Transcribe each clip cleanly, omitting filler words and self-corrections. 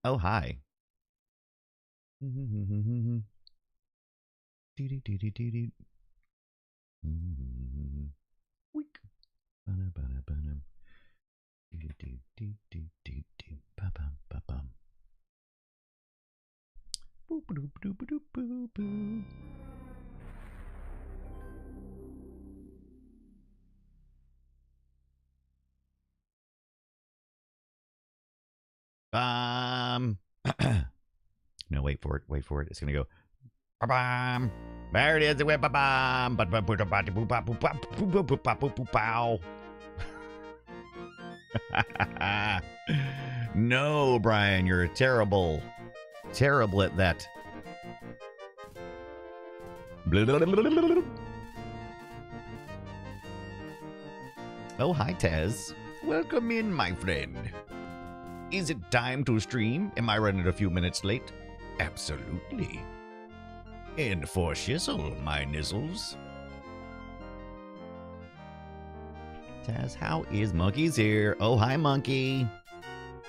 Oh, hi. No, wait for it. Wait for it. It's gonna go. Ba-bam. There it is. Ba-bam. No, Brian, you're terrible. Terrible at that. Oh, hi, Taz. Welcome in, my friend. Is it time to stream? Am I running a few minutes late? Absolutely. And for shizzle, my nizzles. Taz, how is Monkey's here? Oh, hi, Monkey.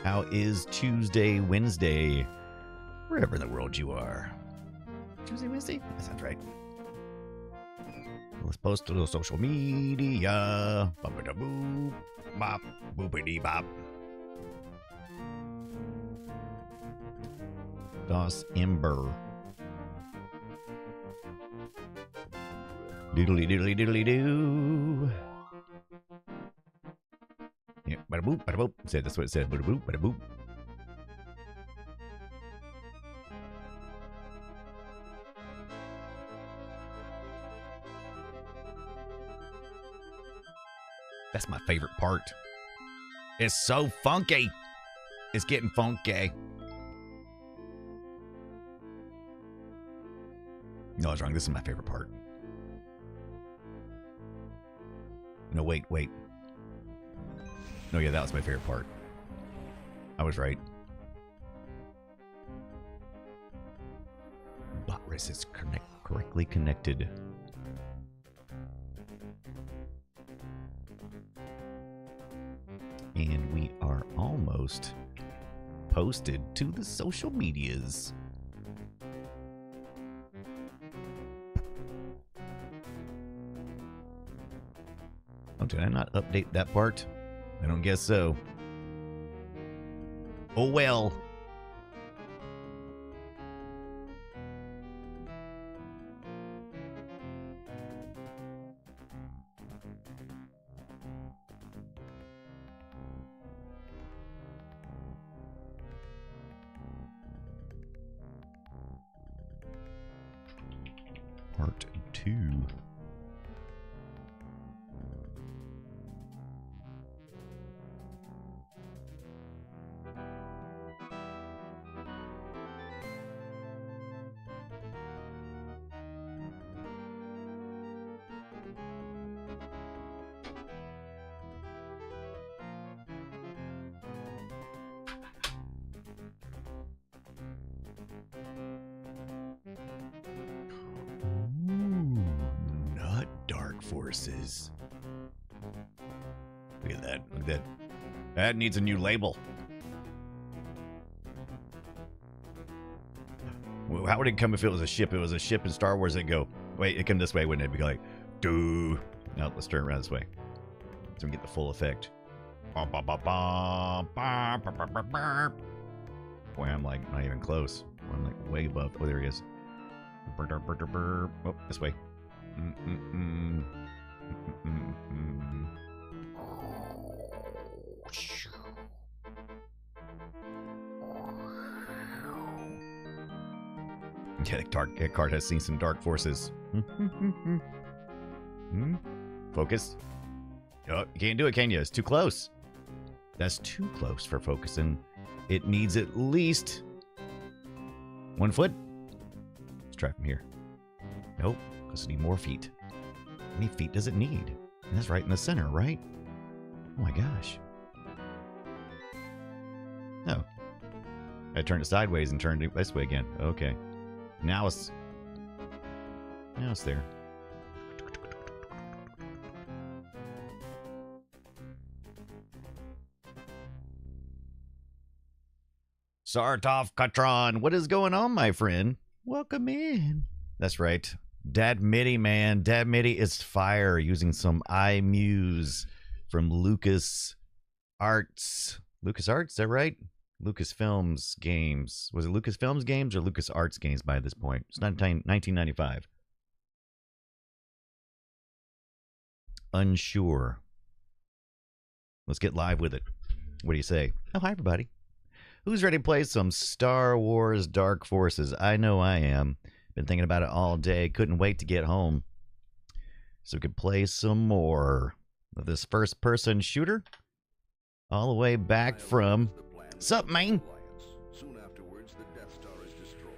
How is Tuesday, Wednesday? Wherever in the world you are. Tuesday, Wednesday? That sounds right. Let's post to the social media. Bop-a-da-boop. Bop. Boopity-bop. DOSember. Doodly doodly doodly doo. Yeah, bada boop, bada boop. Said that's what it said. Bada boop, bada boop. That's my favorite part. It's so funky. It's getting funky. No, I was wrong. This is my favorite part. No, wait. No, yeah, that was my favorite part. I was right. Botris is correctly connected. And we are almost posted to the social medias. Oh, did I not update that part? I don't guess so. Oh well. Part 2. Forces. Look at that. Look at that. That needs a new label. Well, how would it come if it was a ship? It was a ship in Star Wars that go, wait, it come this way, wouldn't it? Be like, doo. No, let's turn around this way. So we get the full effect. Boy, I'm like not even close. I'm like way above. Oh, there he is. Oh, this way. Yeah, the card has seen some dark forces. Focus. Oh, you can't do it, can you? It's too close. That's too close for focusing. It needs at least 1 foot. try from here. Nope, because we need more feet. How many feet does it need? And that's right in the center, right? Oh my gosh. Oh. I turned it sideways and turned it this way again. Okay. Now it's there. Sartov Katron, what is going on, my friend? Welcome in. That's right. Dad Mitty, man. Dad Mitty is fire using some iMuse from Lucas Arts. Lucas Arts, is that right? Lucasfilms games. Was it Lucasfilms games or Lucas Arts games by this point? It's 1995. Unsure. Let's get live with it. What do you say? Oh, hi, everybody. Who's ready to play some Star Wars Dark Forces? I know I am. Been thinking about it all day. Couldn't wait to get home so we could play some more of this first-person shooter. All the way back from... Sup, man? Soon afterwards, the Death Star is destroyed.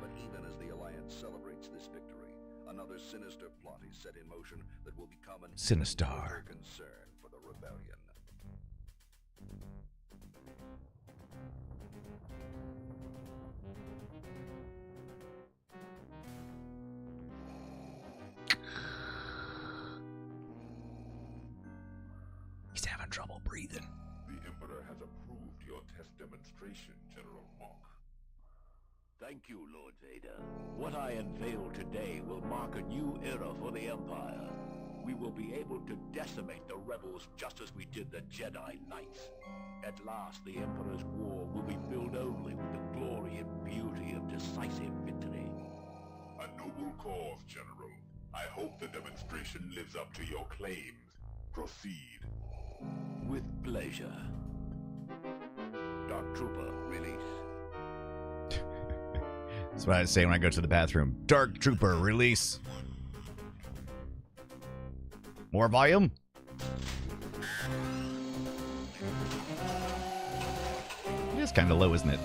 But even as the Alliance celebrates this victory, another sinister plot is set in motion that will become an Sinistar concern for the rebellion. He's having trouble breathing. The Emperor has approved your test demonstration, General Monk. Thank you, Lord Vader. What I unveil today will mark a new era for the Empire. We will be able to decimate the rebels just as we did the Jedi Knights. At last, the Emperor's war will be filled only with the glory and beauty of decisive victory. A noble cause, General. I hope the demonstration lives up to your claims. Proceed. With pleasure. Dark Trooper, release. That's what I say when I go to the bathroom. Dark Trooper, release. More volume? It is kind of low, isn't it?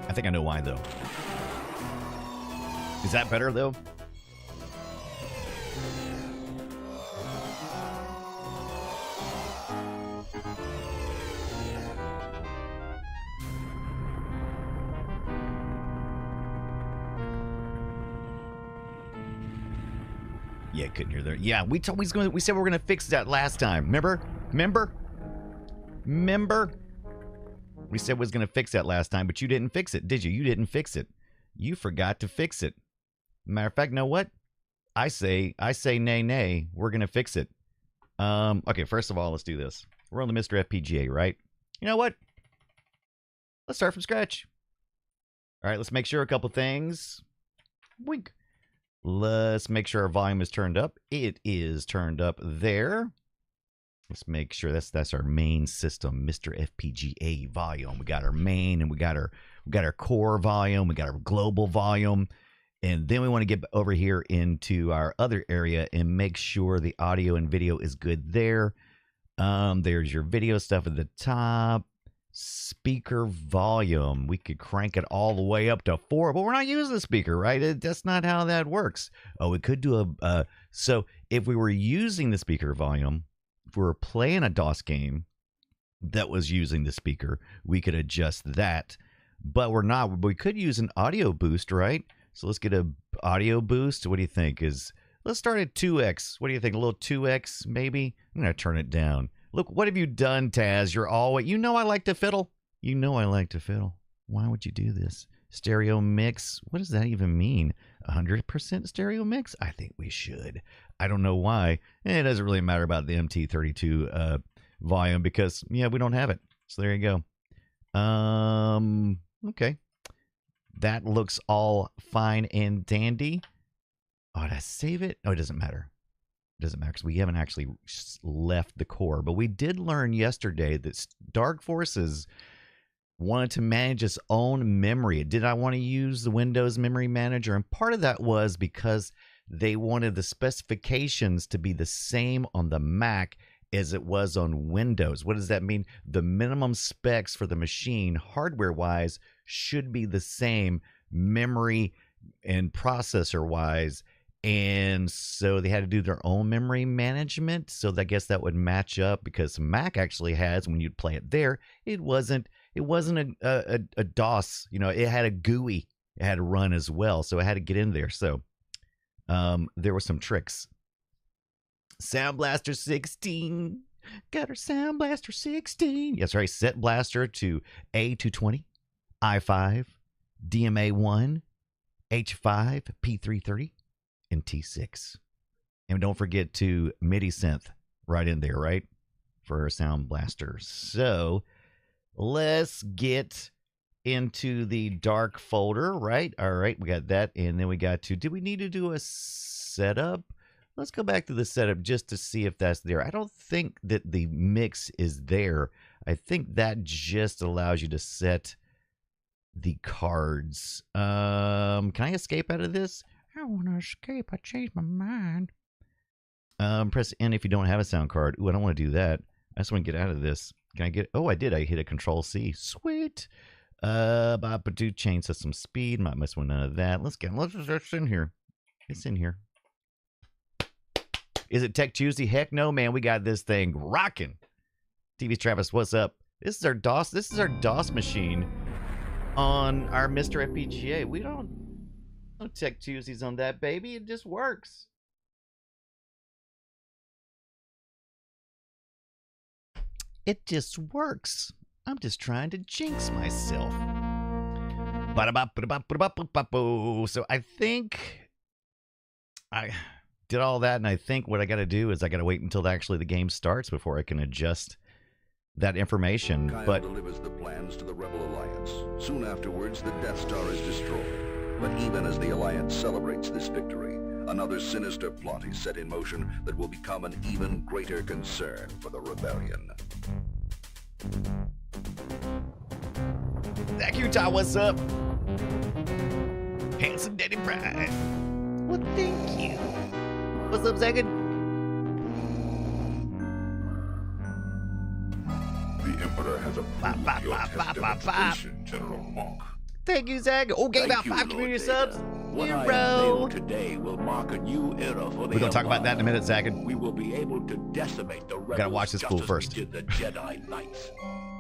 I think I know why, though. Is that better, though? Yeah, couldn't hear there. Yeah, we said we were gonna fix that last time. Remember? We said we was gonna fix that last time, but you didn't fix it, did you? You didn't fix it. You forgot to fix it. Matter of fact, know what? I say nay. We're gonna fix it. Okay, first of all, let's do this. We're on the Mr. FPGA, right? You know what? Let's start from scratch. All right, let's make sure a couple things. Wink. Let's make sure our volume is turned up. It is turned up there. Let's make sure that's our main system, Mr. FPGA volume. We got our main and we got our core volume, we got our global volume, and then we want to get over here into our other area and make sure the audio and video is good there. There's your video stuff at the top. Speaker volume, we could crank it all the way up to 4, but we're not using the speaker, right? That's not how that works. Oh, we could do so if we were using the speaker volume, if we were playing a DOS game that was using the speaker, we could adjust that, but we're not. We could use an audio boost, right? So let's get a audio boost. What do you think? Let's start at 2x. What do you think? A little 2x maybe? I'm gonna turn it down. Look, what have you done, Taz? You're always... You know I like to fiddle. You know I like to fiddle. Why would you do this? Stereo mix? What does that even mean? 100% stereo mix? I think we should. I don't know why. It doesn't really matter about the MT32 volume because, yeah, we don't have it. So there you go. Okay. That looks all fine and dandy. Oh, did I save it? Oh, it doesn't matter. Doesn't matter because we haven't actually left the core, but we did learn yesterday that Dark Forces wanted to manage its own memory. Did I want to use the Windows Memory Manager? And part of that was because they wanted the specifications to be the same on the Mac as it was on Windows. What does that mean? The minimum specs for the machine, hardware-wise, should be the same, memory and processor-wise. And so they had to do their own memory management. So I guess that would match up, because Mac actually has, when you'd play it there, it wasn't a DOS. You know, it had a GUI. It had to run as well. So it had to get in there. So there were some tricks. Sound Blaster 16. Got our Sound Blaster 16. Yes, right. Set blaster to A220, I5, DMA1, H5, P330, and T6. And don't forget to MIDI synth right in there, right? For our Sound Blaster. So let's get into the dark folder, right? All right, we got that. And then we got to, do we need to do a setup? Let's go back to the setup just to see if that's there. I don't think that the mix is there. I think that just allows you to set the cards. Can I escape out of this? I want to escape. I changed my mind. Press N if you don't have a sound card. Ooh, I don't want to do that. I just want to get out of this. Can I get? Oh, I did. I hit a Control C. Sweet. Do change some speed. Might miss one. None of that. Let's it's in here. It's in here. Is it Tech Tuesday? Heck no, man. We got this thing rocking. TV Travis, what's up? This is our DOS. This is our DOS machine on our Mr. FPGA. We don't no Tech Tuesdays on that, baby. It just works. It just works. I'm just trying to jinx myself. So I think I did all that, and I think what I got to do is I got to wait until actually the game starts before I can adjust that information. Kyle but delivers the plans to the Rebel Alliance. Soon afterwards, the Death Star is destroyed. But even as the Alliance celebrates this victory, another sinister plot is set in motion that will become an even greater concern for the Rebellion. Zach Utah, what's up? Handsome Daddy Pride. Well, thank you. What's up, Zach? The Emperor has approved your test demonstration, General Monk. Thank you, Zach. Oh, gave out 5 community subs. Hero. Today will mark a new era for the We're gonna talk about that in a minute, Zach. We will be able to decimate the rebels. Gotta watch this fool first. Just as we did the Jedi Knights.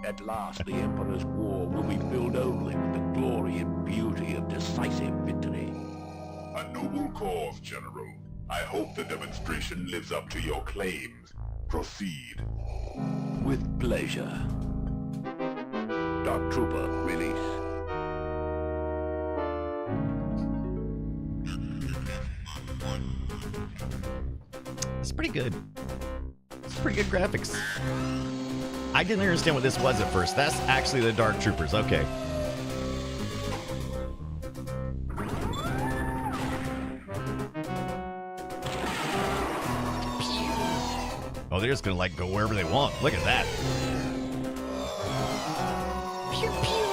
At last, the Emperor's war will be filled only with the glory and beauty of decisive victory. A noble cause, General. I hope the demonstration lives up to your claims. Proceed. With pleasure. Dark Trooper, release. It's pretty good. It's pretty good graphics. I didn't understand what this was at first. That's actually the Dark Troopers. Okay. Oh, they're just gonna like go wherever they want. Look at that. Pew, pew.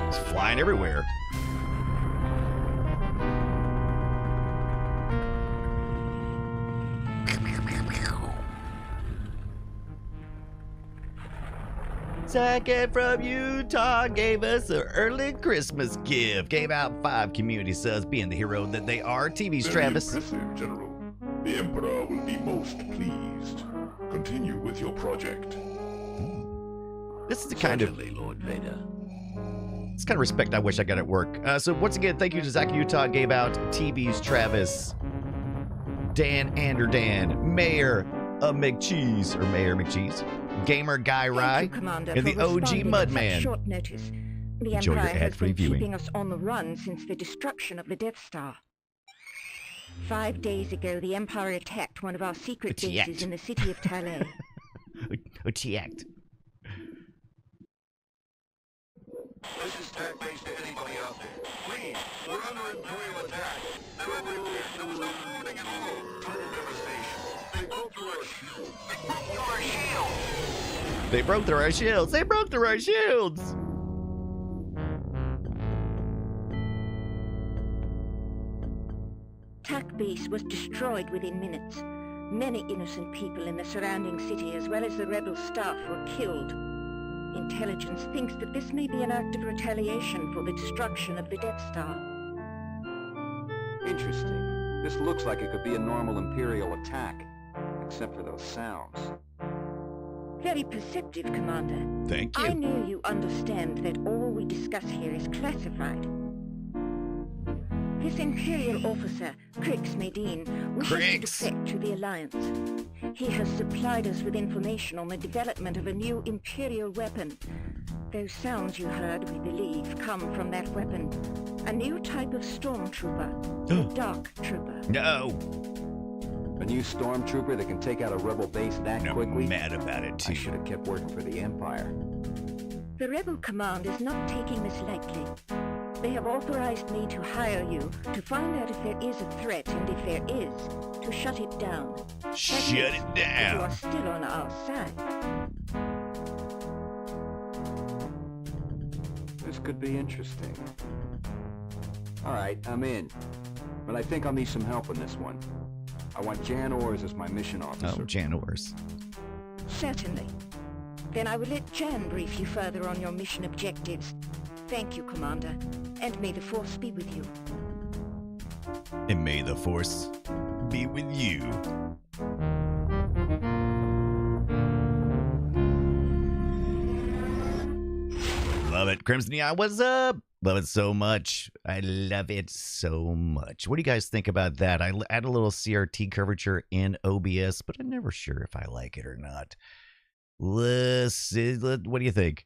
It's flying everywhere. Second from Utah gave us an early Christmas gift. Gave out 5 community subs, being the hero that they are. TV's Very Travis. impressive, General. The Emperor will be most pleased. Continue with your project. This is the kind of Certainly, Lord Vader. It's kind of respect I wish I got at work. So once again, thank you to Zach Utah. Gave out TV's Travis, Dan Anderdan, Mayor of McCheese, or Mayor McCheese, Gamer Guy Rye, and the OG Mudman. Short notice. The Enjoy your Empire has ad-free been viewing. keeping us on the run since the destruction of the Death Star. 5 days ago, the Empire attacked one of our secret bases in the city of Talay. Attacked. This is Tech Base to anybody out there. Please, we're under Imperial attack. There was no warning at all. Total devastation. They broke through our shields. They broke through our shields. They broke through our shields. They broke through our shields. TAC base was destroyed within minutes. Many innocent people in the surrounding city, as well as the rebel staff, were killed. Intelligence thinks that this may be an act of retaliation for the destruction of the Death Star. Interesting. This looks like it could be a normal Imperial attack, except for those sounds. Very perceptive, Commander. Thank you. I know you understand that all we discuss here is classified. This Imperial officer, Crix Medine, wishes to defect to the Alliance. He has supplied us with information on the development of a new Imperial weapon. Those sounds you heard, we believe, come from that weapon. A new type of stormtrooper, the Dark Trooper. No. A new stormtrooper that can take out a rebel base that quickly? I'm mad about it, too. I should have kept working for the Empire. The Rebel Command is not taking this lightly. They have authorized me to hire you to find out if there is a threat, and if there is, to shut it down. Shut it down. You are still on our side. This could be interesting. All right, I'm in. But I think I'll need some help on this one. I want Jan Ors as my mission officer. Oh, Jan Ors. Certainly. Then I will let Jan brief you further on your mission objectives. Thank you, Commander. And may the Force be with you. And may the Force be with you. Love it. Crimson Eye, what's up? Love it so much. I love it so much. What do you guys think about that? I add a little CRT curvature in OBS, but I'm never sure if I like it or not. Let's see. What do you think?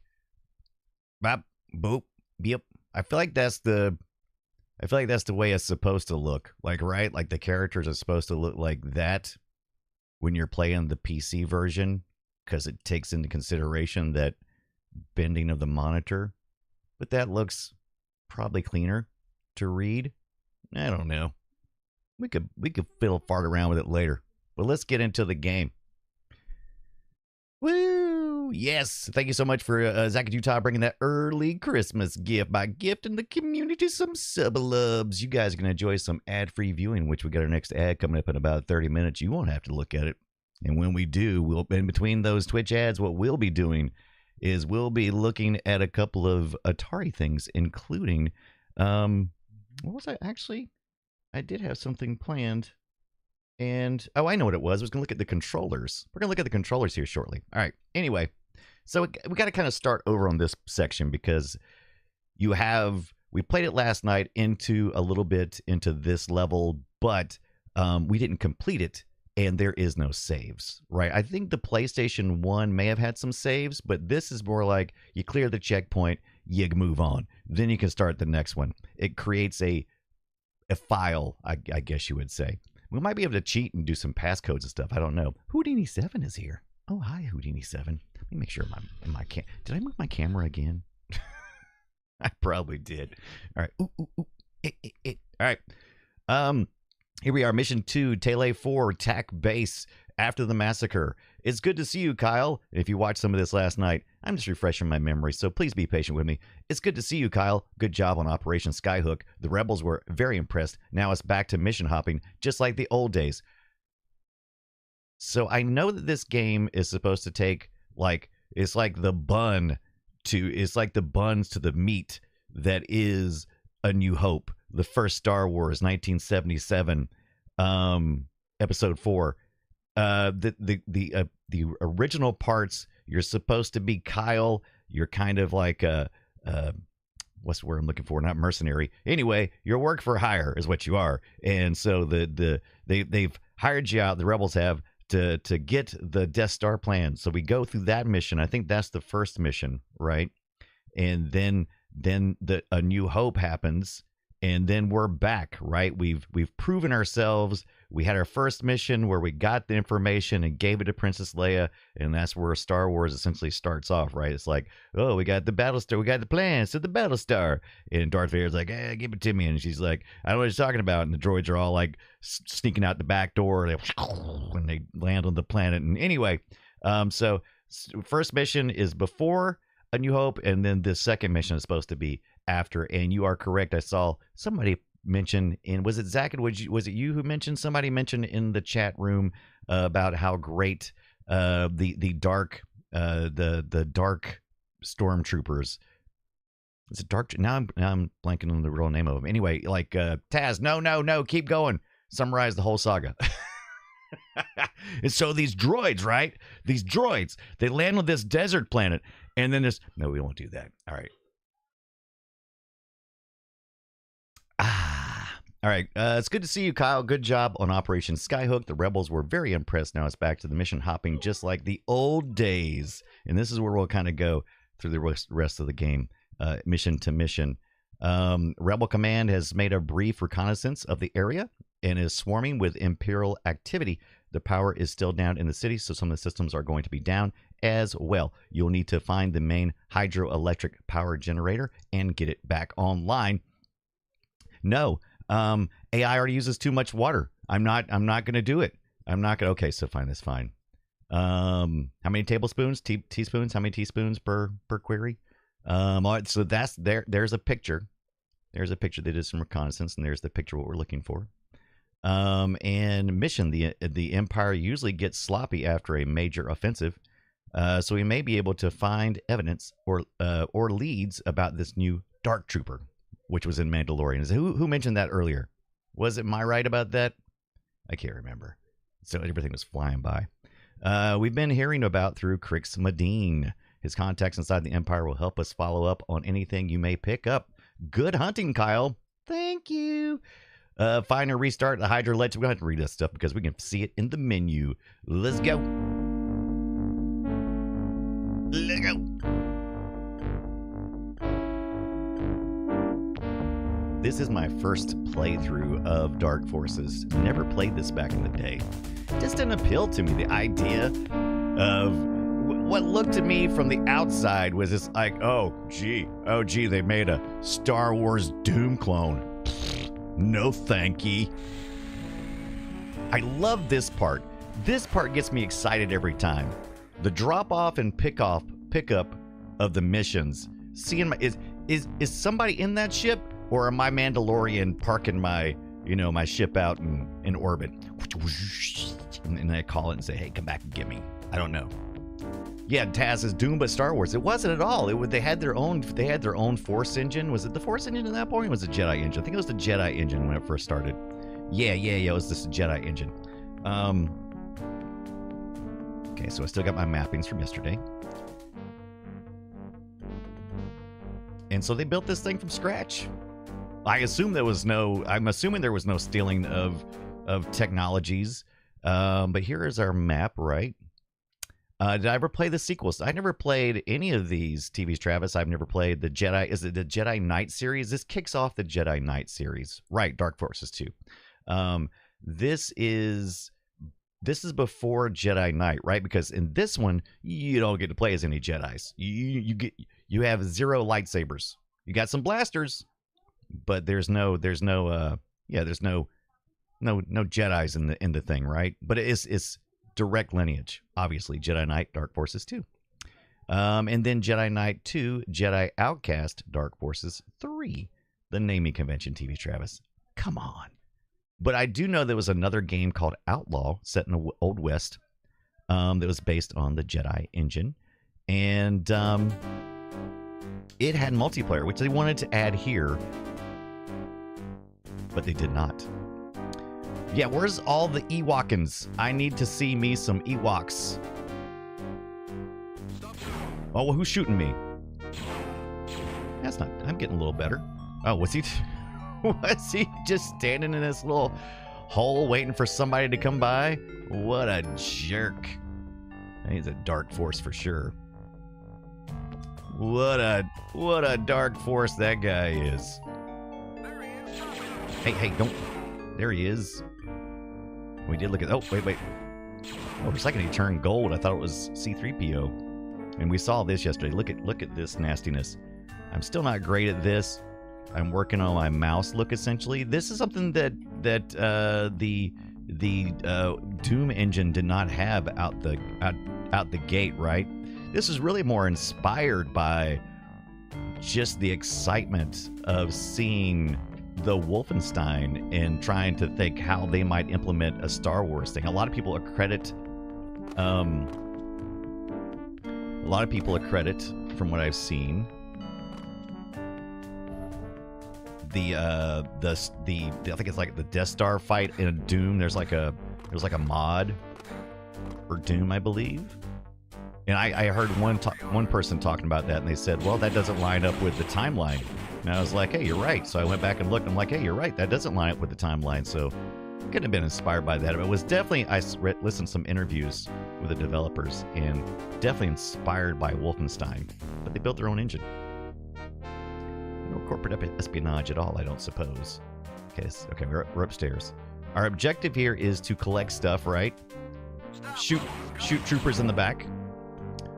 Bop, boop, yep. I feel like that's the way it's supposed to look. Like, right? Like the characters are supposed to look like that when you're playing the PC version, because it takes into consideration that bending of the monitor. But that looks probably cleaner to read. I don't know. We could fiddle fart around with it later. But let's get into the game. Woo! Yes! Thank you so much for Zach and Utah bringing that early Christmas gift by gifting the community some sublubs. You guys are going to enjoy some ad-free viewing, which we got our next ad coming up in about 30 minutes. You won't have to look at it. And when we do, we'll in between those Twitch ads, what we'll be doing is we'll be looking at a couple of Atari things, including, what was I actually? I did have something planned. And, oh, I know what it was. I was going to look at the controllers. We're going to look at the controllers here shortly. All right. Anyway, so we got to kind of start over on this section because we played it last night into a little bit into this level, but we didn't complete it. And there is no saves, right? I think the PlayStation 1 may have had some saves, but this is more like you clear the checkpoint, you move on. Then you can start the next one. It creates a file, I guess you would say. We might be able to cheat and do some passcodes and stuff. I don't know. Houdini7 is here. Oh, hi, Houdini7. Let me make sure my did I move my camera again? I probably did. All right. Ooh. All right. Here we are, Mission 2, Tele 4, TAC Base, After the Massacre. It's good to see you, Kyle. If you watched some of this last night, I'm just refreshing my memory, so please be patient with me. It's good to see you, Kyle. Good job on Operation Skyhook. The rebels were very impressed. Now it's back to mission hopping, just like the old days. So I know that this game is supposed to take, it's like the buns to the meat that is A New Hope. The first Star Wars, 1977, Episode 4. The original parts, you're supposed to be Kyle. You're kind of like what's the word I'm looking for? Not mercenary. Anyway, you're work for hire is what you are. And so they've hired you out. The rebels have to get the Death Star plan. So we go through that mission. I think that's the first mission, right? And then A New Hope happens. And then we're back, right? We've proven ourselves. We had our first mission where we got the information and gave it to Princess Leia, and that's where Star Wars essentially starts off, right? It's like, oh, we got the Battlestar, we got the plans to the Battlestar, and Darth Vader's like, hey, give it to me, and she's like, I don't know what you're talking about, and the droids are all like sneaking out the back door, when they land on the planet, and anyway, so first mission is before A New Hope, and then the second mission is supposed to be after. And you are correct. I saw somebody mention in, was it Zach? Was it you who mentioned, somebody mentioned in the chat room about how great the dark stormtroopers. Is it dark? Now I'm blanking on the real name of them. Anyway, like Taz, no, keep going. Summarize the whole saga. And so these droids, right? These droids, they land on this desert planet, and then there's no, we won't do that. All right. All right. It's good to see you, Kyle. Good job on Operation Skyhook. The rebels were very impressed. Now it's back to the mission hopping, just like the old days. And this is where we'll kind of go through the rest of the game, mission to mission. Rebel Command has made a brief reconnaissance of the area and is swarming with Imperial activity. The power is still down in the city, so some of the systems are going to be down as well. You'll need to find the main hydroelectric power generator and get it back online. No, AI already uses too much water. I'm not going to do it. I'm not going to. Okay, so fine, that's fine. How many tablespoons, teaspoons? How many teaspoons per query? All right, so that's there's a picture. There's a picture that is some reconnaissance, and there's the picture what we're looking for. And mission, the Empire usually gets sloppy after a major offensive, so we may be able to find evidence or leads about this new Dark Trooper, which was in Mandalorian. Who mentioned that earlier? Was it my right about that? I can't remember. So everything was flying by. We've been hearing about through Crix Medine. His contacts inside the Empire will help us follow up on anything you may pick up. Good hunting, Kyle. Thank you. Find and restart the hydroelectric. We don't have to read that stuff because we can see it in the menu. Let's go. Let's go. This is my first playthrough of Dark Forces. Never played this back in the day. Just didn't appeal to me. The idea of what looked to me from the outside was just like, oh gee, they made a Star Wars Doom clone. No thank ye. I love this part. This part gets me excited every time. The drop off and pickup of the missions. Seeing is somebody in that ship, or am I Mandalorian parking my ship out in orbit? And I call it and say, hey, come back and get me. I don't know. Yeah, Taz is Doom, but Star Wars. It wasn't at all. They had their own Force engine. Was it the Force engine at that point? Or was it Jedi engine? I think it was the Jedi engine when it first started. Yeah. It was this Jedi engine. Okay, so I still got my mappings from yesterday. And so they built this thing from scratch. I'm assuming there was no stealing of technologies. But here is our map, right? Did I ever play the sequels? I never played any of these TVs, Travis. I've never played the Jedi. Is it the Jedi Knight series? This kicks off the Jedi Knight series. Right, Dark Forces 2. This is before Jedi Knight, right? Because in this one, you don't get to play as any Jedis. You have 0 lightsabers. You got some blasters, but there's no Jedis in the thing, right? But it's direct lineage, obviously. Jedi Knight, Dark Forces 2. And then Jedi Knight 2, Jedi Outcast, Dark Forces 3. The naming convention, TV Travis. Come on. But I do know there was another game called Outlaw, set in the Old West, that was based on the Jedi engine. And it had multiplayer, which they wanted to add here, but they did not. Yeah, where's all the Ewokins? I need to see me some Ewoks. Oh, well, who's shooting me? That's not... I'm getting a little better. Oh, was he just standing in this little hole waiting for somebody to come by? What a jerk. He's a dark force for sure. What a dark force that guy is. Hey, don't... There he is. We did look at... Oh, wait. Oh, for a second he turned gold. I thought it was C-3PO. And we saw this yesterday. Look at this nastiness. I'm still not great at this. I'm working on my mouse look, essentially. This is something that the Doom engine did not have out the gate, right? This is really more inspired by just the excitement of seeing the Wolfenstein and trying to think how they might implement a Star Wars thing. A lot of people accredit, from what I've seen, I think it's like the Death Star fight in Doom. There's like a mod for Doom, I believe. And I heard one person talking about that, and they said, well, that doesn't line up with the timeline. And I was like, hey, you're right. So I went back and looked. I'm like, hey, you're right. That doesn't line up with the timeline. So couldn't have been inspired by that. But it was definitely, I listened to some interviews with the developers, and definitely inspired by Wolfenstein. But they built their own engine. No corporate espionage at all, I don't suppose. Okay, we're upstairs. Our objective here is to collect stuff, right? Shoot troopers in the back.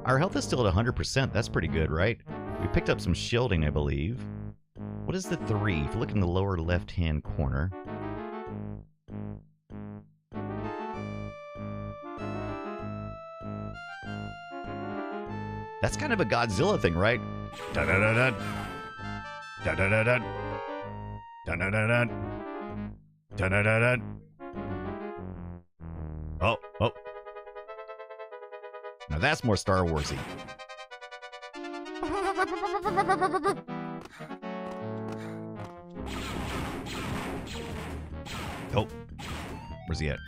Our health is still at 100%. That's pretty good, right? We picked up some shielding, I believe. What is the 3? If you look in the lower left-hand corner. That's kind of a Godzilla thing, right? Da-da-da-da. Da-da-da-da. Da-da-da-da. Da-da-da-da. Oh. Now that's more Star Warsy. Oh. Where's he at?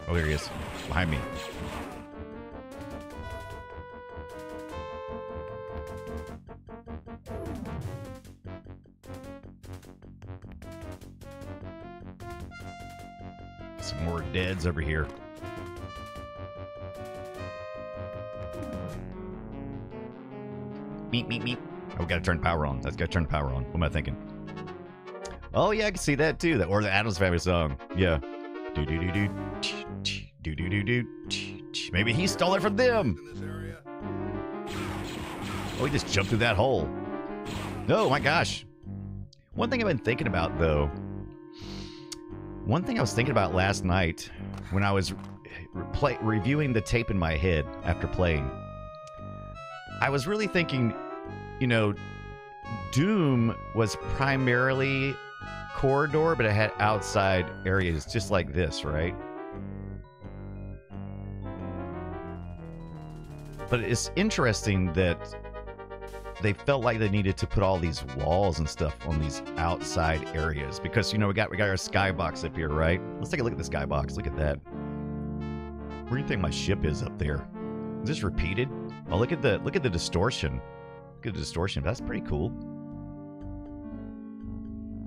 Oh, here he is. Behind me. Some more deads over here. Meep. Oh, we gotta turn power on. Let's gotta turn power on. What am I thinking? Oh yeah, I can see that too. Or the Addams Family song. Yeah. Do. Maybe he stole it from them. Oh, he just jumped through that hole. Oh my gosh. One thing I've been thinking about though. One thing I was thinking about last night when I was reviewing the tape in my head after playing. I was really thinking, you know, Doom was primarily corridor, but it had outside areas just like this, right? But it's interesting that they felt like they needed to put all these walls and stuff on these outside areas because, you know, we got our skybox up here, right? Let's take a look at the skybox. Look at that. Where do you think my ship is up there? Is this repeated? Oh, look at the distortion. Look at the distortion. That's pretty cool.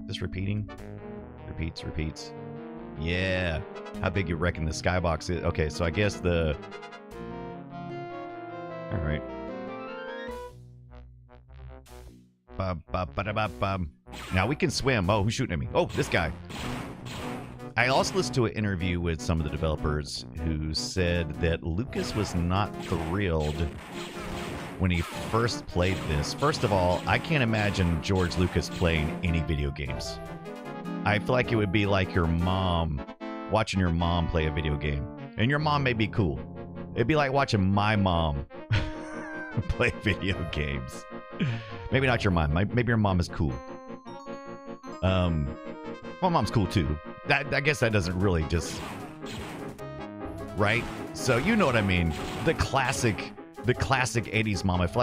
Just repeating. Repeats. Yeah. How big you reckon the skybox is? Okay, so I guess the... All right. Now we can swim. Oh, who's shooting at me? Oh, this guy. I also listened to an interview with some of the developers who said that Lucas was not thrilled when he first played this. First of all, I can't imagine George Lucas playing any video games. I feel like it would be like your mom, watching your mom play a video game. And your mom may be cool. It'd be like watching my mom play video games. Maybe not your mom. Maybe your mom is cool. My mom's cool too. I guess that doesn't really just... Right? So you know what I mean. The classic 80s mom. I feel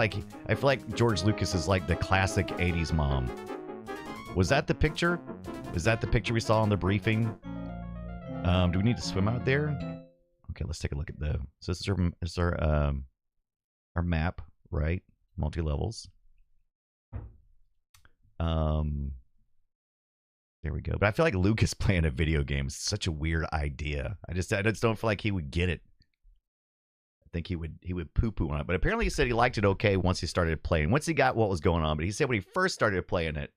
like George Lucas is like the classic 80s mom. Was that the picture? Is that the picture we saw in the briefing? Do we need to swim out there? Okay, let's take a look at the... So this is our map, right? Multi-levels. There we go. But I feel like Lucas playing a video game is such a weird idea. I just don't feel like he would get it. I think he would poo-poo on it. But apparently he said he liked it okay once he started playing. Once he got what was going on. But he said when he first started playing it,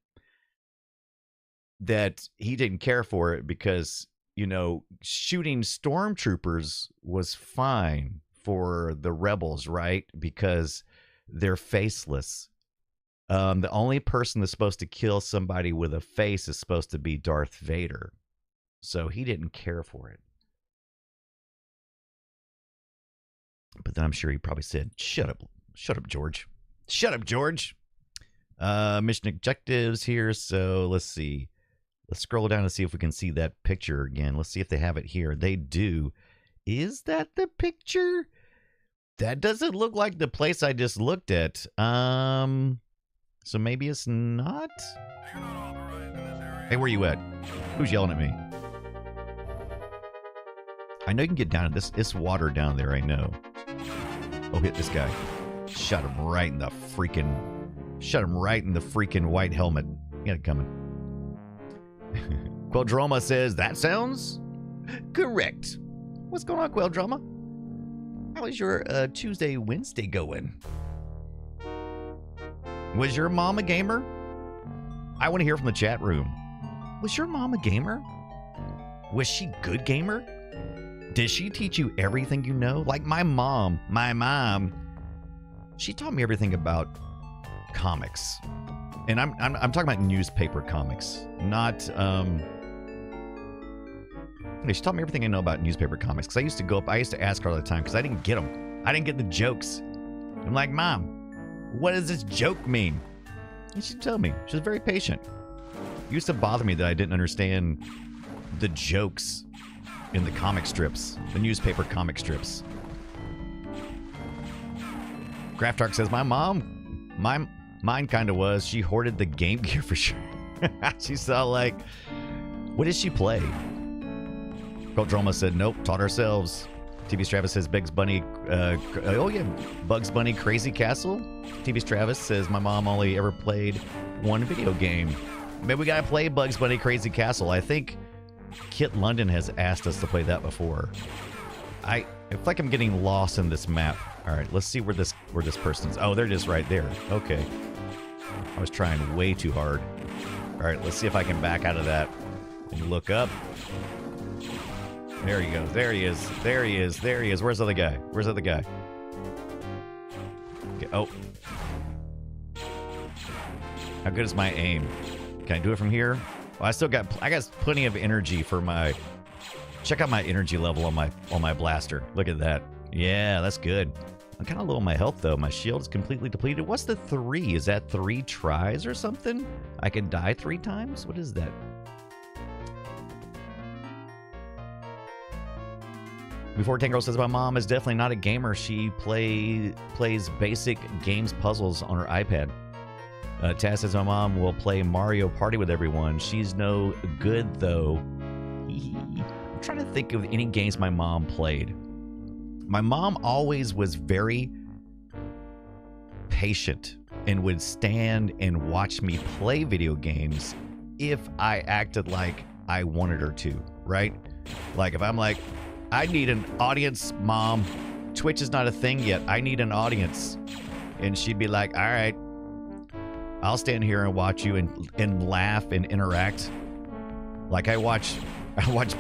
that he didn't care for it because, you know, shooting stormtroopers was fine for the rebels, right? Because they're faceless. The only person that's supposed to kill somebody with a face is supposed to be Darth Vader. So he didn't care for it. But then I'm sure he probably said, shut up, George. Shut up, George. Mission objectives here. So let's see. Let's scroll down and see if we can see that picture again. Let's see if they have it here. They do. Is that the picture? That doesn't look like the place I just looked at. So maybe it's not? Hey, where you at? Who's yelling at me? I know you can get down to this. It's water down there, I know. Oh, hit this guy. Shot him right in the freaking white helmet. He got it coming. Queldroma says, that sounds correct. What's going on, Queldroma? How is your Tuesday, Wednesday going? Was your mom a gamer? I want to hear from the chat room. Was your mom a gamer? Was she good gamer? Did she teach you everything you know? Like my mom, she taught me everything about comics. And I'm talking about newspaper comics, not she taught me everything I know about newspaper comics. Because I used to ask her all the time because I didn't get them. I didn't get the jokes. I'm like, Mom, what does this joke mean? And she'd tell me. She was very patient. It used to bother me that I didn't understand the jokes in the comic strips, the newspaper comic strips. Craftark says, mine kind of was. She hoarded the Game Gear for sure. She saw like, what did she play? Queldroma said, nope, taught ourselves. TV Travis says, Bugs Bunny, oh yeah, Bugs Bunny Crazy Castle. TV Travis says, my mom only ever played one video game. Maybe we gotta play Bugs Bunny Crazy Castle. I think Kit London has asked us to play that before. I feel like I'm getting lost in this map. All right, let's see where this person's. Oh, they're just right there. Okay. I was trying way too hard. All right, let's see if I can back out of that and look up. There he goes. There he is. There he is. There he is. Where's the other guy? Where's the other guy? Okay. Oh. How good is my aim? Can I do it from here? Well, I got plenty of energy for my. Check out my energy level on my blaster. Look at that. Yeah, that's good. I'm kind of low on my health though. My shield is completely depleted. What's the 3? Is that 3 tries or something? I can die 3 times? What is that? Before Tango says my mom is definitely not a gamer. She plays basic games puzzles on her iPad. Taz says my mom will play Mario Party with everyone. She's no good though. I'm trying to think of any games my mom played. My mom always was very patient and would stand and watch me play video games if I acted like I wanted her to, right? Like if I'm like, I need an audience, Mom. Twitch is not a thing yet. I need an audience. And she'd be like, all right, I'll stand here and watch you and laugh and interact. Like I watch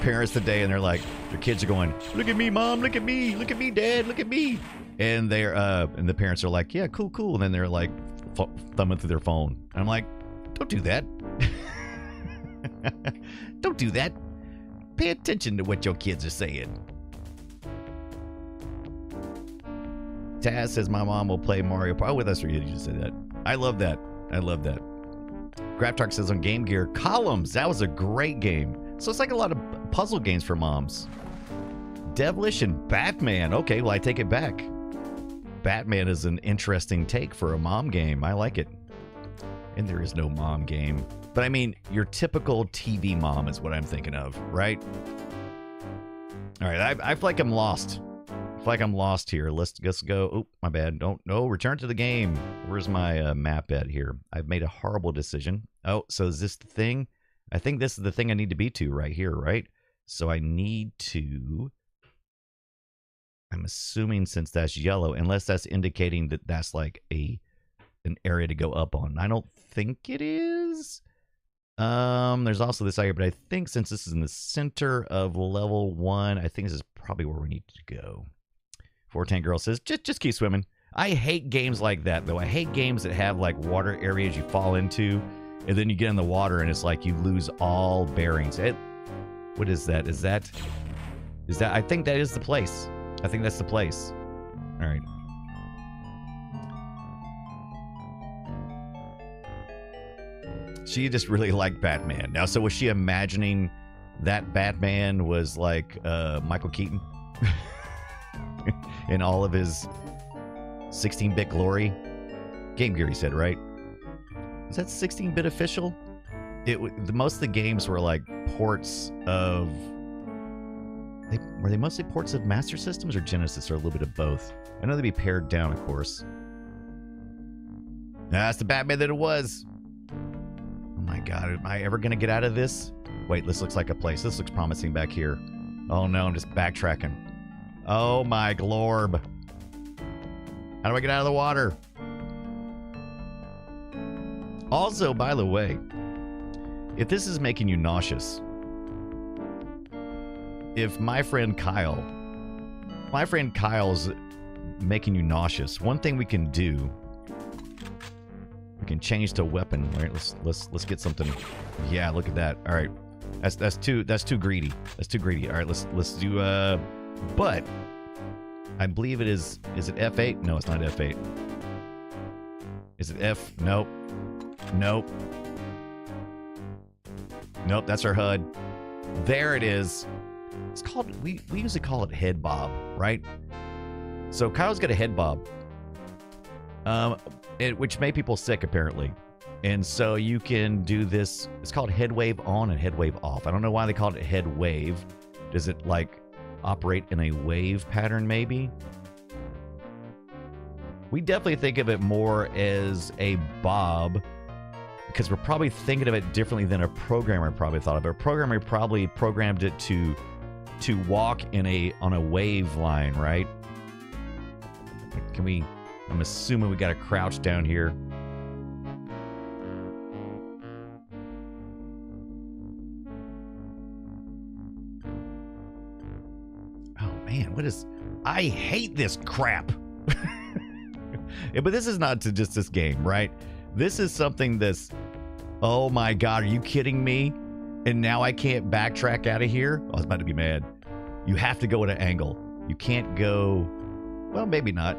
parents today and they're like, their kids are going, look at me, Mom, look at me, Dad, look at me. And and the parents are like, yeah, cool. And then they're like thumbing through their phone. And I'm like, don't do that. Don't do that. Pay attention to what your kids are saying. Taz says my mom will play Mario Party. Oh, with us, you just said that. I love that. Graptark says on Game Gear, Columns. That was a great game. So it's like a lot of puzzle games for moms. Devilish and Batman. Okay, well, I take it back. Batman is an interesting take for a mom game. I like it. And there is no mom game. But I mean, your typical TV mom is what I'm thinking of, right? All right, I feel like I'm lost. Here. Let's go. Oh, my bad. No, return to the game. Where's my map at here? I've made a horrible decision. Oh, so is this the thing? I think this is the thing I need to be to right here, right? So I need to... I'm assuming since that's yellow, unless that's indicating that that's like an area to go up on. I don't think it is. There's also this area, but I think since this is in the center of level 1, I think this is probably where we need to go. 410 Girl says, just keep swimming. I hate games like that, though. I hate games that have like water areas you fall into, and then you get in the water and it's like you lose all bearings. What is that? Is that? I think that is the place. I think that's the place. All right. She just really liked Batman. Now, so was she imagining that Batman was like Michael Keaton in all of his 16-bit glory? Game Gear, he said, right? Was that 16-bit official? Most of the games were like ports of... Were they mostly ports of Master Systems or Genesis, or a little bit of both? I know they'd be pared down, of course. That's the Batman that it was. Oh my god, am I ever going to get out of this? Wait, this looks like a place. This looks promising back here. Oh no, I'm just backtracking. Oh my glorb. How do I get out of the water? Also, by the way, if this is making you nauseous, if my friend Kyle's making you nauseous, one thing we can do, we can change to weapon. All right, let's get something. Yeah, look at that. All right, that's too greedy. That's too greedy. All right, let's do but I believe it is it F8? No, it's not F8. Is it F? Nope. Nope. Nope, that's our HUD. There it is. It's called, we usually call it head bob, right? So Kyle's got a head bob, which made people sick apparently. And so you can do this. It's called head wave on and head wave off. I don't know why they called it head wave. Does it like operate in a wave pattern maybe? We definitely think of it more as a bob because we're probably thinking of it differently than a programmer probably thought of it. A programmer probably programmed it to walk on a wave line, right? I'm assuming we got to crouch down here. Oh man, I hate this crap. Yeah, but this is not to just this game, right? This is something that's, oh my god, are you kidding me? And now I can't backtrack out of here? I was about to be mad. You have to go at an angle. You can't go... Well, maybe not.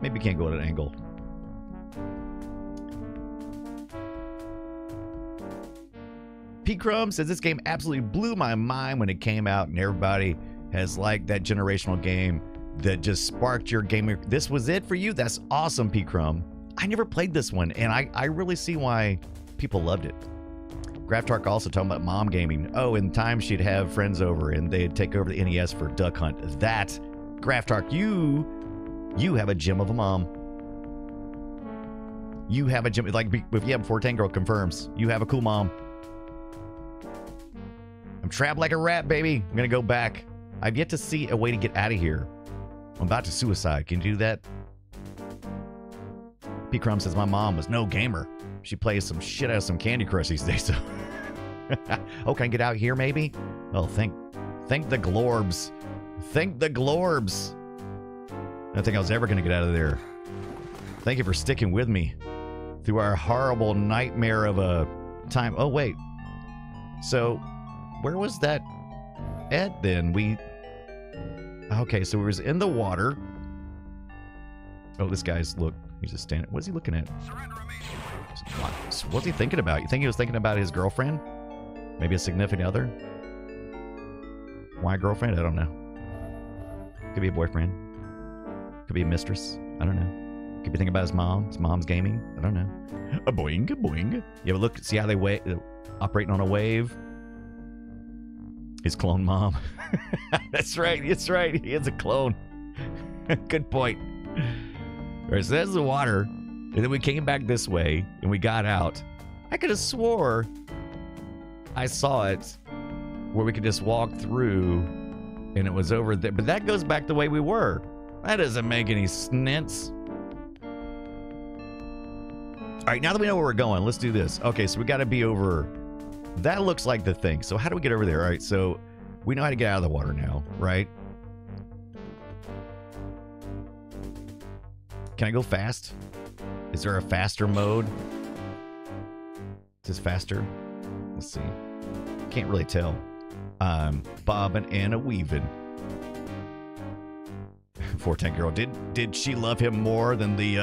Maybe you can't go at an angle. P. Crumb says, this game absolutely blew my mind when it came out, and everybody has liked that generational game that just sparked your gamer. This was it for you? That's awesome, P. Crumb. I never played this one, and I really see why people loved it. Graftark also talking about mom gaming. Oh, in time she'd have friends over and they'd take over the NES for Duck Hunt. That, Graftark, you have a gem of a mom. You have a gem, like, if you have 410 girl confirms, you have a cool mom. I'm trapped like a rat, baby. I'm gonna go back. I've yet to see a way to get out of here. I'm about to suicide. Can you do that? P. Crumb says, my mom was no gamer. She plays some shit out of some Candy Crush these days. So. Oh, can I get out here maybe? Oh, thank the glorbs. Thank the glorbs. I don't think I was ever going to get out of there. Thank you for sticking with me through our horrible nightmare of a time. Oh, wait. So, where was that at then? Okay, so we was in the water. Oh, this guy's, look, he's just standing. What is he looking at? What's he thinking about? You think he was thinking about his girlfriend? Maybe a significant other? Why a girlfriend? I don't know. Could be a boyfriend. Could be a mistress. I don't know. Could be thinking about his mom. His mom's gaming. I don't know. A boing, a boing. Yeah, but look, see how they operating on a wave? His clone mom. That's right. It's right. He is a clone. Good point. All right, so that's the water. And then we came back this way, and we got out. I could have swore I saw it where we could just walk through, and it was over there. But that goes back the way we were. That doesn't make any sense. All right, now that we know where we're going, let's do this. Okay, so we got to be over. That looks like the thing. So how do we get over there? All right, so we know how to get out of the water now, right? Can I go fast? Is there a faster mode? Is this faster? Let's see. Can't really tell. I'm bobbing and a weaving. 410 girl. Did she love him more than the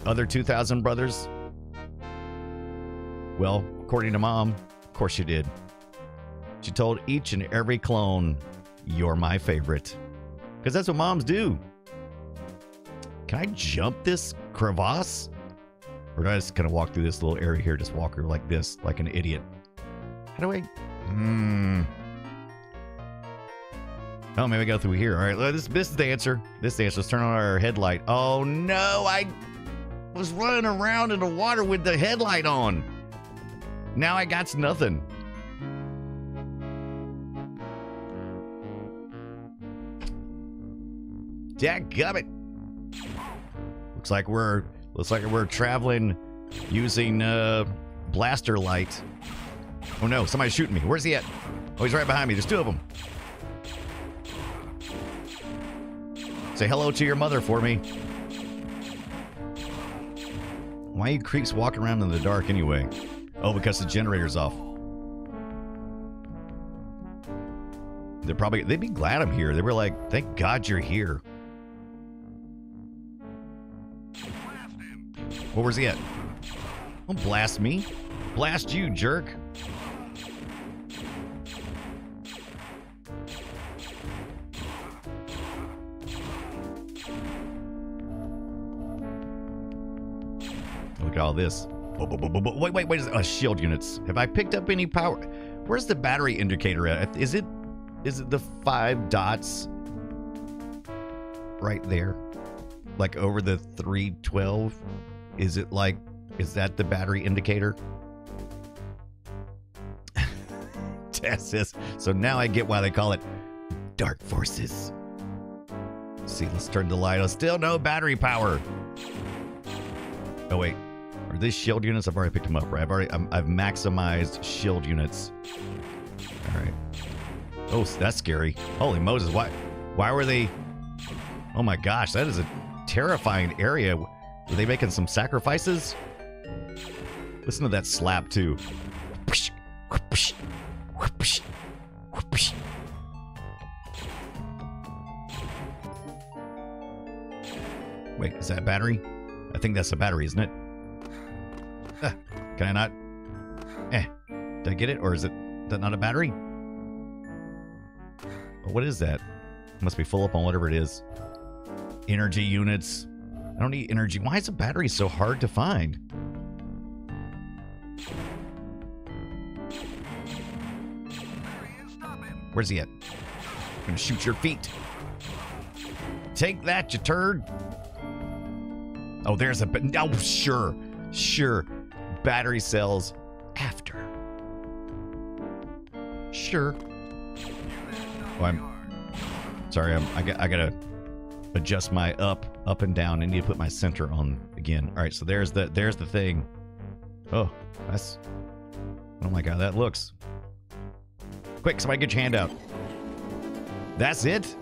other 2,000 brothers? Well, according to Mom, of course she did. She told each and every clone, "You're my favorite." Because that's what moms do. Can I jump this crevasse? Or do I just kind of walk through this little area here, just walk her like this, like an idiot? How do I... Oh, maybe I go through here. All right, this is the answer. This is the answer. Let's turn on our headlight. Oh, no, I was running around in the water with the headlight on. Now I got nothing. Dadgummit. Looks like we're traveling using blaster light. Oh no, somebody's shooting me. Where's he at? Oh, he's right behind me. There's two of them. Say hello to your mother for me. Why are you creeps walking around in the dark anyway? Oh, because the generator's off. They'd be glad I'm here. They were like, thank God you're here. Where was he at? Don't blast me. Blast you, jerk. Look at all this. Wait. Shield units. Have I picked up any power? Where's the battery indicator at? Is it the 5 dots right there? Like over the 312? Is that the battery indicator? Tess says, so now I get why they call it dark forces. Let's see, let's turn the light on. Still no battery power. Oh wait, are these shield units? I've already picked them up, right? I've maximized shield units. All right. Oh, that's scary. Holy Moses, why were they? Oh my gosh, that is a terrifying area. Were they making some sacrifices? Listen to that slap too. Wait, is that battery? I think that's a battery, isn't it? Can I not? Did I get it? Or is that not a battery? What is that? Must be full up on whatever it is. Energy units. I don't need energy. Why is a battery so hard to find? Where's he at? I'm gonna shoot your feet. Take that, you turd. Oh, there's a... Oh, sure. Battery cells after. Sure. Oh, I'm... Sorry, I gotta adjust my up and down. I need to put my center on again. All right, so there's the thing. Oh, that's... Oh my God, that looks... Quick, somebody get your hand out. That's it?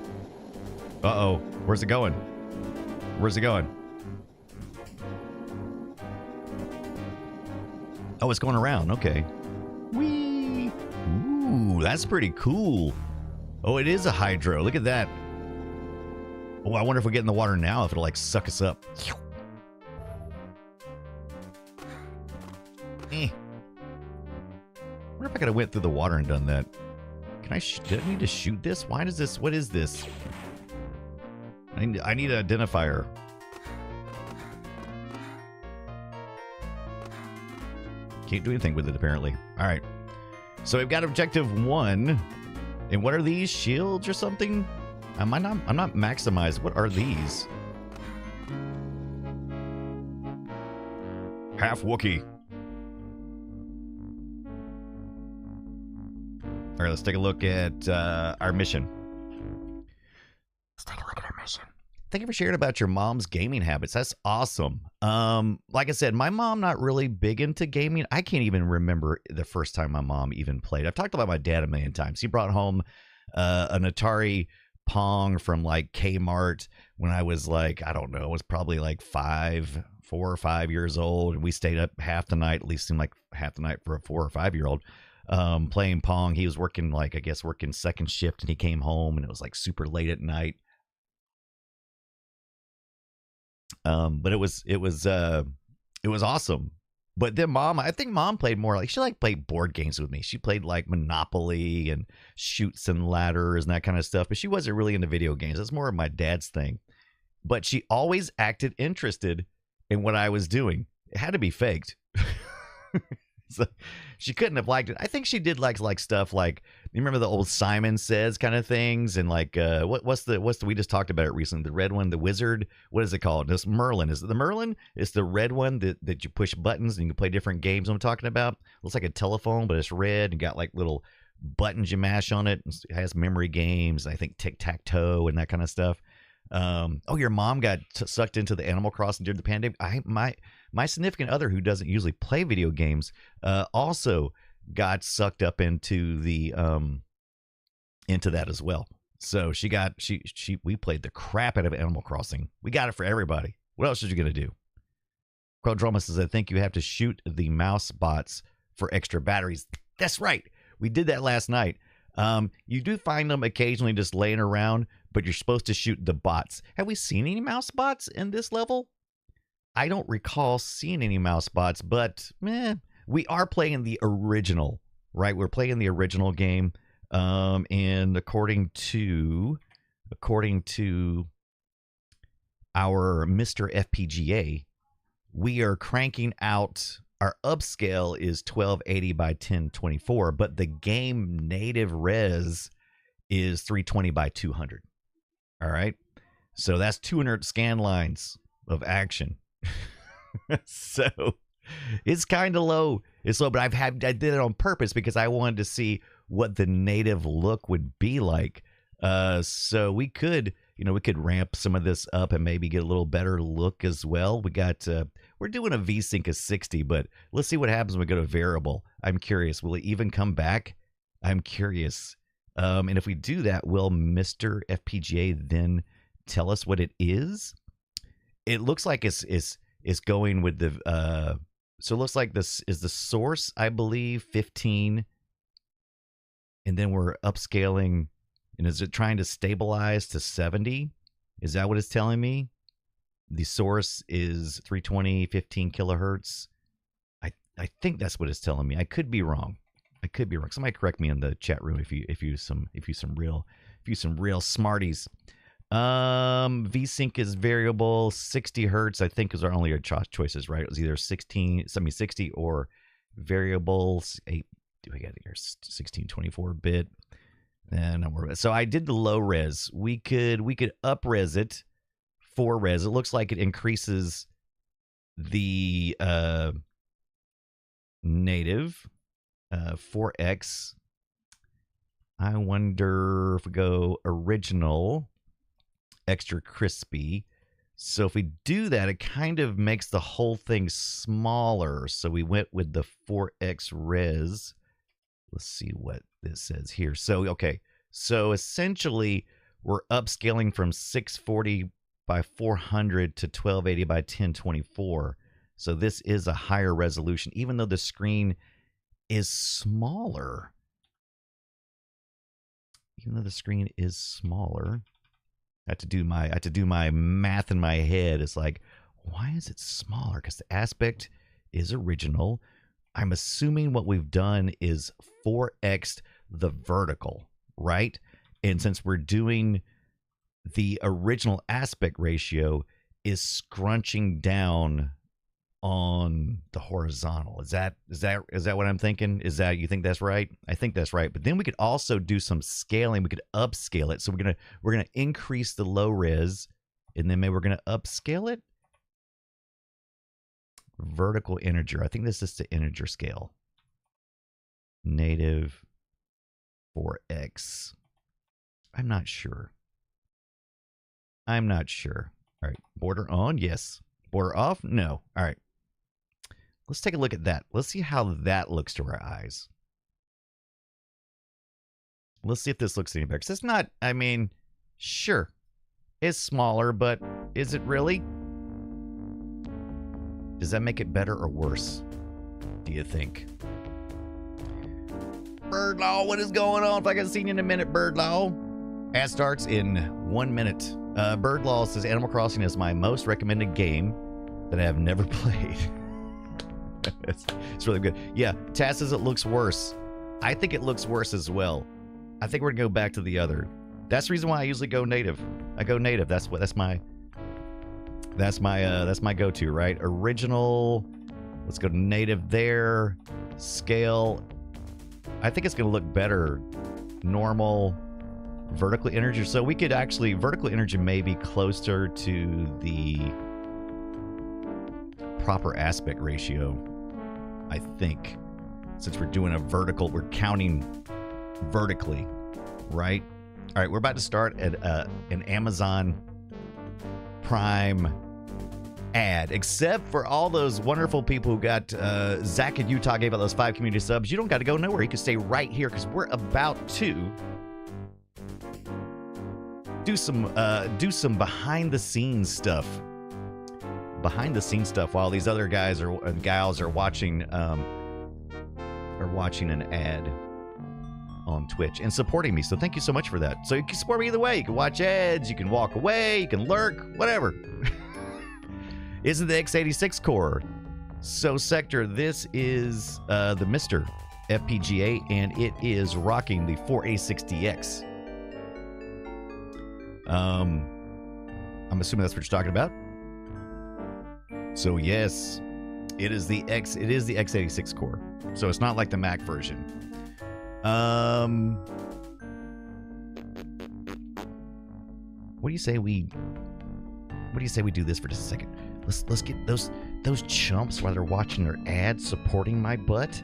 Uh-oh. Where's it going? Where's it going? Oh, it's going around. Okay. Whee! Ooh, that's pretty cool. Oh, it is a hydro. Look at that. Oh, I wonder if we get in the water now, if it'll, like, suck us up. I wonder if I could have went through the water and done that. Can I... Did I need to shoot this? Why does this... What is this? I need an identifier. Can't do anything with it, apparently. All right. So we've got objective 1. And what are these? Shields or something? I'm not maximized. What are these? Half Wookiee. All right, let's take a look at our mission. Thank you for sharing about your mom's gaming habits. That's awesome. Like I said, my mom not really big into gaming. I can't even remember the first time my mom even played. I've talked about my dad a million times. He brought home an Atari Pong from like Kmart when I was like, I don't know, it was probably like 4 or 5 years old. And we stayed up half the night, at least seemed like half the night for a 4 or 5 year old, playing Pong. He was working working second shift, and he came home and it was like super late at night. But it was awesome. But then I think mom played more like, she played board games with me. She played like Monopoly and Chutes and Ladders and that kind of stuff. But she wasn't really into video games. That's more of my dad's thing. But she always acted interested in what I was doing. It had to be faked. So she couldn't have liked it. I think she did like stuff like, you remember the old Simon Says kind of things, and like what's the we just talked about it recently, the red one, the wizard, what is it called? This Merlin. Is it the Merlin? It's the red one that you push buttons and you can play different games. I'm talking about. Looks like a telephone, but it's red and got like little buttons you mash on it. It has memory games, I think tic-tac-toe and that kind of stuff. Oh, your mom got sucked into the Animal Crossing during the pandemic. My significant other, who doesn't usually play video games, also got sucked up into the into that as well. So we played the crap out of Animal Crossing. We got it for everybody. What else are you gonna do? Quadroma says, I think you have to shoot the mouse bots for extra batteries. That's right. We did that last night. You do find them occasionally just laying around, but you're supposed to shoot the bots. Have we seen any mouse bots in this level? I don't recall seeing any mouse bots, but we are playing the original, right? We're playing the original game, and according to our Mr. FPGA, we are cranking out. Our upscale is 1280 by 1024, but the game native res is 320 by 200. All right, so that's 200 scan lines of action. So it's kind of low. It's low, but I did it on purpose because I wanted to see what the native look would be like. So we could ramp some of this up and maybe get a little better look as well. We're doing a VSync of 60, but let's see what happens when we go to variable. I'm curious. Will it even come back? I'm curious. And if we do that, will Mr. FPGA then tell us what it is? It looks like it's going with the so it looks like this is the source, I believe, 15, and then we're upscaling. And is it trying to stabilize to 70? Is that what it's telling me? The source is 320, 15 kilohertz. I think that's what it's telling me. I could be wrong. Somebody correct me in the chat room if you some real smarties. VSync is variable. 60 hertz, I think, is our only choices, right? It was either 60 or variables. Do we got here 1624 bit? And so I did the low res. We could up res it 4 res. It looks like it increases the native 4x. I wonder if we go original extra crispy. So if we do that, it kind of makes the whole thing smaller. So we went with the 4x res. Let's see what this says here. So, okay. So essentially, we're upscaling from 640 by 400 to 1280 by 1024. So this is a higher resolution, even though the screen is smaller. I have to do my math in my head. It's like, why is it smaller? Because the aspect is original. I'm assuming what we've done is 4x the vertical, right? And since we're doing the original aspect ratio is scrunching down on the horizontal. Is that what I'm thinking? You think that's right? I think that's right. But then we could also do some scaling. We could upscale it. So we're gonna increase the low res, and then maybe we're gonna upscale it. Vertical integer. I think this is the integer scale. Native 4x. I'm not sure. All right. Border on? Yes. Border off? No. All right. Let's take a look at that. Let's see how that looks to our eyes. Let's see if this looks any better. Because it's not, sure. It's smaller, but is it really? Does that make it better or worse? Do you think? Birdlaw, what is going on? If I haven't seen you in a minute, Birdlaw. Ad starts in 1 minute. Birdlaw says Animal Crossing is my most recommended game that I have never played. It's really good. Yeah, Taz says it looks worse. I think it looks worse as well. I think we're gonna go back to the other. That's the reason why I usually go native. I go native. That's my go-to, right? Original. Let's go to native there. Scale. I think it's gonna look better. Normal. Vertical energy. So we could actually vertical energy may be closer to the proper aspect ratio. I think, since we're doing a vertical, we're counting vertically, right? All right, we're about to start at an Amazon Prime ad, except for all those wonderful people who got Zach in Utah gave out those 5 community subs. You don't got to go nowhere. You can stay right here because we're about to do some behind the scenes stuff. Behind the scenes stuff while these other guys and gals are watching an ad on Twitch and supporting me. So thank you so much for that. So you can support me either way. You can watch ads, you can walk away, you can lurk, whatever. Isn't the x86 core? So Sector, this is the Mr. FPGA, and it is rocking the 4A60X. I'm assuming that's what you're talking about. So yes, it is the x86 core. So it's not like the Mac version. What do you say we do this for just a second? Let's get those chumps while they're watching their ads supporting my butt.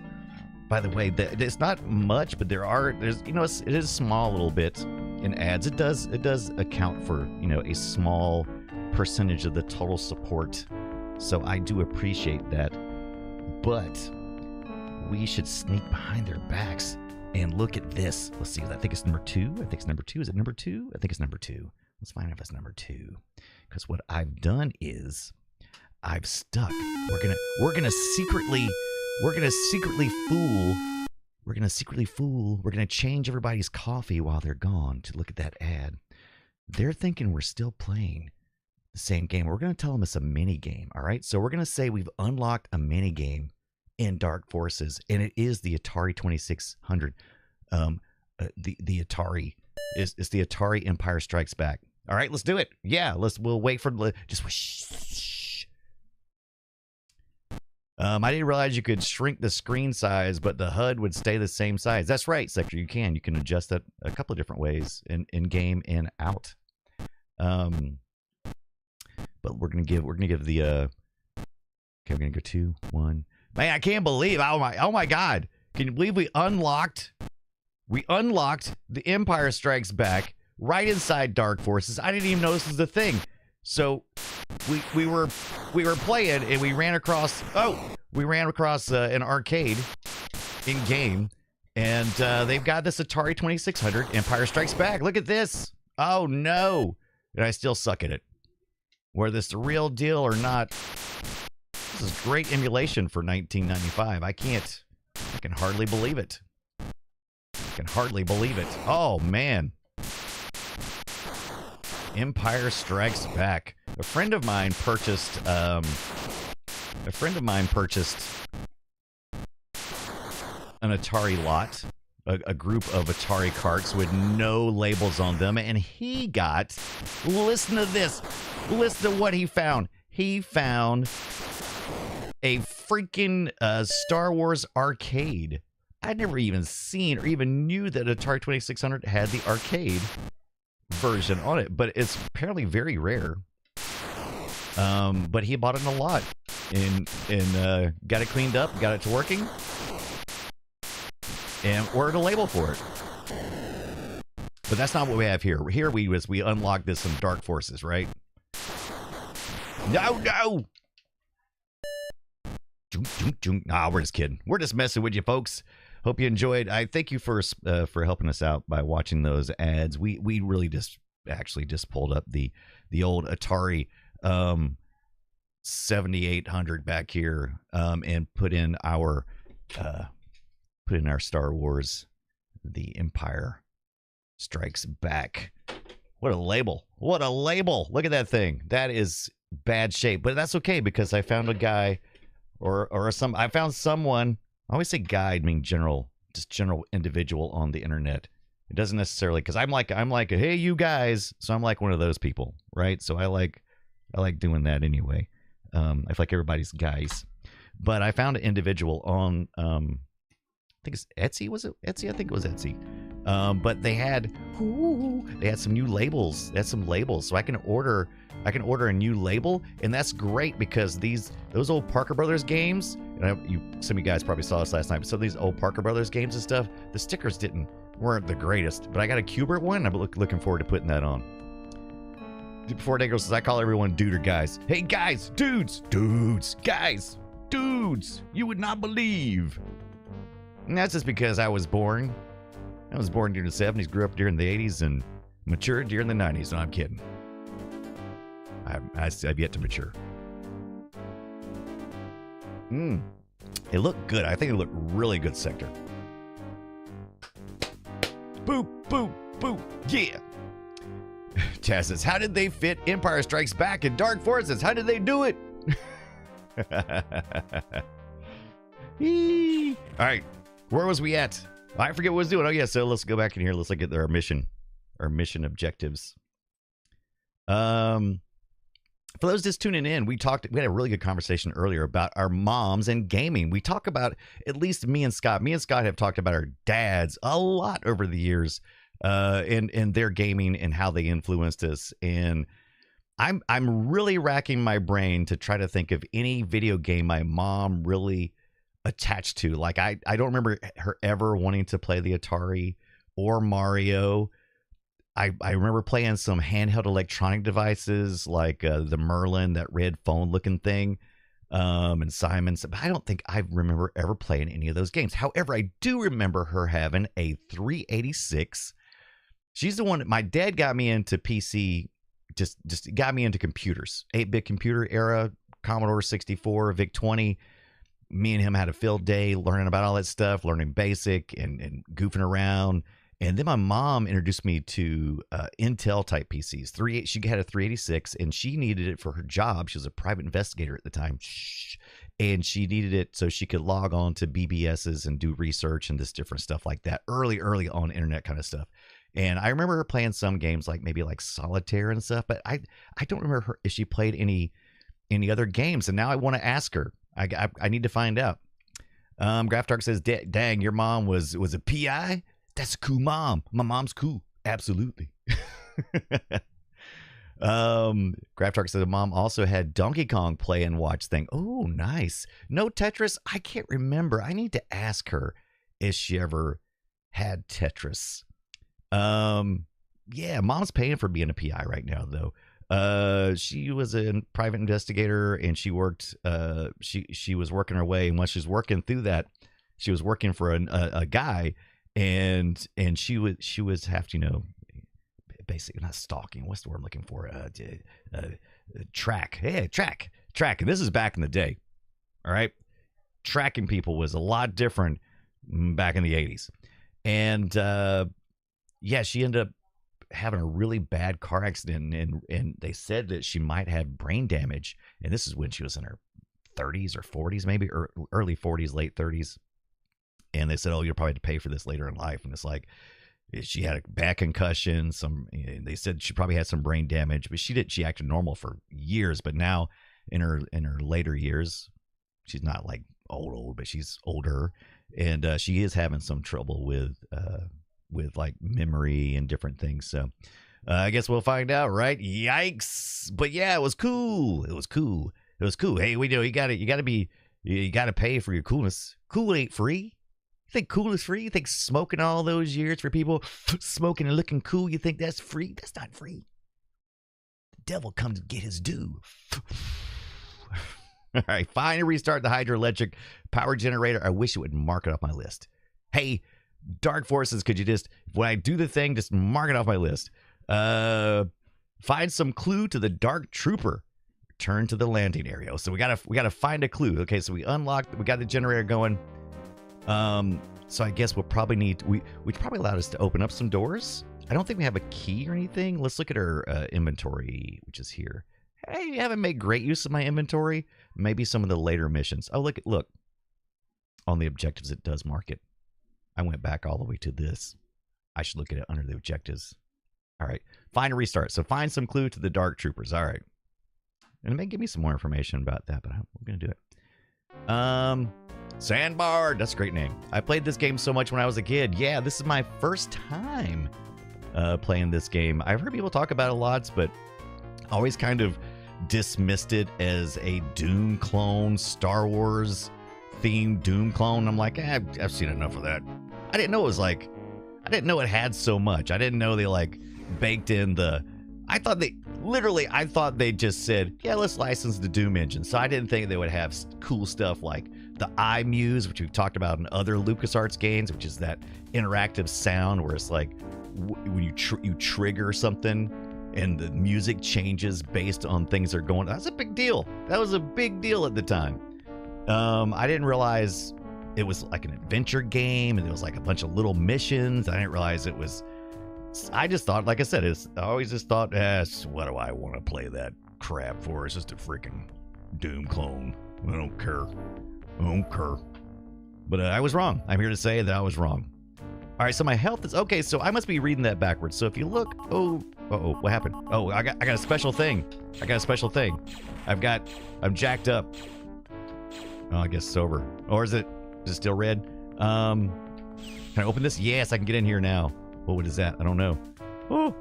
By the way, it's not much, but there's it is small a little bit in ads. It does account for a small percentage of the total support. So I do appreciate that. But we should sneak behind their backs and look at this. Let's see. I think it's number 2. I think it's number 2. Is it number 2? I think it's number 2. Let's find out if it's number 2. Because what I've done is I've stuck. We're gonna secretly fool. We're gonna change everybody's coffee while they're gone to look at that ad. They're thinking we're still playing the same game. We're gonna tell them it's a mini game. All right. So we're gonna say we've unlocked a mini game in Dark Forces, and it is the Atari 2600. The Atari is the Atari Empire Strikes Back. All right, let's do it. Yeah, we'll wait for just shh. I didn't realize you could shrink the screen size, but the HUD would stay the same size. That's right, Sector. You can adjust that a couple of different ways in game and out. But we're gonna give the okay. We're gonna go 2, 1. Man, I can't believe. Oh my God! Can you believe we unlocked the Empire Strikes Back right inside Dark Forces? I didn't even know this was a thing. So we were playing and we ran across an arcade in game, and they've got this Atari 2600 Empire Strikes Back. Look at this. Oh no! And I still suck at it. Whether this is the real deal or not, this is great emulation for 1995. I can hardly believe it. Oh man. Empire Strikes Back. A friend of mine purchased an Atari lot, a group of Atari carts with no labels on them, and he got, listen to this, listen to what he found. He found a freaking Star Wars arcade. I'd never even seen or even knew that Atari 2600 had the arcade version on it, but it's apparently very rare. But he bought it in a lot and got it cleaned up, got it to working, and ordered a label for it. But that's not what we have here. Here we unlocked this in Dark Forces, right? No. Nah, we're just kidding. We're just messing with you, folks. Hope you enjoyed. I thank you for helping us out by watching those ads. We really just pulled up the old Atari 7800 back here and put in our Star Wars, The Empire Strikes Back. What a label. Look at that thing. That is bad shape, but that's okay because I found a guy or some. I found someone. I always say guy, I mean general, just general individual on the internet. It doesn't necessarily, because I'm like hey you guys, so I'm like one of those people, right? So I like doing that anyway. I feel like everybody's guys, but I found an individual on I think it's Etsy. Was it Etsy? I think it was Etsy. But they had some new labels. They had some labels, so I can order a new label, and that's great because those old Parker Brothers games. And some of you guys probably saw this last night. But some of these old Parker Brothers games and stuff, the stickers weren't the greatest. But I got a Q*bert one. I'm looking forward to putting that on. Before Negro says, I call everyone dude or guys. Hey guys, dudes, guys, dudes. You would not believe. And that's just because I was born during the 70s, grew up during the 80s, and matured during the 90s. No, I'm kidding. I've yet to mature. It looked good. I think it looked really good, Sector. Boop, boop, boop. Yeah. Chaz says, how did they fit Empire Strikes Back and Dark Forces? How did they do it? All right. Where was we at? I forget what I was doing. Oh, yeah. So let's go back in here. Let's look at our mission objectives. For those just tuning in, we had a really good conversation earlier about our moms and gaming. We talk about, at least me and Scott have talked about our dads a lot over the years, and their gaming and how they influenced us. And I'm really racking my brain to try to think of any video game my mom really attached to. Like I don't remember her ever wanting to play the Atari or Mario. I remember playing some handheld electronic devices like the Merlin, that red phone looking thing, and Simon's. But I don't think I remember ever playing any of those games. However, I do remember her having a 386. She's the one that my dad got me into PC, just got me into computers, 8-bit computer era, Commodore 64, VIC-20. Me and him had a field day learning about all that stuff, learning BASIC and goofing around. And then my mom introduced me to Intel type PCs. She had a 386, and she needed it for her job. She was a private investigator at the time. And she needed it so she could log on to BBSs and do research and this different stuff like that. Early on internet kind of stuff. And I remember her playing some games like maybe like Solitaire and stuff, but I don't remember if she played any other games. And now I want to ask her. I need to find out. Graph Dark says, dang, your mom was a PI? That's a cool mom. My mom's cool. Absolutely. Graph Dark says, mom also had Donkey Kong play and watch thing. Oh, nice. No Tetris? I can't remember. I need to ask her if she ever had Tetris. Yeah, mom's paying for being a PI right now, though. She was a private investigator, and she worked. She was working her way, and once she was working through that, she was working for a guy, and she was have to, basically not stalking. What's the word I'm looking for? Track. Hey, track. And this is back in the day. All right, tracking people was a lot different back in the 80s, and yeah, she ended up having a really bad car accident, and they said that she might have brain damage, and this is when she was in her 30s or 40s, maybe, or early 40s, late 30s. And they said, oh, you'll probably have to pay for this later in life. And it's like, she had a bad concussion. They said she probably had some brain damage, but she acted normal for years. But now in her later years, she's not like old, but she's older, and she is having some trouble with like memory and different things. So I guess we'll find out, right? Yikes! But yeah, it was cool. Hey, you gotta pay for your coolness. Cool ain't free. You think cool is free? You think smoking all those years for people smoking and looking cool, you think that's free? That's not free. The devil comes to get his due. All right, fine. Restart the hydroelectric power generator. I wish it would mark it off my list. Hey, Dark Forces, could you just, when I do the thing, just mark it off my list. Find some clue to the Dark Trooper. Return to the landing area. So we gotta find a clue. Okay, so we got the generator going. So I guess we'll probably need, we probably allowed us to open up some doors. I don't think we have a key or anything. Let's look at our inventory, which is here. I haven't made great use of my inventory. Maybe some of the later missions. Oh, look. On the objectives, it does mark it. I went back all the way to this. I should look at it under the objectives. All right. Find a restart. So find some clue to the Dark Troopers. All right. And it may give me some more information about that, but we're going to do it. Sandbar. That's a great name. I played this game so much when I was a kid. Yeah, this is my first time playing this game. I've heard people talk about it lots, but always kind of dismissed it as a Doom clone, Star Wars themed Doom clone. I'm like, I've seen enough of that. I didn't know it was like, I didn't know it had so much. I didn't know they like baked in the, I thought they just said, yeah, let's license the Doom engine. So I didn't think they would have cool stuff like the iMuse, which we've talked about in other LucasArts games, which is that interactive sound where it's like when you trigger something and the music changes based on things that are going. That's a big deal. That was a big deal at the time. I didn't realize it was like an adventure game and it was like a bunch of little missions. I didn't realize it was. I just thought, like I said, I always just thought, what do I want to play that crap for? It's just a freaking Doom clone. I don't care. But I was wrong. I'm here to say that I was wrong. All right, so my health is okay. So I must be reading that backwards. So if you look, what happened? Oh, I got a special thing. I'm jacked up. Oh, I guess it's over. Or is it still red? Can I open this? Yes, I can get in here now. What is that? I don't know. Oh,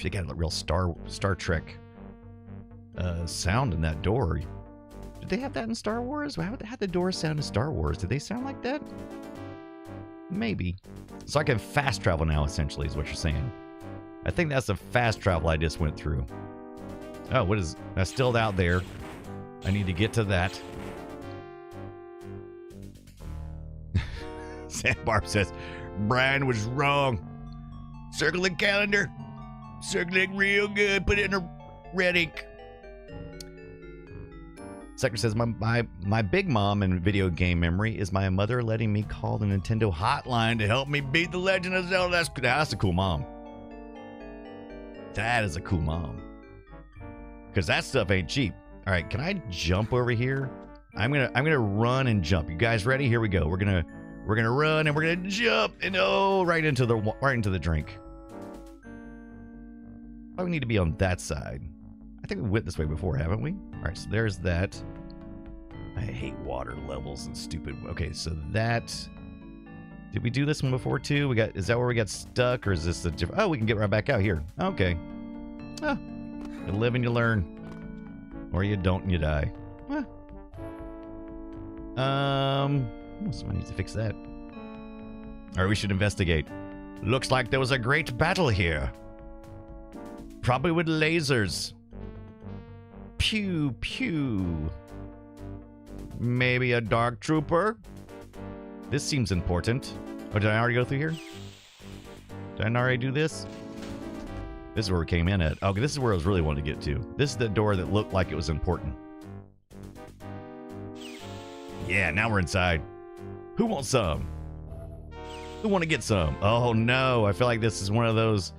they got a real Star Trek sound in that door. Did they have that in Star Wars? How did the doors sound in Star Wars? Did they sound like that? Maybe. So I can fast travel now, essentially, is what you're saying. I think that's the fast travel I just went through. Oh, what is... That's still out there. I need to get to that. Sandbar says, Brian was wrong. Circle the calendar. Circle it real good. Put it in a red ink. Sector says, my big mom in video game memory is my mother letting me call the Nintendo hotline to help me beat The Legend of Zelda. That's a cool mom. That is a cool mom. Because that stuff ain't cheap. All right, can I jump over here? I'm gonna run and jump. You guys ready? Here we go. We're gonna run and we're gonna jump and right into the drink. Oh, we need to be on that side. I think we went this way before, haven't we? All right, so there's that. I hate water levels and stupid. Okay, so that. Did we do this one before too? Is that where we got stuck, or is this a different? Oh, we can get right back out here. Okay. Oh, you live and you learn. Or you don't and you die. Somebody needs to fix that. Or we should investigate. Looks like there was a great battle here. Probably with lasers. Pew, pew. Maybe a dark trooper? This seems important. Oh, did I already go through here? Did I already do this? This is where we came in at. Okay, this is where I was really wanting to get to. This is the door that looked like it was important. Yeah, now we're inside. Who wants some? Who want to get some? Oh no, I feel like this is one of those.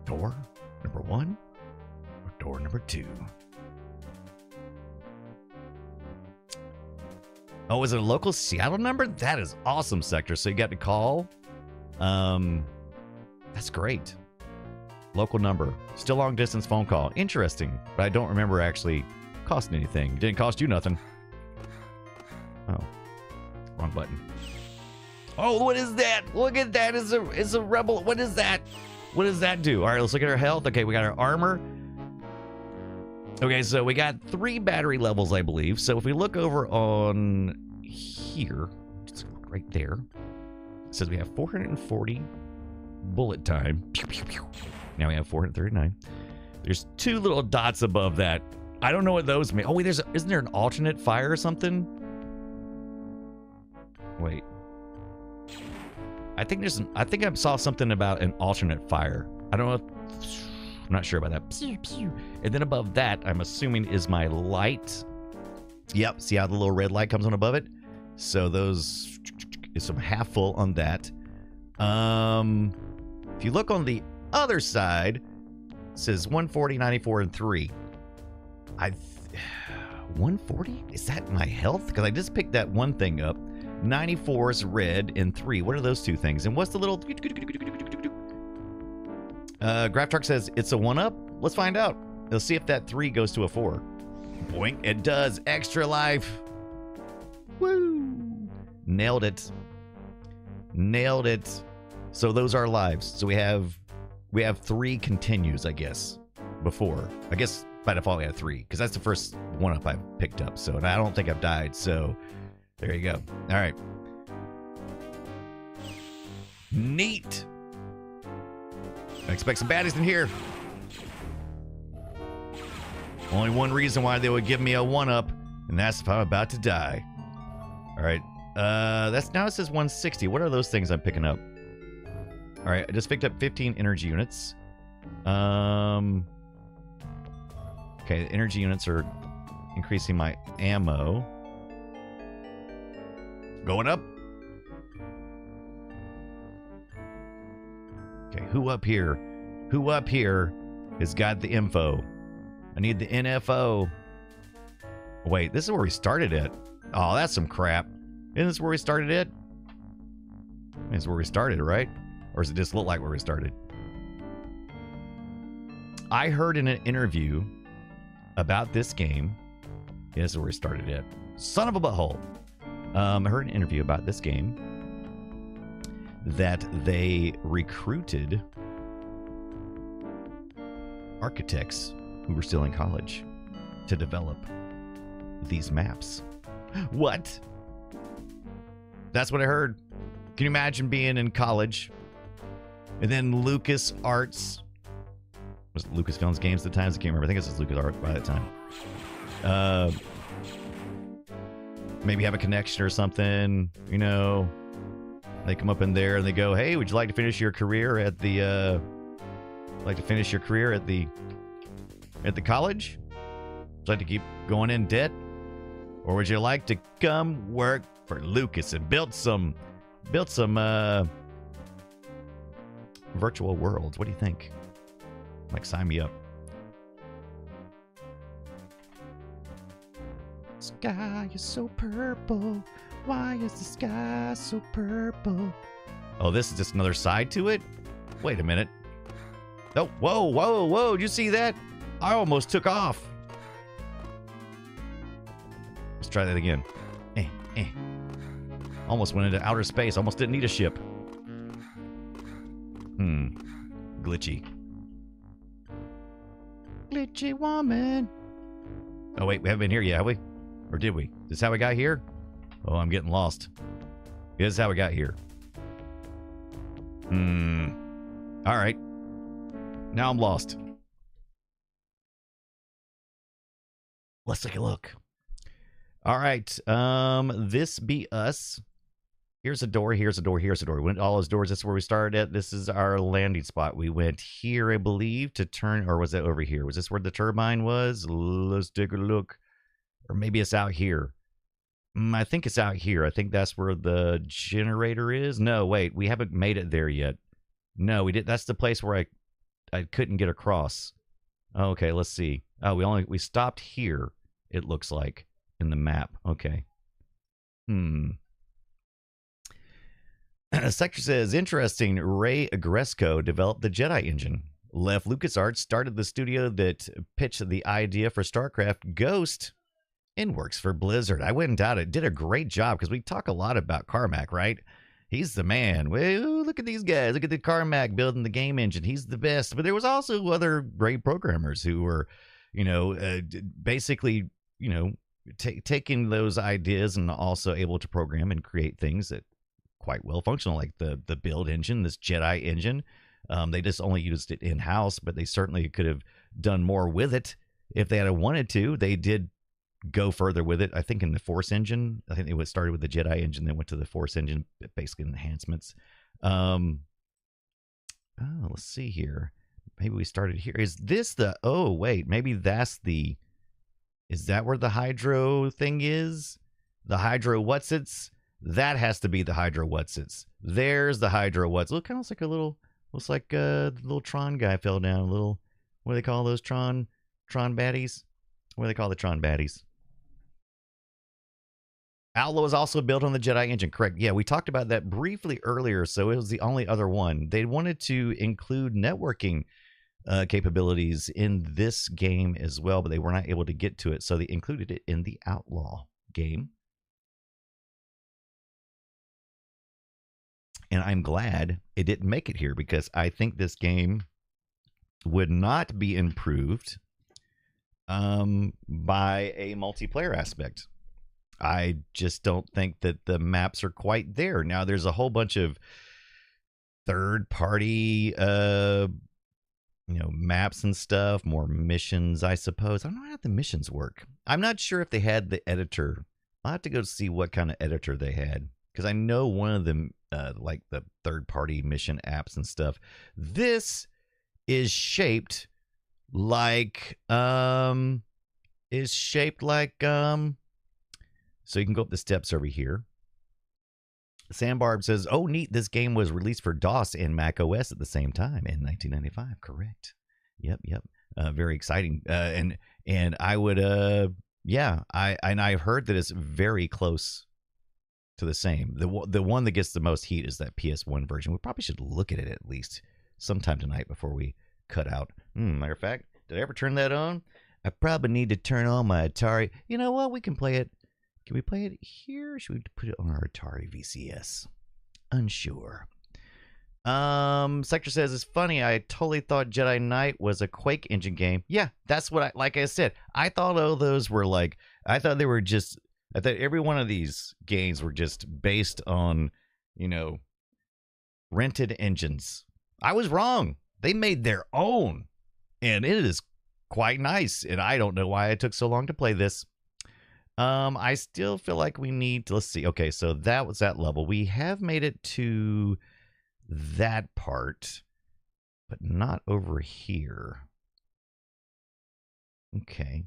Door number 1 or door number 2? Oh, is it a local Seattle number? That is awesome, Sector. So you got to call. That's great. Local number. Still long distance phone call. Interesting. But I don't remember actually costing anything. It didn't cost you nothing. Oh. Wrong button. Oh, what is that? Look at that. It's a rebel. What is that? What does that do? All right, let's look at our health. Okay, we got our armor. Okay, so we got 3 battery levels, I believe. So if we look over on here, just right there, it says we have 440 bullet time. Pew, pew, pew. Now we have 439. There's 2 little dots above that. I don't know what those mean. Oh, wait, isn't there an alternate fire or something? Wait. I think I saw something about an alternate fire. I don't know. I'm not sure about that. Pew, pew. And then above that, I'm assuming is my light. Yep. See how the little red light comes on above it? So those is some half full on that. If you look on the other side, It says 140, 94, and 3. 140? Is that my health? Because I just picked that one thing up. 94 is red and 3. What are those two things? And what's the little... Graftark says it's a 1-up. Let's find out. Let's see if that 3 goes to a 4. Boink. It does. Extra life. Woo. Nailed it. Nailed it. So those are lives. So we have 3 continues, I guess. Before. I guess by default we have 3. Because that's the first 1-up I picked up. So and I don't think I've died. So there you go. All right. Neat. I expect some baddies in here. Only one reason why they would give me a 1-up, and that's if I'm about to die. All right. That's now it says 160. What are those things I'm picking up? All right. I just picked up 15 energy units. Okay. The energy units are increasing my ammo. Going up. Okay, who up here? Who up here has got the info? I need the NFO. Wait, this is where we started it. Oh, that's some crap. Isn't this where we started it? This is where we started, right? Or does it just look like where we started? I heard in an interview about this game. Yeah, this is where we started it. Son of a butthole. I heard an interview about this game that they recruited architects who were still in college to develop these maps. What? That's what I heard. Can you imagine being in college and then Lucas Arts, was it Lucasfilms Games at the time? I can't remember. I think it was Lucas Arts by that time. Maybe have a connection or something, you know. They come up in there and they go, "Hey, would you like to finish your career at the at the college? Would you like to keep going in debt? Or would you like to come work for Lucas and build some virtual worlds? What do you think? Like, sign me up." Sky is so purple. Why is the sky so purple? Oh, this is just another side to it? Wait a minute. Oh, whoa, whoa, whoa. Did you see that? I almost took off. Let's try that again. Almost went into outer space. Almost didn't need a ship. Glitchy. Glitchy woman. Oh, wait. We haven't been here yet, have we? Or did we? Is this how we got here? Oh, I'm getting lost. This is how we got here. All right. Now I'm lost. Let's take a look. All right. This be us. Here's a door. Here's a door. Here's a door. We went to all those doors. This is where we started at. This is our landing spot. We went here, I believe, to turn. Or was it over here? Was this where the turbine was? Let's take a look. Or maybe it's out here. I think it's out here. I think that's where the generator is. No, wait. We haven't made it there yet. No, we did. That's the place where I couldn't get across. Okay, let's see. Oh, we stopped here, it looks like, in the map. Okay. Sector says, interesting. Ray Agresco developed the Jedi engine. Left LucasArts, started the studio that pitched the idea for StarCraft Ghost, and works for Blizzard. I went and down it. Did a great job, because we talk a lot about Carmack, right? He's the man. Well, look at these guys. Look at the Carmack building the game engine. He's the best. But there was also other great programmers who were, basically, taking those ideas and also able to program and create things that quite well functional, like the build engine, this Jedi engine. They just only used it in-house, but they certainly could have done more with it if they had wanted to. They did go further with it, I think, in the Force engine. I think they started with the Jedi engine, then went to the Force engine, basically enhancements. Let's see here. Maybe we started here. Is this the... Oh, wait. Maybe that's the... Is that where the Hydro thing is? The Hydro Whatsits? That has to be the Hydro Whatsits. There's the Hydro Whatsits. Look, kind of looks like a little... Looks like the little Tron guy fell down. A little What do they call those Tron baddies? What do they call the Tron baddies? Outlaw is also built on the Jedi engine, correct? Yeah, we talked about that briefly earlier, so it was the only other one. They wanted to include networking capabilities in this game as well, but they were not able to get to it, so they included it in the Outlaw game. And I'm glad it didn't make it here, because I think this game would not be improved by a multiplayer aspect. I just don't think that the maps are quite there. Now, there's a whole bunch of third-party, maps and stuff, more missions, I suppose. I don't know how the missions work. I'm not sure if they had the editor. I'll have to go see what kind of editor they had, because I know one of them, like the third-party mission apps and stuff. This is shaped like, so you can go up the steps over here. Sandbarb says, oh, neat. This game was released for DOS and Mac OS at the same time in 1995. Correct. Yep. Very exciting. And I would, I've heard that it's very close to the same. The one that gets the most heat is that PS1 version. We probably should look at it at least sometime tonight before we cut out. Matter of fact, did I ever turn that on? I probably need to turn on my Atari. You know what? We can play it. Can we play it here, or should we put it on our Atari VCS? Unsure. Sector says, it's funny, I totally thought Jedi Knight was a Quake engine game. Yeah, that's what like I said. I thought all those were like, I thought every one of these games were just based on, rented engines. I was wrong. They made their own, and it is quite nice, and I don't know why it took so long to play this. I still feel like we need to, let's see. Okay, so that was that level. We have made it to that part, but not over here. Okay.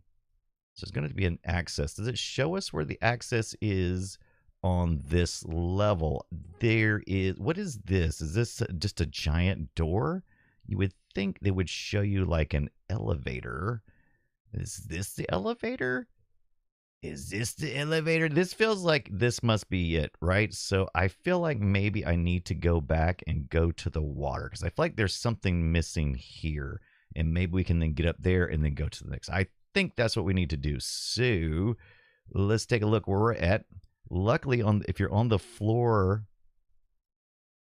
So it's going to be an access. Does it show us where the access is on this level? There is, what is this? Is this just a giant door? You would think they would show you like an elevator. Is this the elevator? Is this the elevator? This feels like this must be it, right? So I feel like maybe I need to go back and go to the water, because I feel like there's something missing here, and maybe we can then get up there and then go to the next. I think that's what we need to do. So let's take a look where we're at. Luckily, if you're on the floor,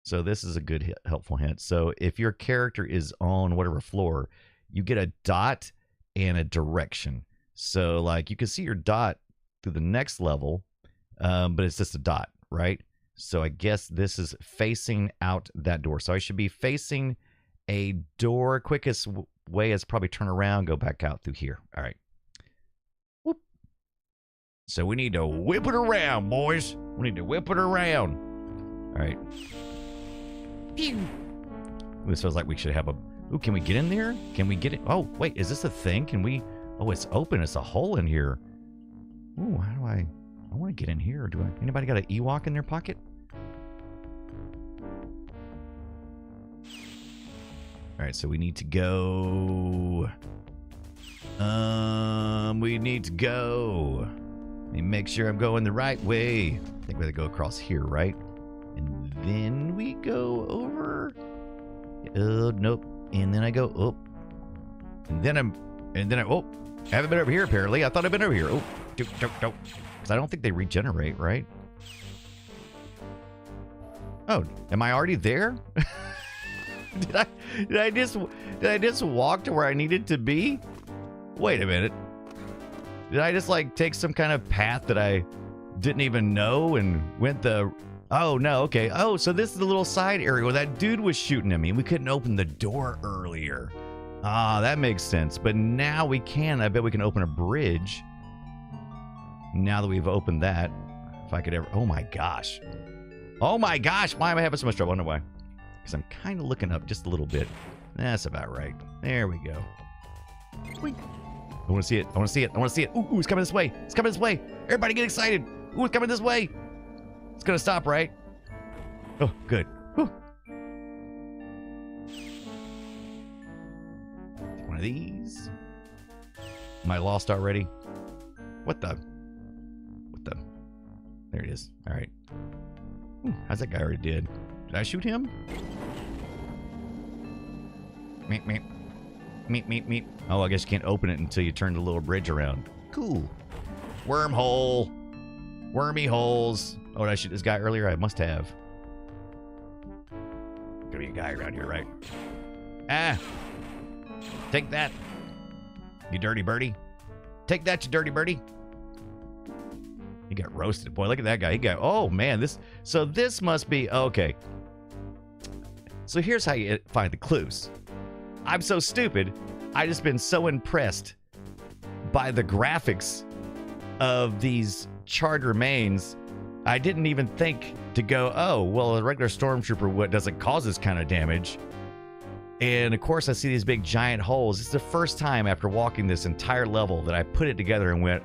so this is a good helpful hint. So if your character is on whatever floor, you get a dot and a direction. So, like, you can see your dot through the next level, but it's just a dot, right? So I guess this is facing out that door. So I should be facing a door. Quickest way is probably turn around, go back out through here. All right. Whoop. So we need to whip it around, boys. We need to whip it around. All right. Pew. This feels like we should have a... Ooh, can we get in there? Can we get it? Oh, wait, is this a thing? Can we... Oh, it's open. It's a hole in here. Ooh, how do I want to get in here. Anybody got an Ewok in their pocket? All right, so we need to go. Let me make sure I'm going the right way. I think we have to go across here, right? And then we go over. Nope. And then I go up. And then oh, I haven't been over here apparently. I thought I'd been over here. Oh, don't. Because I don't think they regenerate, right? Oh, am I already there? Did I just walk to where I needed to be? Wait a minute. Did I just like take some kind of path that I didn't even know and went the... Oh, no, okay. Oh, so this is the little side area where that dude was shooting at me. We couldn't open the door earlier. Ah, that makes sense. But now we can. I bet we can open a bridge. Now that we've opened that. If I could ever... Oh, my gosh. Oh, my gosh. Why am I having so much trouble? I wonder why. Because I'm kind of looking up just a little bit. That's about right. There we go. Wait. I want to see it. I want to see it. I want to see it. Ooh, it's coming this way. It's coming this way. Everybody get excited. Ooh, it's coming this way. It's going to stop, right? Oh, good. Whew. of these. Am I lost already? What the? There it is. All right. How's that guy already dead? Did I shoot him? Meep, meep. Meep, meep, meep. Oh, I guess you can't open it until you turn the little bridge around. Cool. Wormhole. Wormy holes. Oh, did I shoot this guy earlier? I must have. Gotta be a guy around here, right? Ah. Take that. You dirty birdie. Take that, you dirty birdie. He got roasted. Boy, look at that guy. He got, oh man, this must be, okay. So here's how you find the clues. I'm so stupid. I just been so impressed by the graphics of these charred remains. I didn't even think to go, oh, well, a regular stormtrooper doesn't cause this kind of damage. And of course, I see these big giant holes. It's the first time after walking this entire level that I put it together and went,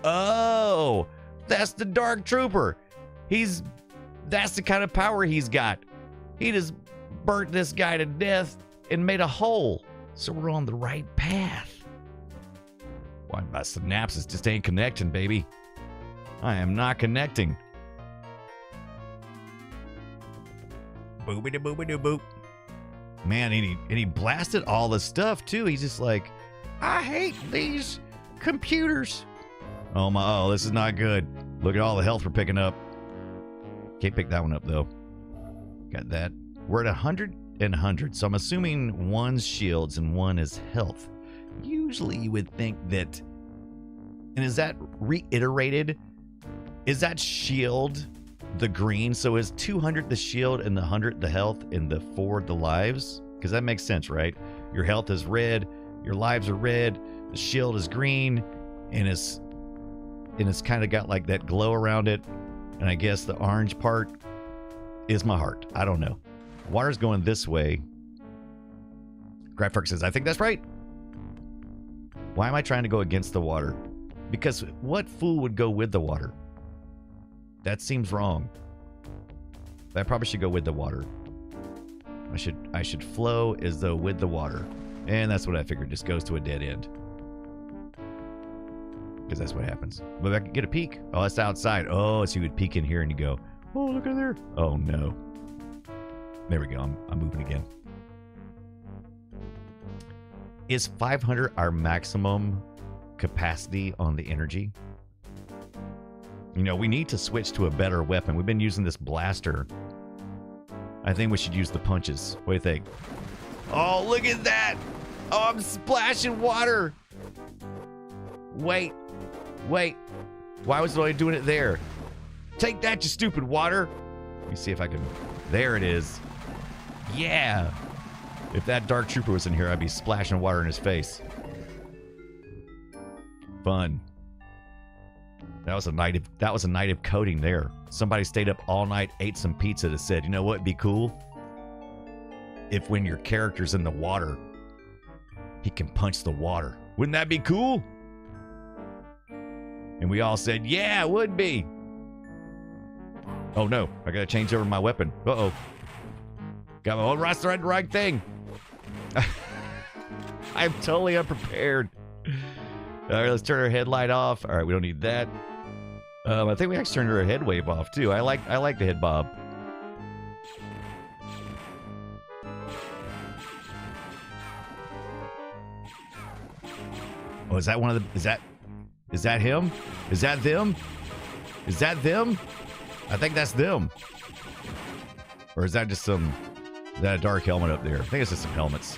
oh, that's the Dark Trooper. That's the kind of power he's got. He just burnt this guy to death and made a hole. So we're on the right path. Why, my synapses just ain't connecting, baby. I am not connecting. Boobity-boobity-boop. Man, and he blasted all the stuff, too. He's just like, I hate these computers. Oh, this is not good. Look at all the health we're picking up. Can't pick that one up, though. Got that. We're at 100 and 100, so I'm assuming one's shields and one is health. Usually you would think that... And is that reiterated? Is that shield the green? So is 200 the shield and the 100 the health and the 4 the lives? Because that makes sense, right? Your health is red, your lives are red, the shield is green, and it's kind of got like that glow around it. And I guess the orange part is my heart. I don't know. Water's going this way. Graphic says, I think that's right. Why am I trying to go against the water? Because what fool would go with the water? That seems wrong. I probably should go with the water. I should flow as though with the water. And that's what I figured. Just goes to a dead end. Because that's what happens. But I can get a peek. Oh, that's outside. Oh, so you would peek in here and you go, oh, look at there. Oh, no. There we go. I'm moving again. Is 500 our maximum capacity on the energy? You know, we need to switch to a better weapon. We've been using this blaster. I think we should use the punches. What do you think? Oh, look at that. Oh, I'm splashing water. Wait. Why was I doing it there? Take that, you stupid water. Let me see if I can. There it is. Yeah. If that Dark Trooper was in here, I'd be splashing water in his face. Fun. That was a night of coding there. Somebody stayed up all night, ate some pizza that said, you know what would be cool? If when your character's in the water, he can punch the water. Wouldn't that be cool? And we all said, yeah, it would be. Oh no, I gotta change over my weapon. Uh-oh. Got my own right thing. I'm totally unprepared. All right, let's turn our headlight off. All right, we don't need that. I think we actually turned our head wave off too. I like the head bob. Oh, is that one of the? Is that him? Is that them? Is that them? I think that's them. Or is that just is that a dark helmet up there? I think it's just some helmets.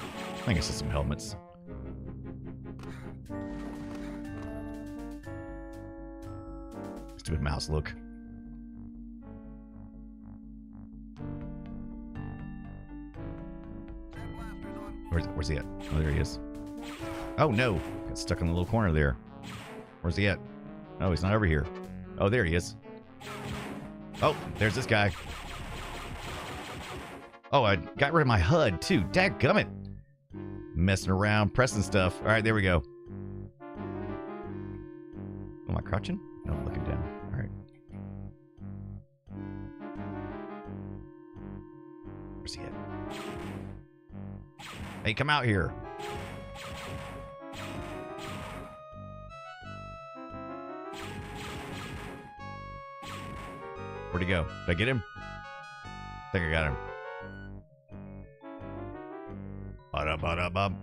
Stupid mouse look. Where's he at? Oh, there he is. Oh no, got stuck in the little corner there. Where's he at? Oh, he's not over here. Oh, there he is. Oh, there's this guy. Oh, I got rid of my HUD too. Dadgummit. Messing around, pressing stuff. All right, there we go. Am I crouching? No, I'm looking down. All right. Where's he at? Hey, come out here. Where'd he go? Did I get him? I think I got him. Ba-da-ba-da-bum.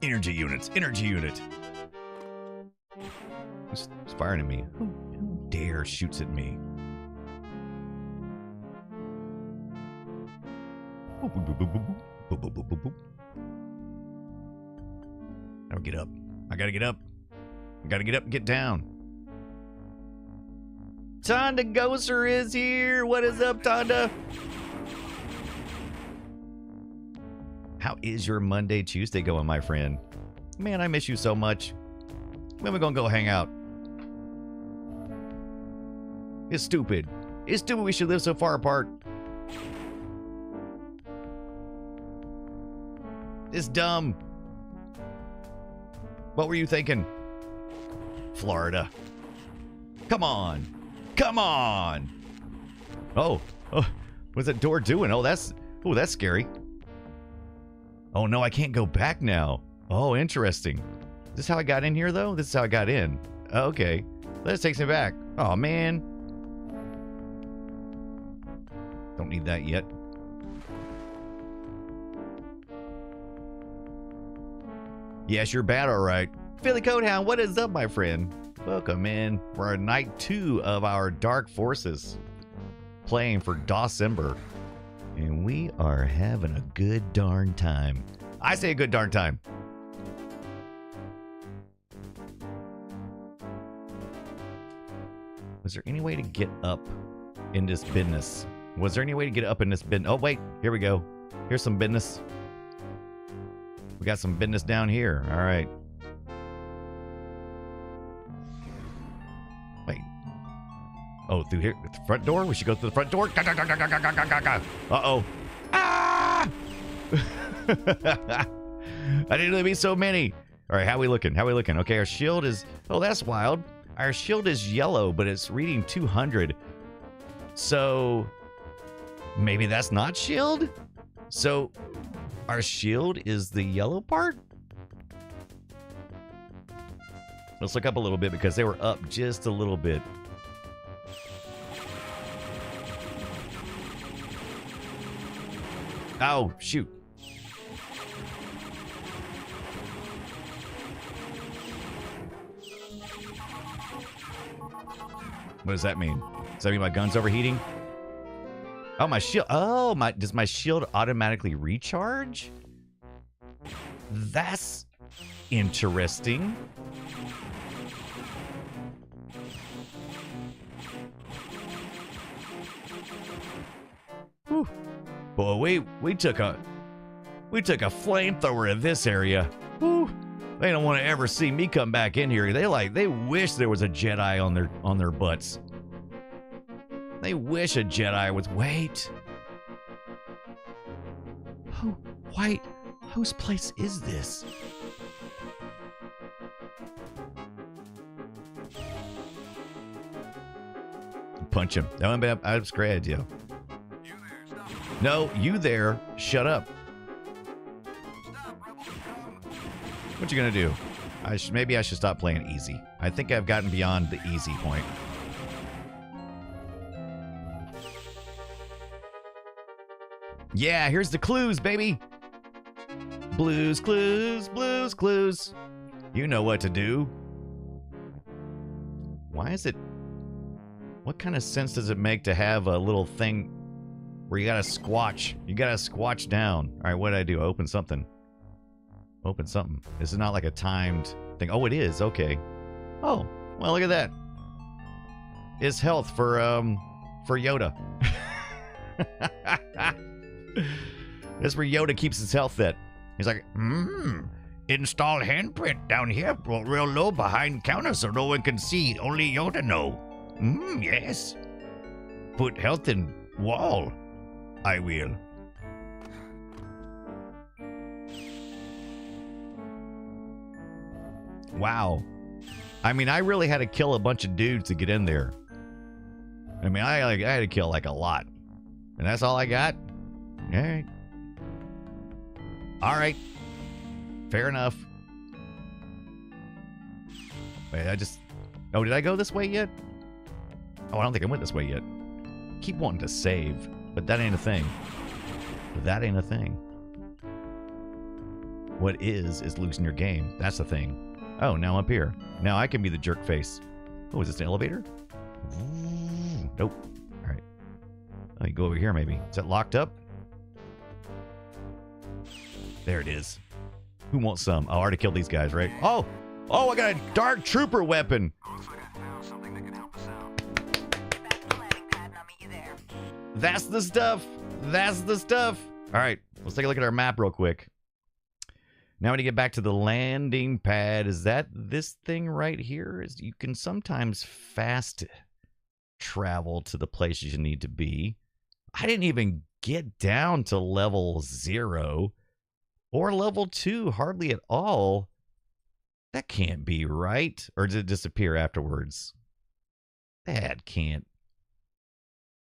Energy units. Energy unit. He's firing at me. Who dare shoots at me? Boop, boop, boop, boop, boop. Boop, boop, boop, boop, boop. Now get up. I gotta get up. I gotta get up and get down. Tonda Gosser is here. What is up, Tonda? How is your Monday, Tuesday going, my friend? Man, I miss you so much. When are we gonna go hang out? It's stupid. It's stupid we should live so far apart. It's dumb. What were you thinking? Florida. Come on. Come on. Oh, what's that door doing? Oh, that's scary. Oh no, I can't go back now. Oh, interesting. Is this how I got in here though? This is how I got in. Okay. That takes me back. Oh man. Don't need that yet. Yes, you're bad, all right. Philly Codehound, what is up, my friend? Welcome in. We're on night 2 of our Dark Forces, playing for DOSember, and we are having a good darn time. I say a good darn time. Was there any way to get up in this business? Was there any way to get up in this business? Oh, wait. Here we go. Here's some business. We got some business down here. All right. Wait. Oh, through here? The front door? We should go through the front door? Uh-oh. Ah! I didn't know there'd be so many. All right, how we looking? How we looking? Okay, our shield is... Oh, that's wild. Our shield is yellow, but it's reading 200. So... maybe that's not shield? So... our shield is the yellow part? Let's look up a little bit because they were up just a little bit. Oh, shoot. What does that mean? Does that mean my gun's overheating? Oh, my shield. Oh, does my shield automatically recharge? That's interesting. Whew. Boy, we took a flamethrower in this area. Whew. They don't want to ever see me come back in here. They wish there was a Jedi on their butts. They wish a Jedi was... Wait. Whose place is this? Punch him. That would be a great idea. No, you there. Shut up. What you gonna do? Maybe I should stop playing easy. I think I've gotten beyond the easy point. Yeah, here's the clues, baby. Blues clues, blues clues. You know what to do. Why is it... what kind of sense does it make to have a little thing where you gotta squatch? You gotta squatch down. All right, what did I do? Open something. Open something. This is not like a timed thing. Oh, it is. Okay. Oh, well, look at that. It's health for Yoda. That's where Yoda keeps his health at. He's like, install handprint down here, real low behind counter so no one can see. Only Yoda know. Yes. Put health in wall. I will. Wow. I mean, I really had to kill a bunch of dudes to get in there. I mean, I had to kill like a lot. And that's all I got? All right. All right. Fair enough. Wait, oh, did I go this way yet? Oh, I don't think I went this way yet. Keep wanting to save, but that ain't a thing. That ain't a thing. What is losing your game. That's the thing. Oh, now I'm up here. Now I can be the jerk face. Oh, is this an elevator? Nope. All right. Let me go over here, maybe. Is that locked up? There it is. Who wants some? Oh, I already killed these guys, right? Oh! Oh, I got a dark trooper weapon! Looks like I found something that can help us out. Get back to the landing pad and I'll meet you there. That's the stuff! That's the stuff! Alright, let's take a look at our map real quick. Now when you get back to the landing pad, is that this thing right here? You can sometimes fast travel to the places you need to be. I didn't even get down to level 0 or level 2 hardly at all. That can't be right. Or did it disappear afterwards? That can't.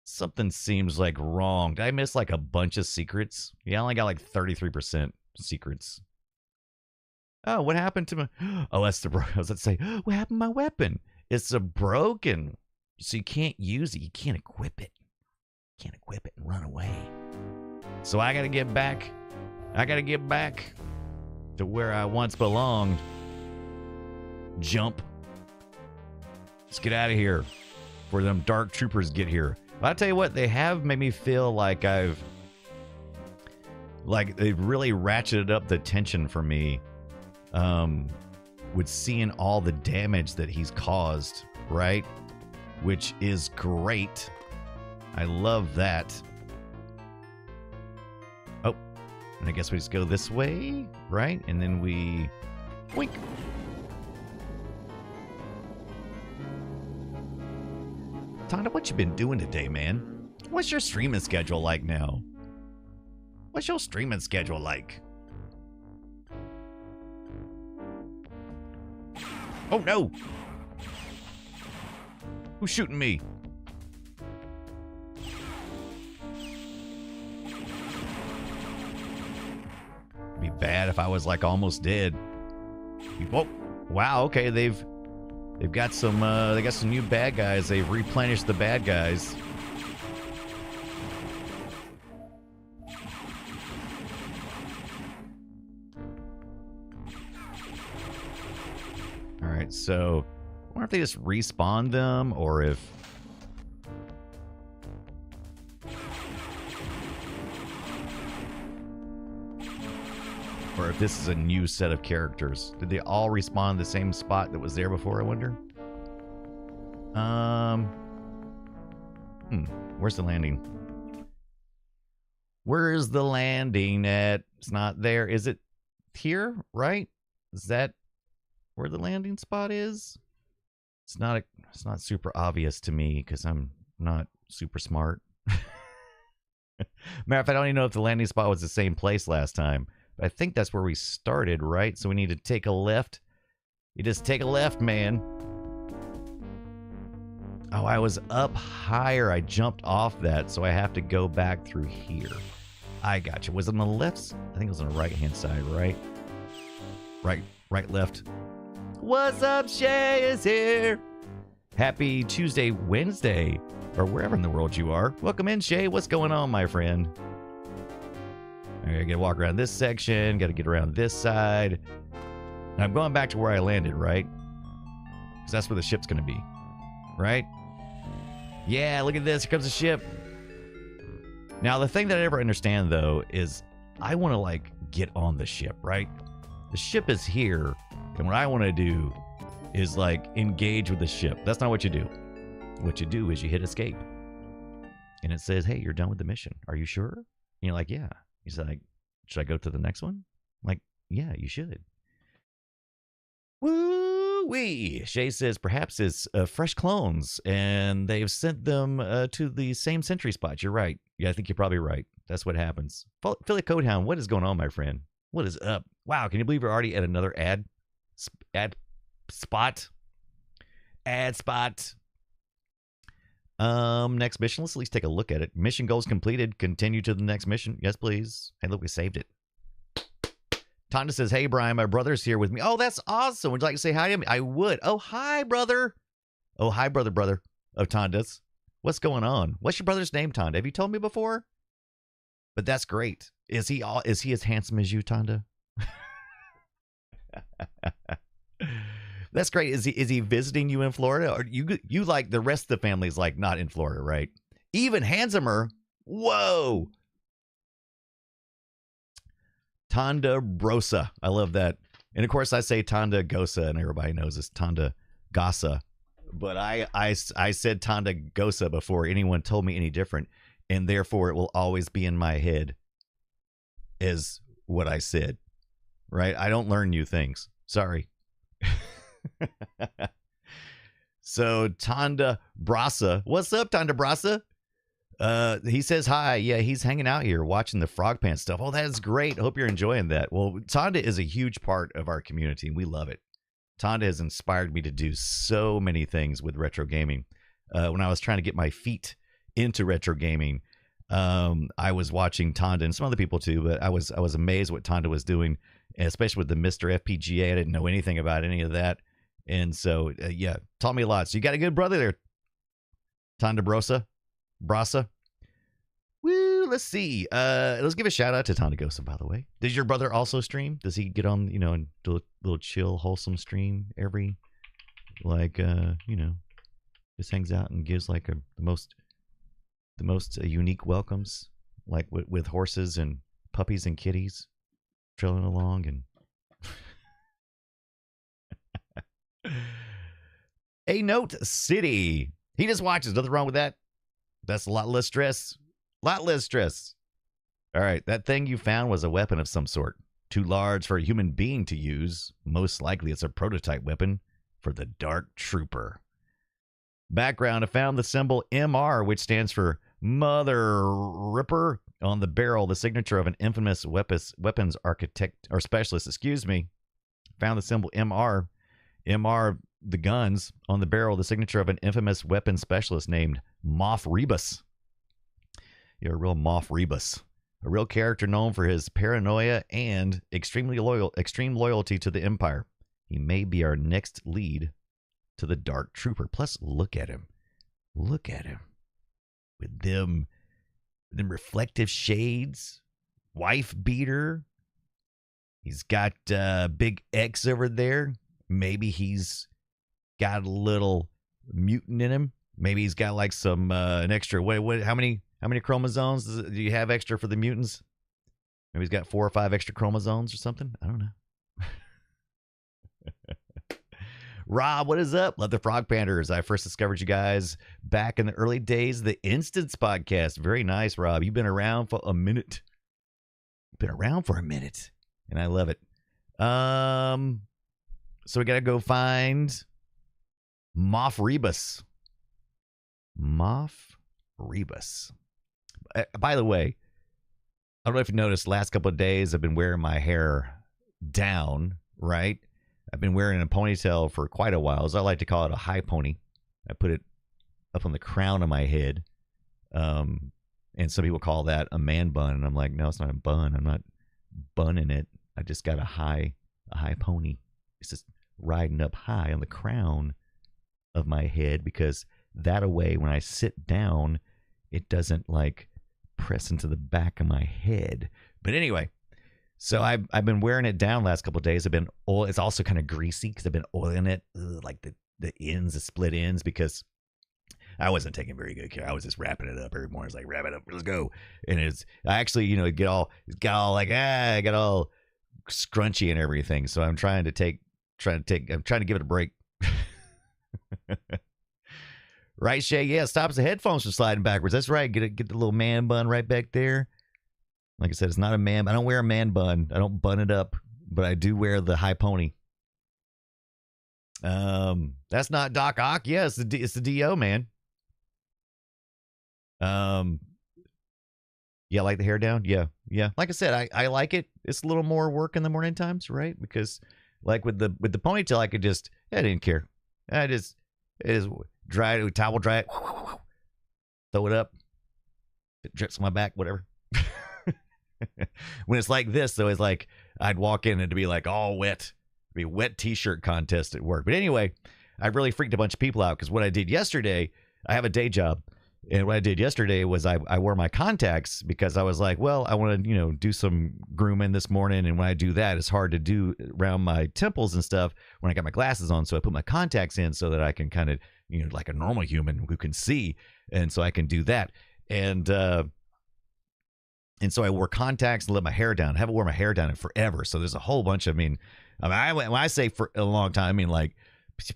Something seems like wrong. Did I miss like a bunch of secrets? Yeah, I only got like 33% secrets. Oh, what happened to my... Oh, that's the... I was about to say, what happened to my weapon? It's a broken. So you can't use it. You can't equip it. You can't equip it and run away. So I got to get back. I got to get back to where I once belonged. Jump. Let's get out of here before them dark troopers get here. But I'll tell you what, they have made me feel like they've really ratcheted up the tension for me with seeing all the damage that he's caused, right? Which is great. I love that. Oh, and I guess we just go this way, right? And then we... Wink. Tonda, what you been doing today, man? What's your streaming schedule like now? What's your streaming schedule like? Oh, no! Who's shooting me? Be bad if I was like almost dead. Oh, wow, okay, they've got some they got some new bad guys. They've replenished the bad guys. All right, so I wonder if they just respawn them or if this is a new set of characters. Did they all respawn in the same spot that was there before, I wonder? Where's the landing? Where is the landing at? It's not there. Is it here, right? Is that where the landing spot is? It's not super obvious to me because I'm not super smart. Matter of fact, I don't even know if the landing spot was the same place last time. But I think that's where we started, right? So we need to take a left. You just take a left, man. Oh, I was up higher. I jumped off that, so I have to go back through here. I got you. Was it on the left? I think it was on the right-hand side, right? Right, left. What's up, Shay is here. Happy Tuesday, Wednesday, or wherever in the world you are. Welcome in, Shay. What's going on, my friend? I gotta walk around this section, gotta get around this side. And I'm going back to where I landed, right? Because that's where the ship's gonna be, right? Yeah, look at this, here comes the ship. Now, the thing that I never understand, though, is I want to, like, get on the ship, right? The ship is here, and what I want to do is, like, engage with the ship. That's not what you do. What you do is you hit escape. And it says, hey, you're done with the mission. Are you sure? And you're like, yeah. He's like, should I go to the next one? I'm like, yeah, you should. Woo-wee! Shay says, perhaps it's fresh clones, and they've sent them to the same sentry spot. You're right. Yeah, I think you're probably right. That's what happens. Philly Codehound, what is going on, my friend? What is up? Wow, can you believe we're already at another ad spot? Ad spot. Next mission. Let's at least take a look at it. Mission goals completed. Continue to the next mission. Yes, please. Hey, look, we saved it. Tonda says, hey, Brian, my brother's here with me. Oh, that's awesome. Would you like to say hi to him? I would. Oh, hi, brother. Oh, hi, brother of Tonda's. What's going on? What's your brother's name, Tonda? Have you told me before? But that's great. Is he as handsome as you, Tonda? That's great. Is he visiting you in Florida? Or you like the rest of the family's like not in Florida, right? Even handsomer. Whoa. Tonda Brosa. I love that. And of course I say Tonda Gosa, and everybody knows it's Tonda Gasa. But I said Tonda Gosa before anyone told me any different, and therefore it will always be in my head as what I said. Right? I don't learn new things. Sorry. So Tonda Brasa. What's up, Tonda Brasa? He says hi. Yeah, he's hanging out here watching the Frog Pants stuff. Oh, that's great. Hope you're enjoying that. Well, Tonda is a huge part of our community, and we love it. Tonda has inspired me to do so many things with retro gaming. When I was trying to get my feet into retro gaming, I was watching Tonda and some other people too, but I was amazed what Tonda was doing, especially with the Mr. FPGA. I didn't know anything about any of that. And so, yeah, taught me a lot. So you got a good brother there, Tonda Brasa. Woo, let's see. Let's give a shout out to Tonda Gosa, by the way. Does your brother also stream? Does he get on, and do a little chill, wholesome stream every, just hangs out and gives like the most unique welcomes, like with horses and puppies and kitties trailing along and A Note City. He just watches. Nothing wrong with that. That's a lot less stress. Lot less stress. All right. That thing you found was a weapon of some sort. Too large for a human being to use. Most likely it's a prototype weapon for the Dark Trooper. Background, I found the symbol MR, which stands for Mother Ripper, on the barrel, the signature of an infamous weapons architect or specialist. Found the symbol MR. MR, the guns, on the barrel, the signature of an infamous weapons specialist named Moff Rebus. You're a real Moff Rebus. A real character known for his paranoia and extreme loyalty to the Empire. He may be our next lead to the Dark Trooper. Plus, look at him. Look at him. With them reflective shades. Wife beater. He's got big X over there. Maybe he's got a little mutant in him. Maybe he's got like some an extra. How many chromosomes do you have extra for the mutants? Maybe he's got 4 or 5 extra chromosomes or something. I don't know. Rob, what is up? Love the Frog Panthers. I first discovered you guys back in the early days of the Instance podcast. Very nice, Rob. You've been around for a minute. And I love it. So we got to go find Moff Rebus. By the way, I don't know if you noticed, last couple of days I've been wearing my hair down, right? I've been wearing a ponytail for quite a while. As I like to call it, a high pony. I put it up on the crown of my head. And some people call that a man bun. And I'm like, no, it's not a bun. I'm not bunning it. I just got a high pony. It's just riding up high on the crown of my head, because that way, when I sit down, it doesn't like press into the back of my head. But anyway, so I've been wearing it down last couple of days. It's also kind of greasy because I've been oiling it, like the ends, the split ends, because I wasn't taking very good care. I was just wrapping it up every morning. It's like, wrap it up, let's go. And I actually, it got all scrunchy and everything. So I'm trying to give it a break. Right, Shay? Yeah, stops the headphones from sliding backwards. That's right. Get the little man bun right back there. Like I said, it's not a man. I don't wear a man bun. I don't bun it up, but I do wear the high pony. That's not Doc Ock. Yeah, it's the DO, man. Yeah, like the hair down. Yeah. Like I said, I like it. It's a little more work in the morning times, right? Because like with the ponytail, I didn't care. It is dry it, towel dry it, throw it up, it drips on my back, whatever. When it's like this, though, it's like I'd walk in and it'd be like all wet. It'd be a wet t-shirt contest at work. But anyway, I really freaked a bunch of people out because what I did yesterday, I have a day job. And what I did yesterday was I wore my contacts because I was like, well, I want to, do some grooming this morning. And when I do that, it's hard to do around my temples and stuff when I got my glasses on. So I put my contacts in so that I can kind of, like a normal human who can see. And so I can do that. And so I wore contacts and let my hair down. I haven't worn my hair down in forever. So there's a whole bunch of, when I say for a long time, I mean like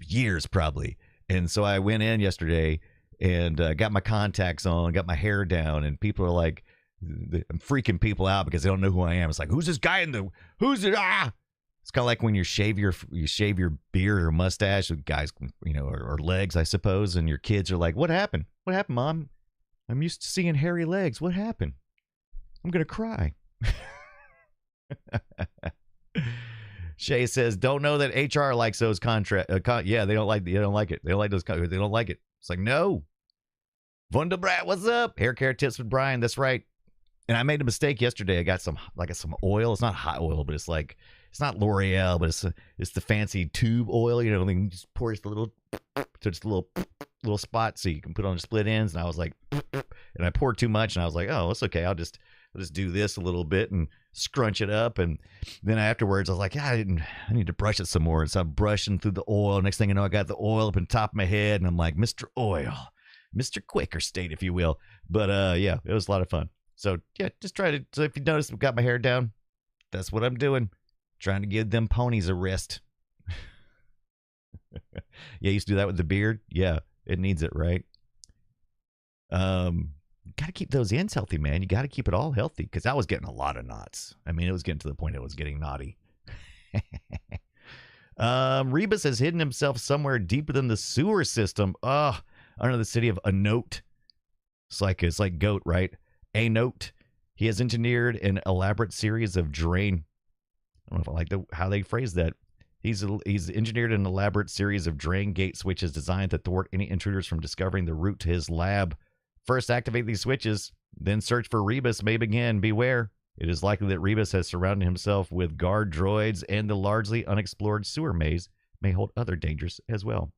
years probably. And so I went in yesterday and got my contacts on, got my hair down, and people are like, I'm freaking people out because they don't know who I am. It's like, who's this guy who's it? Ah! It's kind of like when you shave your beard or mustache, guys, or legs, I suppose, and your kids are like, what happened? What happened, Mom? I'm used to seeing hairy legs. What happened? I'm going to cry. Shay says, don't know that HR likes those contract. Yeah, they don't like it. They don't like those. They don't like it. It's like, no. Wunderbrat, what's up? Hair care tips with Brian. That's right. And I made a mistake yesterday. I got some oil. It's not hot oil, but it's not L'Oreal, but it's the fancy tube oil. Then you just pour just a little spot so you can put on the split ends. And I was like, and I poured too much, and I was like, oh, it's okay. I'll just do this a little bit and scrunch it up. And then afterwards I was like, I need to brush it some more. And so I'm brushing through the oil. Next thing you know, I got the oil up on top of my head, and I'm like, Mr. Oil, Mr. Quaker State, if you will. But yeah, it was a lot of fun. So yeah, just try to, so if you notice I've got my hair down, that's what I'm doing. Trying to give them ponies a rest. Yeah, I used to do that with the beard. Yeah, it needs it, right? Got to keep those ends healthy, man. You got to keep it all healthy, because I was getting a lot of knots. I mean, it was getting to the point it was getting naughty. Rebus has hidden himself somewhere deeper than the sewer system. Under the city of Anote. It's like goat, right? Anote. He has engineered an elaborate series of drain. I don't know if I like how they phrase that. He's engineered an elaborate series of drain gate switches designed to thwart any intruders from discovering the route to his lab. First, activate these switches, then search for Rebus may begin. Beware. It is likely that Rebus has surrounded himself with guard droids, and the largely unexplored sewer maze may hold other dangers as well.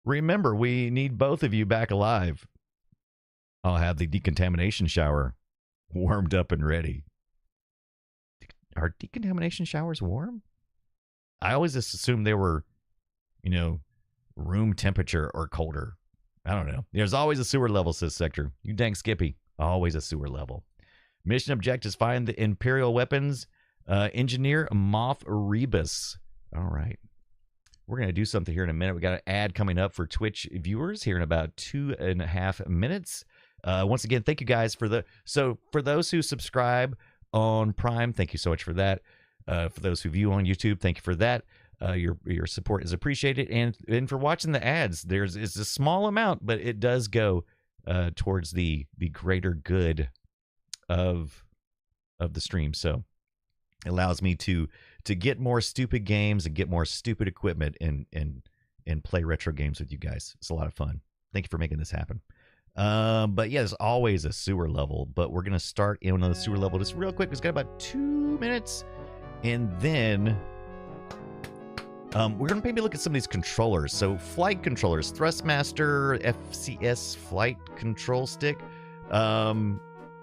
Remember, we need both of you back alive. I'll have the decontamination shower warmed up and ready. Are decontamination showers warm? I always just assumed they were, room temperature or colder. I don't know. There's always a sewer level, says Sector. You dang Skippy. Always a sewer level. Mission objectives: find the Imperial weapons. Engineer Moff Rebus. All right. We're going to do something here in a minute. We got an ad coming up for Twitch viewers here in about 2.5 minutes. Once again, thank you guys for those who subscribe on Prime, thank you so much for that. For those who view on YouTube, thank you for that. Your support is appreciated, and for watching the ads, it's a small amount, but it does go towards the greater good of the stream. So it allows me to get more stupid games and get more stupid equipment and play retro games with you guys. It's a lot of fun. Thank you for making this happen. But yeah, there's always a sewer level, but we're gonna start in on the sewer level just real quick. It's got about 2 minutes, and then we're gonna maybe look at some of these controllers. So flight controllers, Thrustmaster FCS flight control stick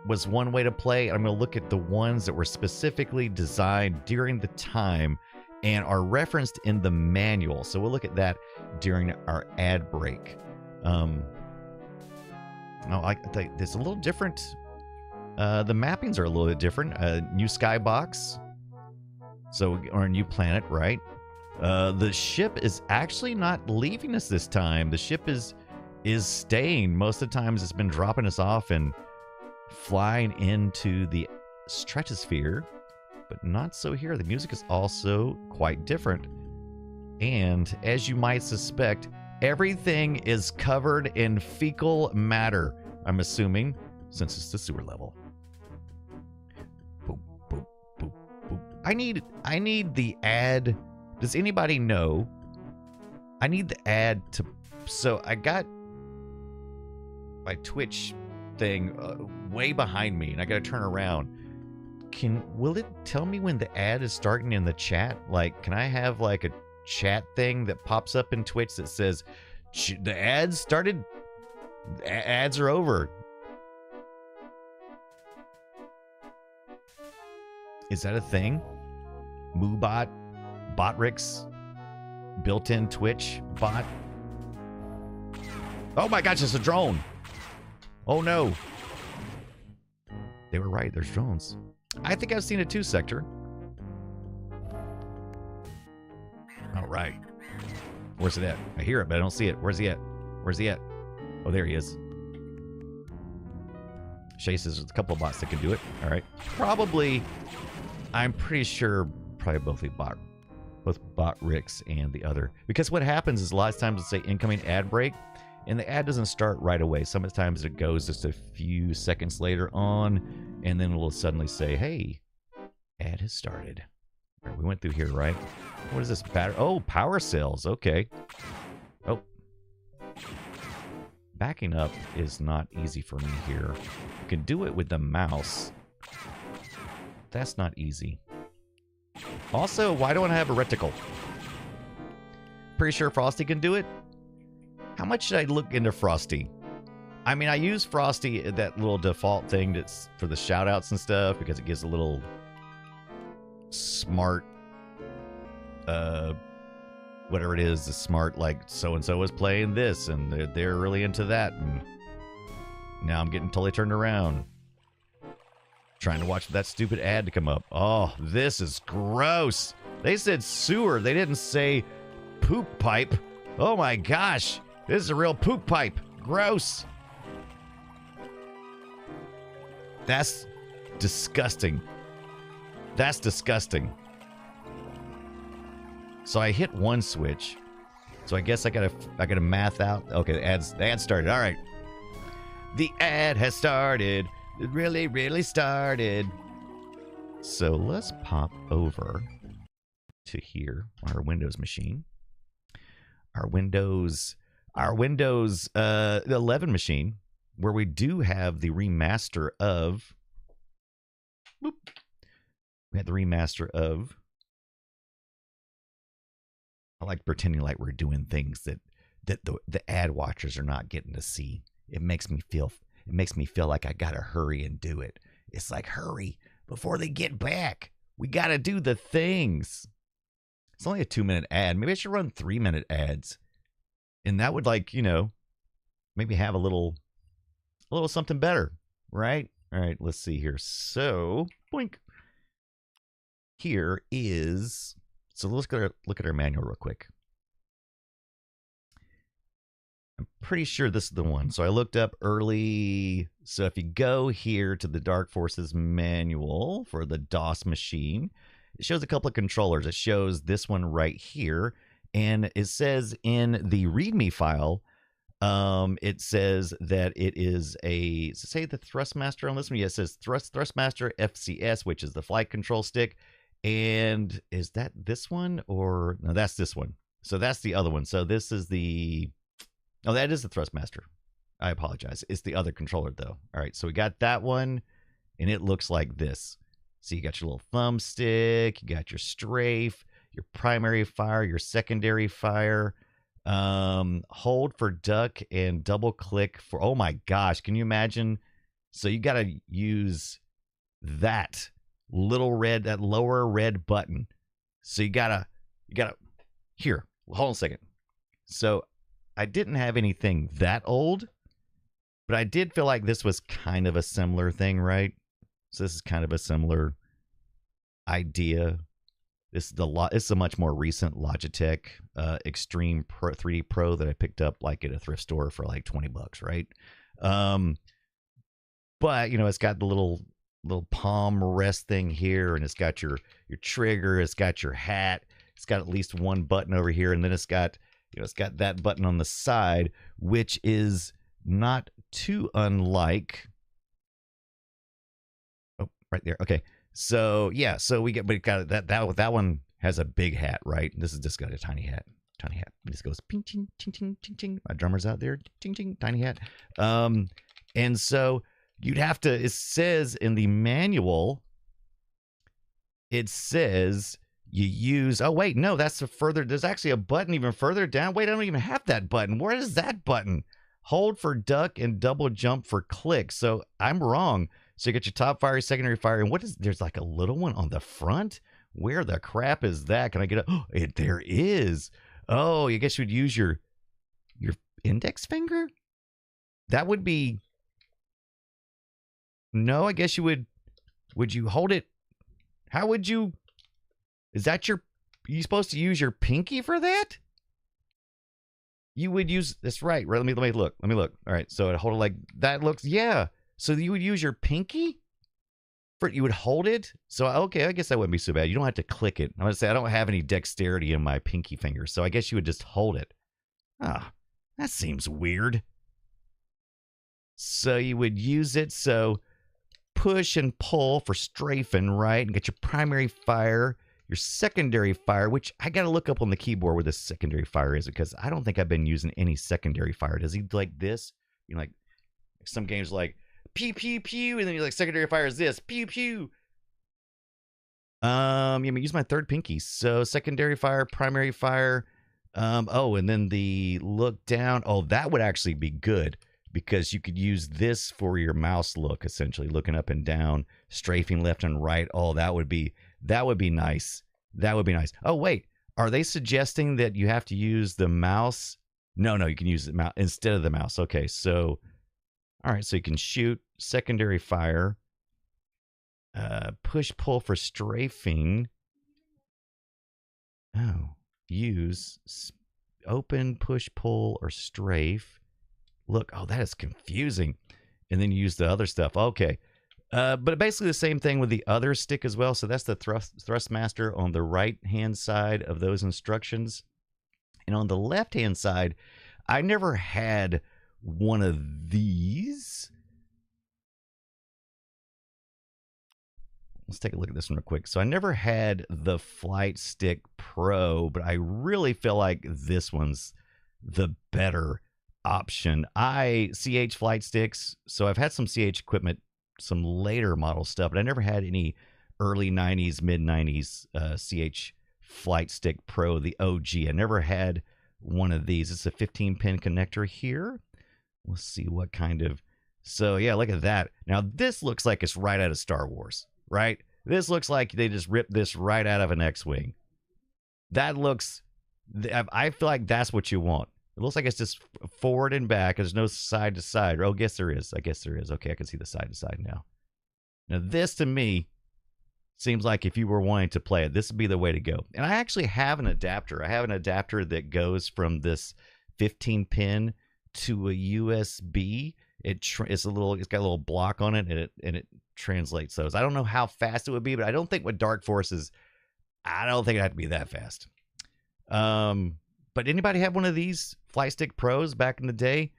was one way to play. I'm gonna look at the ones that were specifically designed during the time and are referenced in the manual. So we'll look at that during our ad break. I think it's a little different. The mappings are a little bit different. New skybox, or a new planet, right? The ship is actually not leaving us this time. The ship is staying. Most of the times it's been dropping us off and flying into the stratosphere, but not so here. The music is also quite different. And as you might suspect, everything is covered in fecal matter, I'm assuming, since it's the sewer level. Boop, boop, boop, boop. I need the ad. Does anybody know? I need the ad to... So I got my Twitch thing way behind me, and I got to turn around. Will it tell me when the ad is starting in the chat? Like, can I have like a chat thing that pops up in Twitch that says the ads started, ads are over? Is that a thing? Moobot, Botrix, built-in Twitch bot. Oh my gosh, it's a drone. Oh no. They were right, there's drones. I think I've seen a 2 sector. All right. Where's it at? I hear it, but I don't see it. Where's he at? Where's he at? Oh, there he is. Shay says there's a couple of bots that can do it. All right. Probably, I'm pretty sure, probably both Botrix and the other. Because what happens is a lot of times it'll say incoming ad break, and the ad doesn't start right away. Sometimes it goes just a few seconds later on, and then it'll suddenly say, hey, ad has started. All right, we went through here, right? What is this? Oh, power cells. Okay. Oh. Backing up is not easy for me here. You can do it with the mouse. That's not easy. Also, why don't I have a reticle? Pretty sure Frosty can do it. How much should I look into Frosty? I mean, I use Frosty, that little default thing that's for the shoutouts and stuff, because it gives a little smart, whatever it is, the smart, like, so-and-so was playing this, and they're really into that, and now I'm getting totally turned around. Trying to watch that stupid ad to come up. Oh, this is gross. They said sewer. They didn't say poop pipe. Oh my gosh. This is a real poop pipe. Gross. That's disgusting. That's disgusting. So I hit one switch. So I guess I gotta math out. Okay, the ad started. All right. The ad has started. It really, really started. So let's pop over to here, our Windows machine. Our Windows 11 machine, where we do have the remaster of... Boop. We have the remaster of... I like pretending like we're doing things that the ad watchers are not getting to see. It makes me feel like I gotta hurry and do it. It's like, hurry before they get back. We gotta do the things. It's only a 2-minute ad. Maybe I should run 3-minute ads. And that would, like, you know, maybe have a little something better, right? All right, let's see here. So, boink. Here is, so let's look at our manual real quick. I'm pretty sure this is the one. So I looked up early. So if you go here to the Dark Forces manual for the DOS machine, it shows a couple of controllers. It shows this one right here. And it says in the README file, it says that it is a, does it say the Thrustmaster on this one? Yeah, it says Thrustmaster FCS, which is the flight control stick. And is that this one? Or, no, that's this one. So that's the other one. So this is the... Oh, that is the Thrustmaster. I apologize. It's the other controller, though. All right, so we got that one, and it looks like this. So you got your little thumbstick, you got your strafe, your primary fire, your secondary fire. Hold for duck and double click for... Oh my gosh, can you imagine? So you got to use that little red, that lower red button. So you gotta, here, hold on a second. So I didn't have anything that old, but I did feel like this was kind of a similar thing, right? So this is kind of a similar idea. This is a much more recent Logitech Extreme Pro 3D Pro that I picked up like at a thrift store for like $20, right? But you know, it's got the little palm rest thing here, and it's got your trigger, it's got your hat, it's got at least one button over here, and then it's got, you know, it's got that button on the side, which is not too unlike, oh, right there. Okay. So yeah, so we got that one has a big hat, right? This is just got a tiny hat. It just goes ping, ting, ting, ting, ting, ting. My drummer's out there, ting, ting, tiny hat. And so you'd have to, it says in the manual it says you use, oh wait, no, that's a further, there's actually a button even further down. Wait, I don't even have that button. Where is that button? Hold for duck and double jump for click. So I'm wrong. So you get your top fire, secondary fire, and what is, there's like a little one on the front? Where the crap is that? Can I get a, oh, there is. Oh, I guess you would use your index finger? That would be, no, I guess you would you hold it? How would you, is that your, are you supposed to use your pinky for that? You would use, that's right. Let me look. All right, so hold it like that looks, yeah. So you would use your pinky? You would hold it? So, okay, I guess that wouldn't be so bad. You don't have to click it. I'm going to say I don't have any dexterity in my pinky finger, so I guess you would just hold it. Ah, that seems weird. So you would use it, so push and pull for strafing, right? And get your primary fire, your secondary fire, which I got to look up on the keyboard where the secondary fire is, because I don't think I've been using any secondary fire. Does he like this? You know, like some games like, pew, pew, pew, and then you're like, secondary fire is this, pew, pew. Use my third pinky. So secondary fire, primary fire. Oh, and then the look down. Oh, that would actually be good because you could use this for your mouse look, essentially looking up and down, strafing left and right. Oh, that would be nice. That would be nice. Oh, wait, are they suggesting that you have to use the mouse? No, you can use the mouse instead of the mouse. Okay, so. All right, so you can shoot, secondary fire, push, pull for strafing. Oh, use open, push, pull, or strafe. Look, oh, that is confusing. And then you use the other stuff. Okay, but basically the same thing with the other stick as well. So that's the thrust master on the right-hand side of those instructions. And on the left-hand side, I never had one of these. Let's take a look at this one real quick. So I never had the Flight Stick Pro, but I really feel like this one's the better option. CH Flight Sticks, so I've had some CH equipment, some later model stuff, but I never had any early 90s, mid 90s CH Flight Stick Pro, the OG. I never had one of these. It's a 15-pin connector here. Let's see what kind of, so yeah, look at that. Now this looks like it's right out of Star Wars, right? This looks like they just ripped this right out of an X-Wing. That looks, I feel like that's what you want. It looks like it's just forward and back. There's no side to side. Oh, I guess there is. Okay, I can see the side to side now. Now this to me seems like if you were wanting to play it, this would be the way to go. And I actually have an adapter. I have an adapter that goes from this 15-pin to a USB. It's got a little block on it, and it translates those. I don't know how fast it would be, but I don't think with Dark Forces, I don't think it'd have to be that fast. But anybody have one of these Flight Stick Pros back in the day?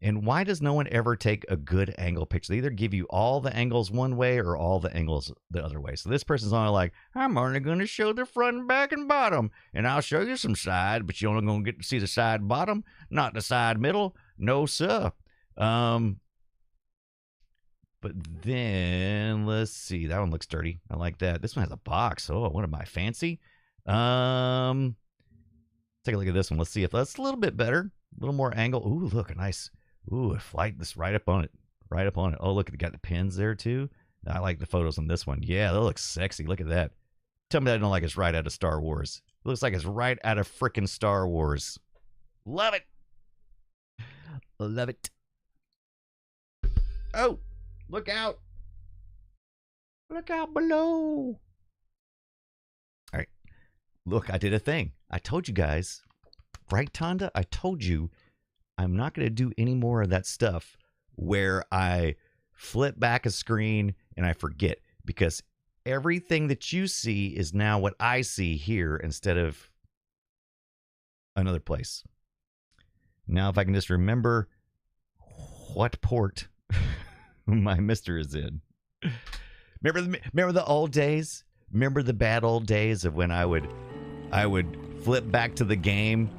And why does no one ever take a good angle picture? They either give you all the angles one way or all the angles the other way. So this person's only like, I'm only going to show the front, back, and bottom. And I'll show you some side, but you're only going to get to see the side bottom, not the side middle. No, sir. But then, let's see. That one looks dirty. I like that. This one has a box. Oh, what am I, fancy? Take a look at this one. Let's see if that's a little bit better. A little more angle. Ooh, look, a nice... Ooh, a flight that's right up on it. Right up on it. Oh, look, it got the pins there, too. I like the photos on this one. Yeah, that looks sexy. Look at that. Tell me that I don't like it's right out of Star Wars. It looks like it's right out of frickin' Star Wars. Love it. Love it. Oh, look out. Look out below. All right. Look, I did a thing. I told you guys. Right, Tonda? I told you. I'm not going to do any more of that stuff where I flip back a screen and I forget, because everything that you see is now what I see here instead of another place. Now, if I can just remember what port my Mister is in. Remember the old days? Remember the bad old days of when I would flip back to the game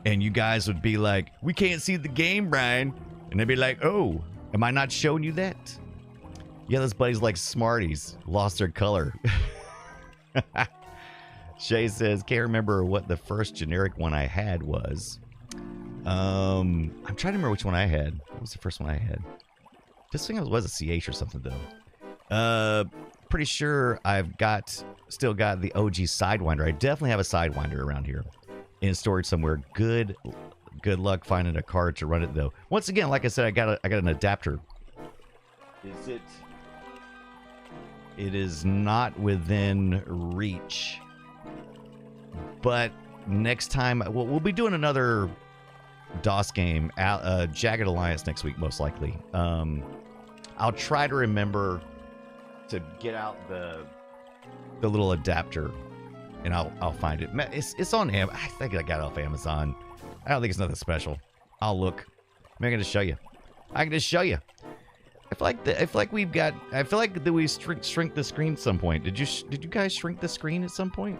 and you guys would be like, we can't see the game, Brian. And they'd be like, oh, am I not showing you that? Yeah, those buddies like Smarties lost their color. Shay says, can't remember what the first generic one I had was. I'm trying to remember which one I had. What was the first one I had? This thing was a CH or something, though. Pretty sure I've still got the OG Sidewinder. I definitely have a Sidewinder around here in storage somewhere. Good luck finding a card to run it, though. Once again, like I said, I got an adapter. It is not within reach. But next time, we'll be doing another DOS game, Jagged Alliance, next week, most likely. I'll try to remember to get out the little adapter, and I'll find it. It's on Amazon. I think I got it off Amazon. I don't think it's nothing special. I'll look. Maybe I can just show you. I can just show you. I feel like we shrink the screen at some point. Did you guys shrink the screen at some point?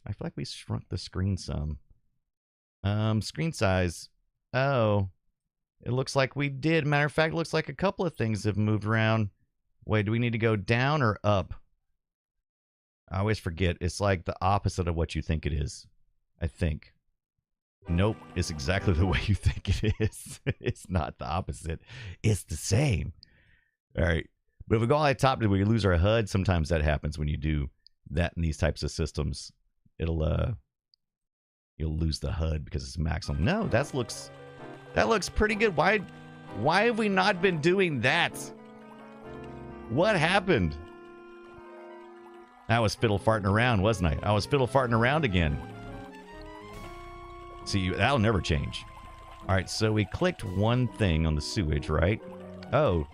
I feel like we shrunk the screen some. Screen size. Oh, it looks like we did. Matter of fact, it looks like a couple of things have moved around. Wait, do we need to go down or up? I always forget. It's like the opposite of what you think it is. I think. Nope, it's exactly the way you think it is. It's not the opposite. It's the same. All right. But if we go all the way top, we lose our HUD. Sometimes that happens when you do that in these types of systems. You'll lose the HUD because it's maximum. No, that looks pretty good. Why have we not been doing that? What happened? I was fiddle farting around, wasn't I? I was fiddle farting around again. See, that'll never change. All right, so we clicked one thing on the sewage, right? Oh,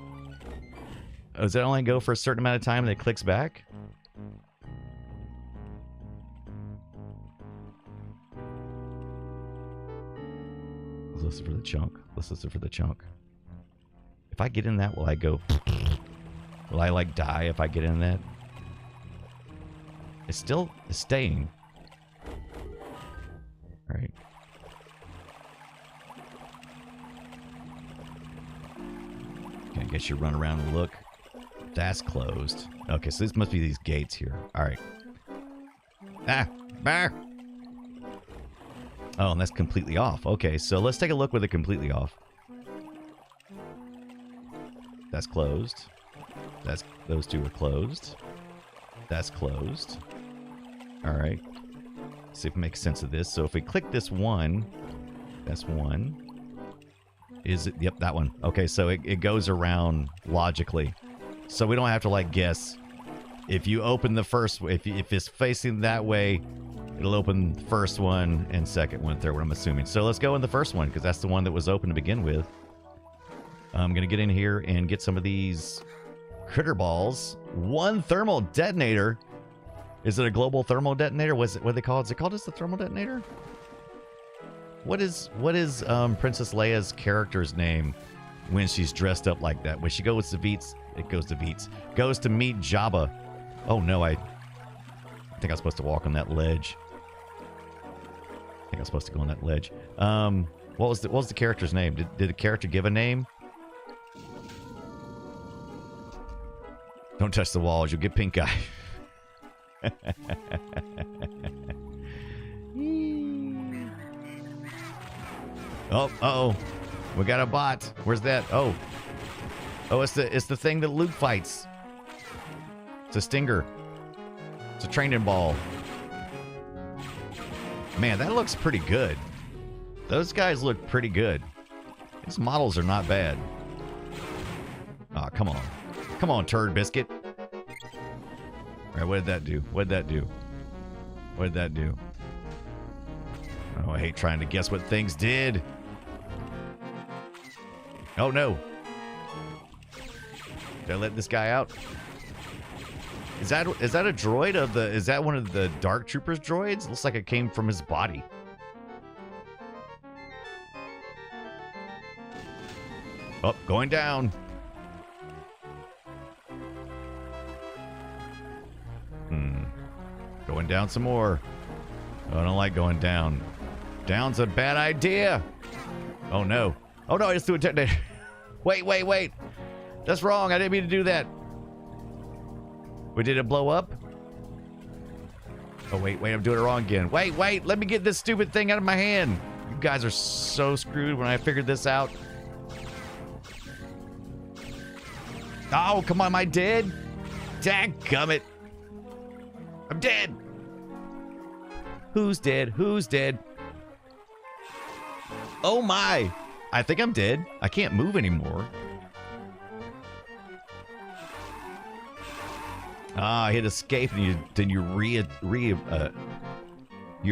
does that only go for a certain amount of time and it clicks back? Let's listen for the chunk. Let's listen for the chunk. If I get in that, will I go... Will I, like, die if I get in that? It's still staying. All right. Okay, I guess you run around and look. That's closed. Okay, so this must be these gates here. All right. Ah! Bah! Oh, and that's completely off. Okay, so let's take a look with it completely off. That's closed. Those two are closed. That's closed. All right. See if it makes sense of this. So if we click this one, that's one. Is it? Yep, that one. Okay, so it goes around logically. So we don't have to like guess. If you open the first, if it's facing that way, it'll open the first one and second one, third one, I'm assuming. So let's go in the first one because that's the one that was open to begin with. I'm going to get in here and get some of these critter balls. One thermal detonator. Is it a global thermal detonator? What they call it? Is it called just the thermal detonator? What is Princess Leia's character's name when she's dressed up like that? When she goes to Veets, goes to meet Jabba. Oh no, I think I was supposed to walk on that ledge. I think I was supposed to go on that ledge. What was the character's name? Did the character give a name? Don't touch the walls, you'll get pink eye. Oh, uh-oh. We got a bot. Where's that? Oh, it's the thing that Luke fights. It's a stinger. It's a training ball. Man, that looks pretty good. Those guys look pretty good. These models are not bad. Oh, come on. Come on, turd biscuit. All right, what did that do? What did that do? What did that do? Oh, I hate trying to guess what things did. Oh, no. Did I let this guy out? Is that a droid of the... Is that one of the Dark Troopers droids? Looks like it came from his body. Oh, going down. Going down some more. Oh, I don't like going down. Down's a bad idea. Oh, no. Oh, no, I just threw a detonator. Wait. That's wrong. I didn't mean to do that. Wait, did it blow up? Oh, wait, I'm doing it wrong again. Wait, let me get this stupid thing out of my hand. You guys are so screwed when I figured this out. Oh, come on, am I dead? Dadgummit. I'm dead. Who's dead? Oh my. I think I'm dead. I can't move anymore. I hit escape and you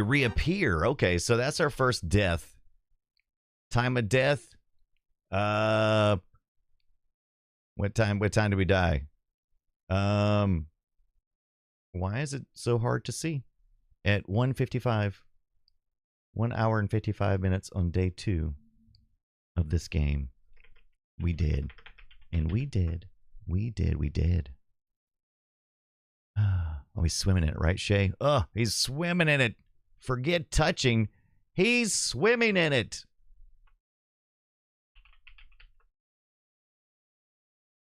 reappear. Okay, so that's our first death. Time of death. What time did we die? Why is it so hard to see? At 1:55. 1 hour and 55 minutes on day 2 of this game. We did. And we did. Oh, he's swimming in it, right, Shay? Oh, he's swimming in it. Forget touching. He's swimming in it.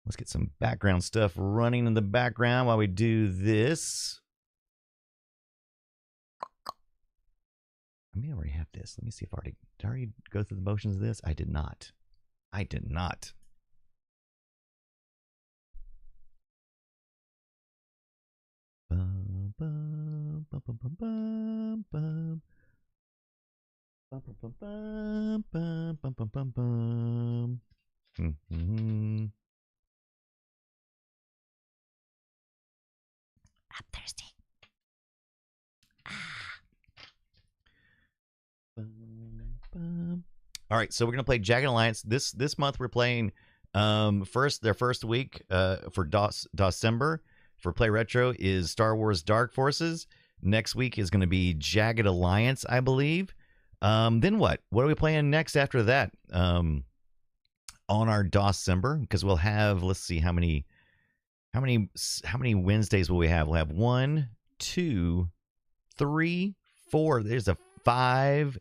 Let's get some background stuff running in the background while we do this. I may already have this. Let me see if did I already go through the motions of this? I did not. Bum, bum, bum, bum, bum, bum, bum. Bum, bum, bum, bum, bum, bum, bum, bum. I'm thirsty. All right, so we're gonna play Jagged Alliance this month. We're playing their first week for DOSember for Play Retro is Star Wars Dark Forces. Next week is going to be Jagged Alliance, I believe. Then what? What are we playing next after that? On our DOSember, because we'll have, let's see, how many Wednesdays will we have? We'll have 1, 2, 3, 4. There's 5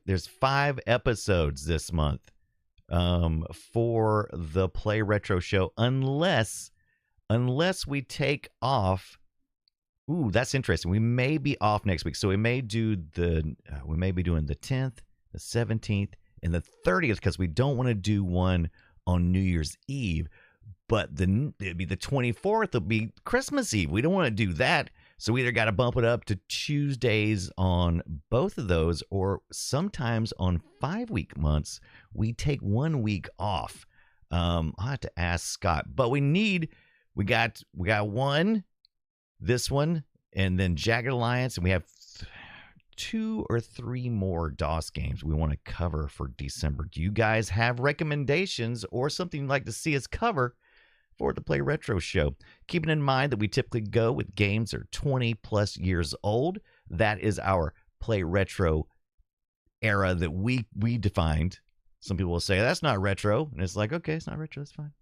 episodes this month for the Play Retro show, unless we take off. Ooh, that's interesting. We may be off next week, so we may be doing the 10th, the 17th, and the 30th, because we don't want to do one on New Year's Eve. But it'd be the 24th. It'll be Christmas Eve. We don't want to do that, so we either got to bump it up to Tuesdays on both of those, or sometimes on 5-week months we take 1 week off. I'll have to ask Scott, but we got one, this one, and then Jagged Alliance, and we have 2 or 3 more DOS games we want to cover for December. Do you guys have recommendations or something you'd like to see us cover for the Play Retro show? Keeping in mind that we typically go with games that are 20 plus years old. That is our Play Retro era that we defined. Some people will say that's not retro, and it's like, okay, it's not retro, that's fine.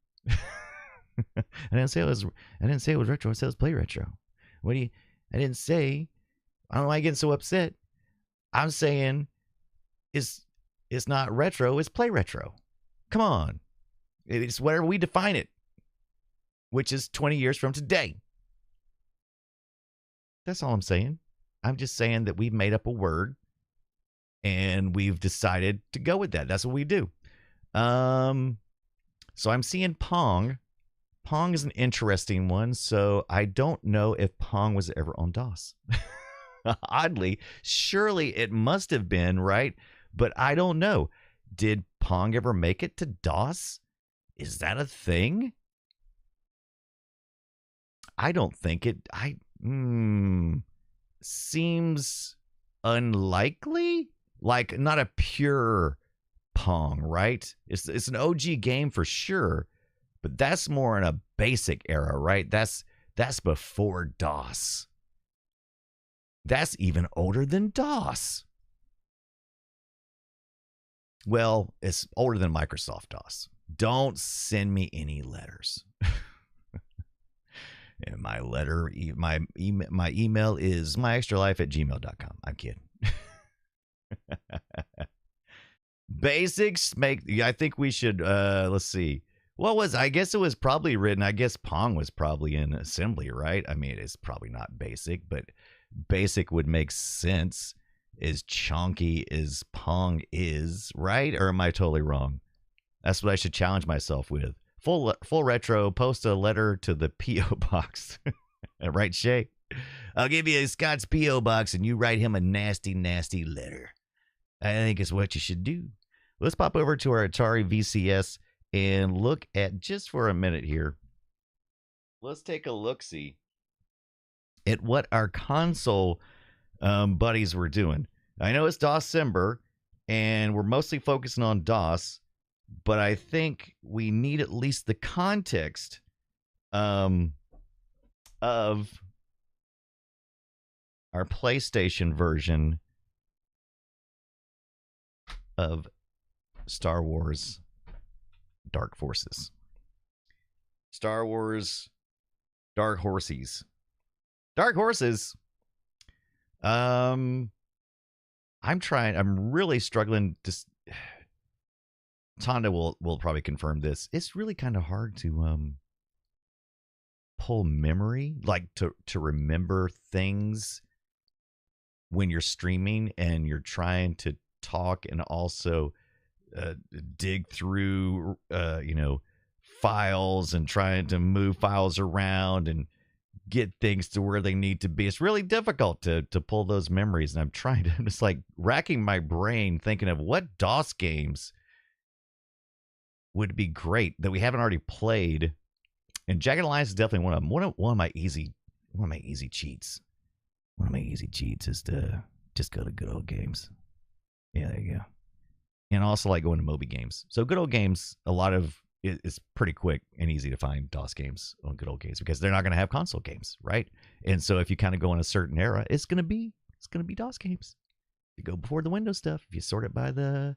I didn't say it was retro. I said it was Play Retro. I didn't say. I don't know why you're getting so upset. I'm saying it's not retro. It's Play Retro. Come on, it's whatever we define it, which is 20 years from today. That's all I'm saying. I'm just saying that we've made up a word, and we've decided to go with that. That's what we do. So I'm seeing Pong. Pong is an interesting one, so I don't know if Pong was ever on DOS. Oddly, surely it must have been, right? But I don't know. Did Pong ever make it to DOS? Is that a thing? I don't think it. Seems unlikely. Like, not a pure Pong, right? It's an OG game for sure. But that's more in a basic era, right? That's before DOS. That's even older than DOS. Well, it's older than Microsoft DOS. Don't send me any letters. And my email is myextralife@gmail.com. I'm kidding. Basics make. I think we should. Let's see. What was, I guess it was probably written, I guess Pong was probably in assembly, right? I mean, it's probably not basic, but basic would make sense as chonky as Pong is, right? Or am I totally wrong? That's what I should challenge myself with. Full retro, post a letter to the P.O. box. Right, Shay? I'll give you a Scott's P.O. box and you write him a nasty, nasty letter. I think it's what you should do. Let's pop over to our Atari VCS and look at, just for a minute here, let's take a look-see at what our console buddies were doing. I know it's DOSember, and we're mostly focusing on DOS, but I think we need at least the context of our PlayStation version of Star Wars Dark Forces. Star Wars Dark Horses. Dark Horses. I'm really struggling to... Tonda will probably confirm this. It's really kind of hard to pull memory, like to remember things when you're streaming and you're trying to talk and also dig through files and trying to move files around and get things to where they need to be. It's really difficult to pull those memories, and I'm just like racking my brain thinking of what DOS games would be great that we haven't already played. And Jagged Alliance is definitely one of them. One of my easy cheats. One of my easy cheats is to just go to Good Old Games. Yeah, there you go. And I also like going to Moby Games. So Good Old Games, a lot of it's pretty quick and easy to find DOS games on Good Old Games because they're not going to have console games, right? And so if you kind of go in a certain era, it's going to be DOS games. You go before the Windows stuff, if you sort it by the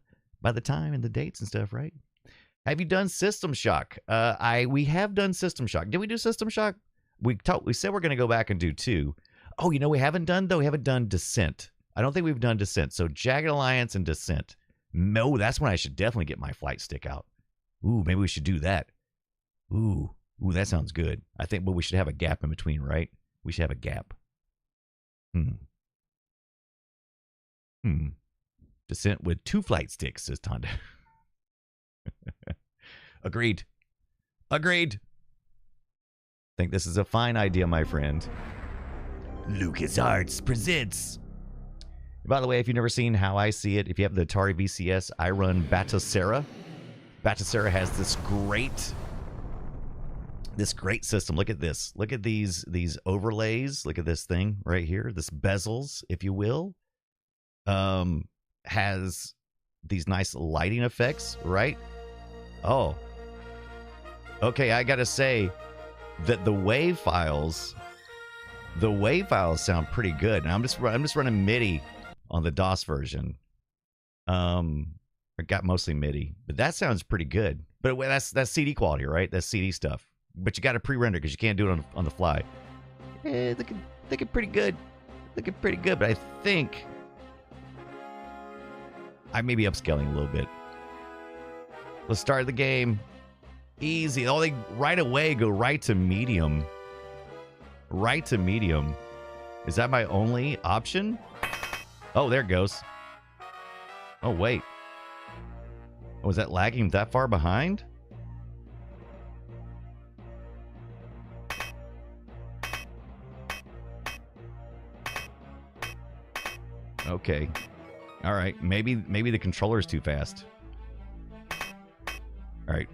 time and the dates and stuff, right? Have you done System Shock? We have done System Shock. Did we do System Shock? We said we're going to go back and do 2. Oh, we haven't done, though. We haven't done Descent. I don't think we've done Descent. So Jagged Alliance and Descent. No, that's when I should definitely get my flight stick out. Ooh, maybe we should do that. Ooh, that sounds good. I think, but we should have a gap in between, right? We should have a gap. Descent with 2 flight sticks, says Tonda. Agreed. I think this is a fine idea, my friend. LucasArts presents. By the way, if you've never seen how I see it, if you have the Atari VCS, I run Batocera. Batocera has this great system. Look at this. Look at these overlays. Look at this thing right here. This bezels, if you will, has these nice lighting effects, right? Oh, okay. I gotta say that the WAV files sound pretty good. And I'm just running MIDI on the DOS version. I got mostly MIDI, but that sounds pretty good. But that's CD quality, right? That's CD stuff. But you got to pre-render because you can't do it on the fly. Looking pretty good. Looking pretty good, but I think I may be upscaling a little bit. Let's start the game. Easy. Oh, they right away go right to medium. Right to medium. Is that my only option? Oh, there it goes. Oh, wait. Was that lagging that far behind? Okay. All right. Maybe the controller's too fast. All right.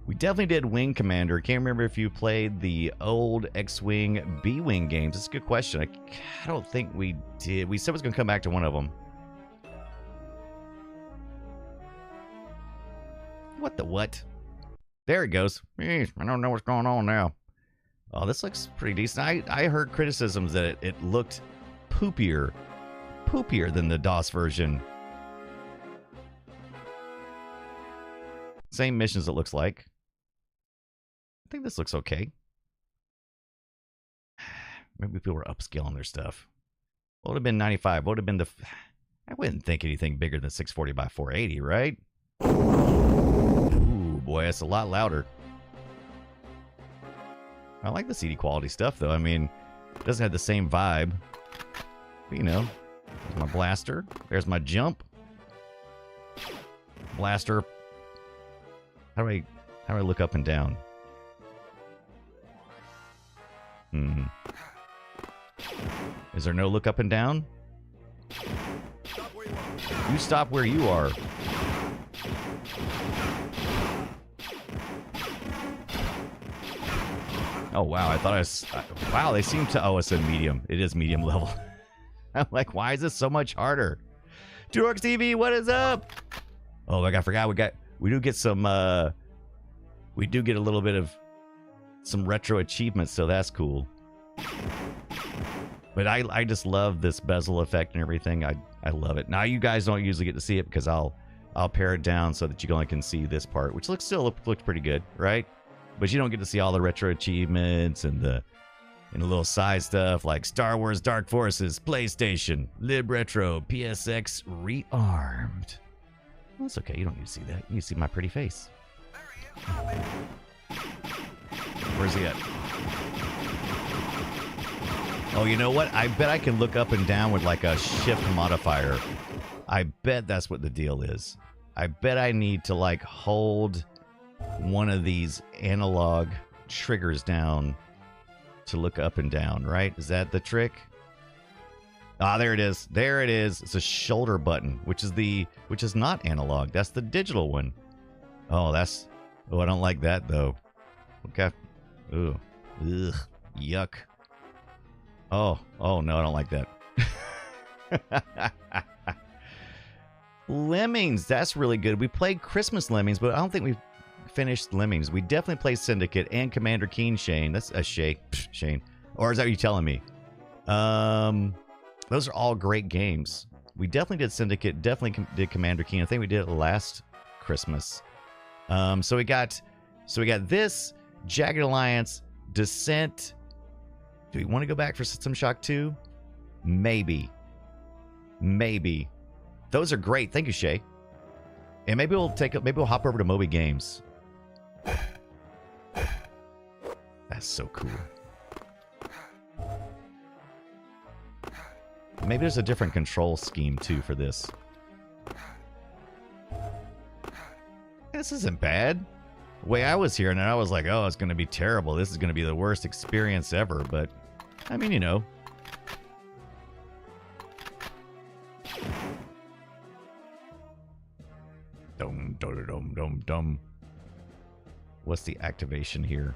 We definitely did Wing Commander. Can't remember if you played the old X-Wing, B-Wing games. That's a good question. I don't think we did. We said we was going to come back to one of them. What the what? There it goes. I don't know what's going on now. Oh, this looks pretty decent. I heard criticisms that it looked poopier than the DOS version. Same missions it looks like. I think this looks okay. Maybe people were upscaling their stuff. What would have been 95? What would have been I wouldn't think anything bigger than 640 by 480, right? Ooh. boy, it's a lot louder. I like the CD quality stuff, though. I mean, it doesn't have the same vibe. But, you know, there's my blaster. There's my jump. Blaster. How do I look up and down? Is there no look up and down? You stop where you are. Oh, wow. I thought wow, they seem to... Oh, it's a medium. It is medium level. I'm like, why is this so much harder? Two Orcs TV, what is up? Oh, I forgot. We do get some... we do get a little bit of some retro achievements, so that's cool. But I just love this bezel effect and everything. I love it. Now, you guys don't usually get to see it because I'll pare it down so that you only can see this part, which looks pretty good, right? But you don't get to see all the retro achievements and the little side stuff like Star Wars Dark Forces, PlayStation, Lib Retro, PSX, Rearmed. Well, that's okay. You don't need to see that. You need to see my pretty face. Where's he at? Oh, you know what? I bet I can look up and down with like a shift modifier. I bet that's what the deal is. I bet I need to like hold one of these analog triggers down to look up and down, right? Is that the trick? Ah, there it is. There it is. It's a shoulder button, which is not analog. That's the digital one. Oh, I don't like that though. Okay. Ooh. Ugh. Yuck. Oh no, I don't like that. Lemmings, that's really good. We played Christmas Lemmings, but I don't think we've finished Lemmings. We definitely played Syndicate and Commander Keen, Shane. That's a Shane. Or is that what you're telling me? Those are all great games. We definitely did Syndicate, definitely did Commander Keen. I think we did it last Christmas. So we got this, Jagged Alliance, Descent. Do we want to go back for System Shock 2? Maybe. Those are great. Thank you, Shay. And maybe we'll hop over to Moby Games. That's so cool. Maybe there's a different control scheme too for this. This isn't bad. The way I was hearing it, I was like, oh, it's going to be terrible. This is going to be the worst experience ever. But, I mean, you know. Dum. What's the activation here?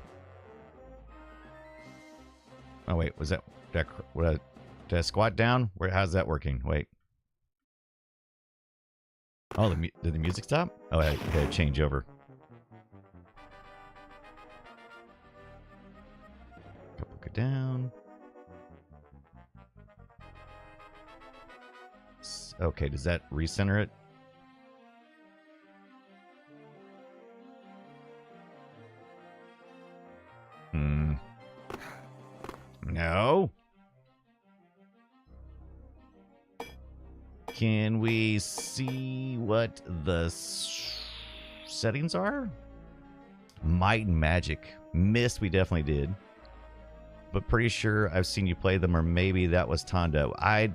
Oh, wait. Was that did I squat down? How's that working? Wait. Oh, did the music stop? Oh, I gotta change over. Put it down. Okay, does that recenter it? No. Can we see what the settings are? Might and Magic. Mist, we definitely did. But pretty sure I've seen you play them, or maybe that was Tondo. Have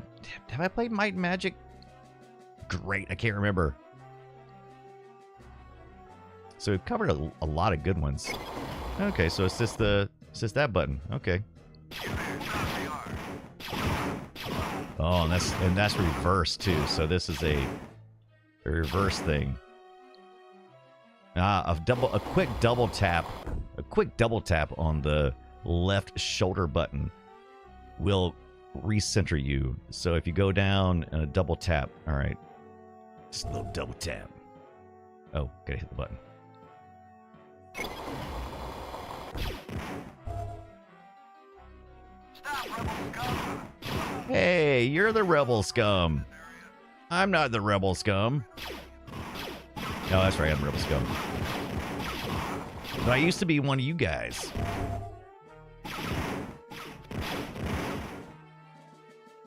I played Might and Magic? Great, I can't remember. So we've covered a lot of good ones. Okay, so it's just that button. Okay. Oh, and that's reverse too. So this is a reverse thing. A quick double tap on the left shoulder button will recenter you. So if you go down and a double tap, all right, just a little double tap. Oh, gotta hit the button. Hey, you're the rebel scum. I'm not the rebel scum. No, that's right, I'm rebel scum. But I used to be one of you guys.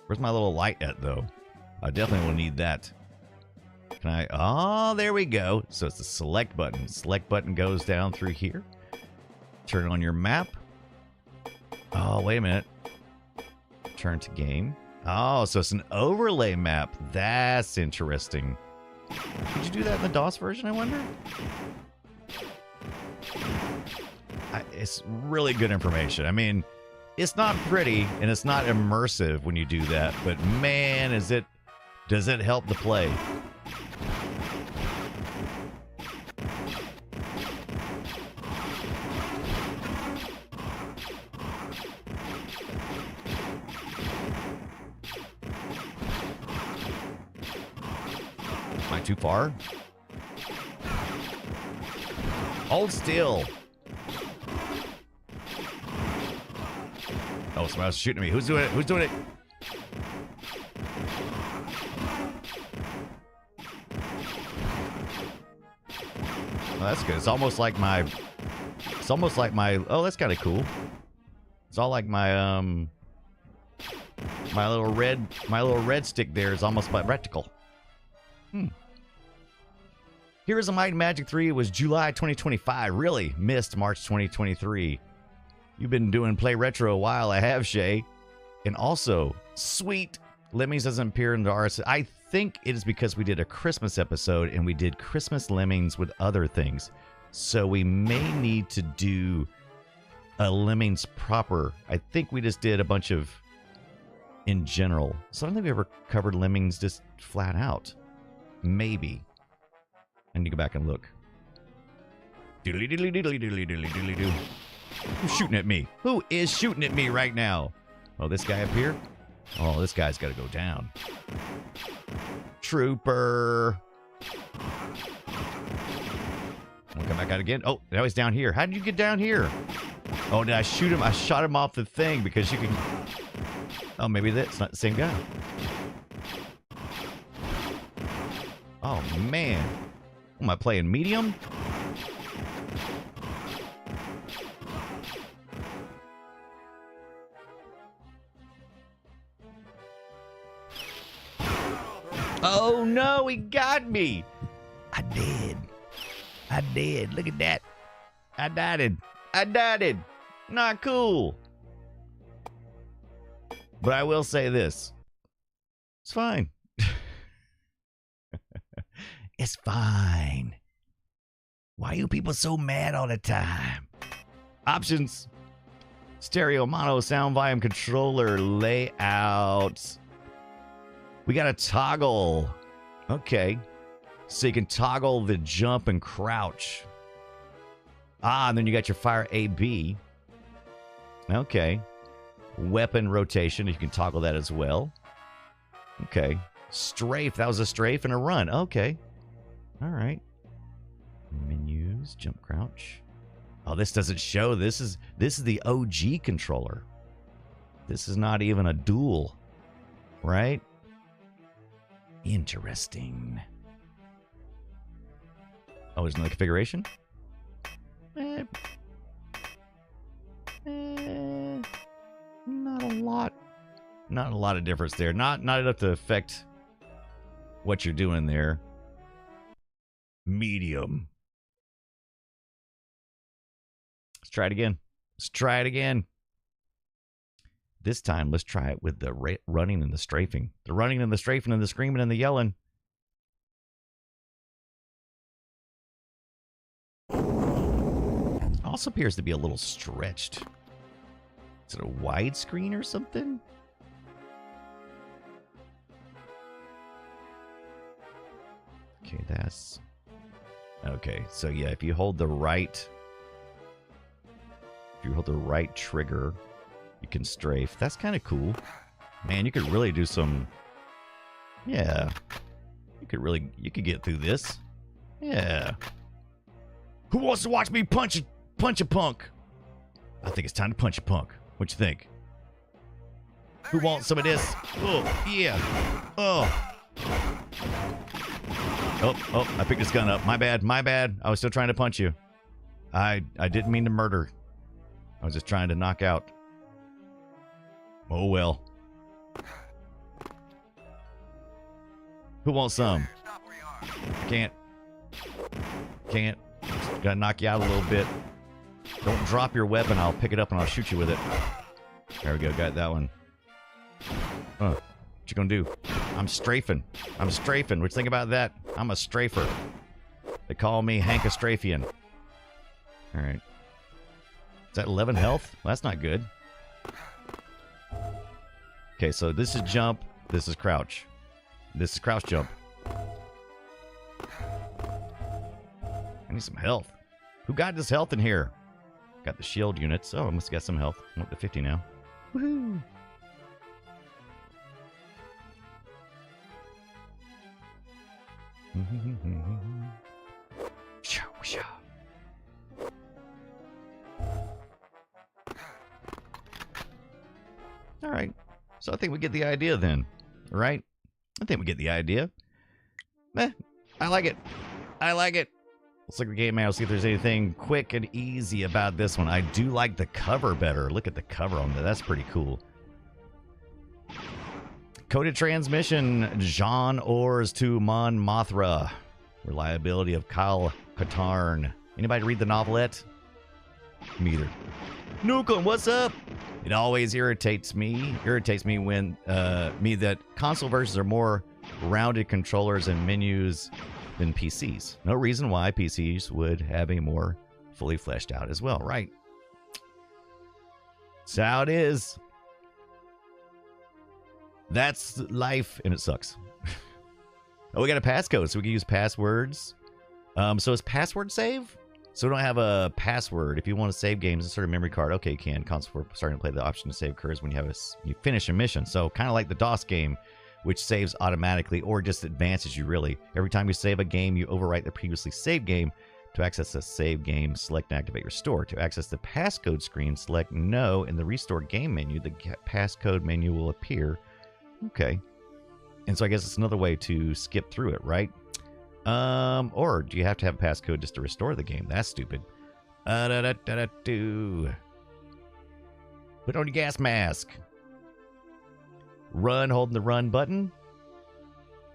Where's my little light at, though? I definitely will need that. Can Can I? Oh, there we go. So it's the select button. Select button goes down through here. Turn on your map. Oh, wait a minute. Turn to game. Oh, so it's an overlay map. That's interesting. Did you do that in the DOS version, I wonder? It's really good information. I mean, it's not pretty and it's not immersive when you do that, but man, does it help the play. Am I too far? Hold still. Oh, somebody else shooting at me. Who's doing it? Who's doing it? Oh, that's good. It's almost like my. Oh, that's kind of cool. It's all like my my little red stick there is almost my reticle. Heroes of Might and Magic 3 was July 2025. Really missed March 2023. You've been doing Play Retro a while. I have, Shay. And also, sweet, Lemmings doesn't appear in the RS. I think it is because we did a Christmas episode and we did Christmas Lemmings with other things. So we may need to do a Lemmings proper. I think we just did a bunch of in general. So I don't think we ever covered Lemmings just flat out. Maybe. I need to go back and look. Doodly doodly doodly doodly doodly doodly doo. Who's shooting at me? Who is shooting at me right now? Oh, this guy up here? Oh, this guy's got to go down. Trooper. I'll come back out again. Oh, now he's down here. How did you get down here? Oh, did I shoot him? I shot him off the thing because you can... Oh, maybe that's not the same guy. Oh, man. Am I playing medium? Oh, no, he got me. I did. Look at that. I died. Not cool. But I will say this. It's fine. It's fine. Why are you people so mad all the time? Options. Stereo, mono, sound volume, controller, layout. We got a toggle. Okay. So you can toggle the jump and crouch. Ah, and then you got your fire AB. Okay. Weapon rotation. You can toggle that as well. Okay. Strafe. That was a strafe and a run. Okay. All right. Menus. Jump, crouch. Oh, this doesn't show. This is the OG controller. This is not even a dual. Right? Interesting. Oh, there's another configuration? Not a lot. Not a lot of difference there. Not enough to affect what you're doing there. Medium. Let's try it again. This time, let's try it with the running and the strafing. The running and the strafing and the screaming and the yelling. Also appears to be a little stretched. Is it a widescreen or something? Okay, that's... Okay, so yeah, if you hold the right... If you hold the right trigger, you can strafe. That's kind of cool. Man, you could really do some... Yeah. You could get through this. Yeah. Who wants to watch me punch a punk? I think it's time to punch a punk. What you think? Who wants some of this? Oh, yeah. Oh. Oh, I picked this gun up. My bad. I was still trying to punch you. I didn't mean to murder. I was just trying to knock out. Oh, well. Who wants some? Can't. Gotta knock you out a little bit. Don't drop your weapon. I'll pick it up and I'll shoot you with it. There we go. Got that one. Oh, what you gonna do? I'm strafing. What you think about that? I'm a strafer. They call me Hank a Strafian. All right. Is that 11 health? Well, that's not good. Okay, so this is jump. This is crouch. This is crouch jump. I need some health. Who got this health in here? Got the shield units. Oh, I must have got some health. I'm up to 50 now. Woohoo! All right. So I think we get the idea then, right? I think we get the idea. I like it. Let's look at the game now, see if there's anything quick and easy about this one. I do like the cover better. Look at the cover on that. That's pretty cool. Coded transmission, Jean Ors to Mon Mothra. Reliability of Kyle Katarn. Anybody read the novelette? Me either. Nukem, what's up? It always irritates me when that console versions are more rounded controllers and menus than PCs. No reason why PCs would have a more fully fleshed out as well, right? That's how it is. That's life, and it sucks. Oh, we got a passcode, so we can use passwords. So is password save? So we don't have a password. If you want to save games, insert a memory card. Okay, you can. Console for starting to play, the option to save occurs when you finish a mission. So kind of like the DOS game, which saves automatically or just advances you, really. Every time you save a game, you overwrite the previously saved game. To access a save game, select and activate Restore. To access the passcode screen, select No. In the Restore Game menu, the passcode menu will appear. Okay. And so I guess it's another way to skip through it, right? Or do you have to have a passcode just to restore the game? That's stupid. Put on your gas mask. Run, holding the run button.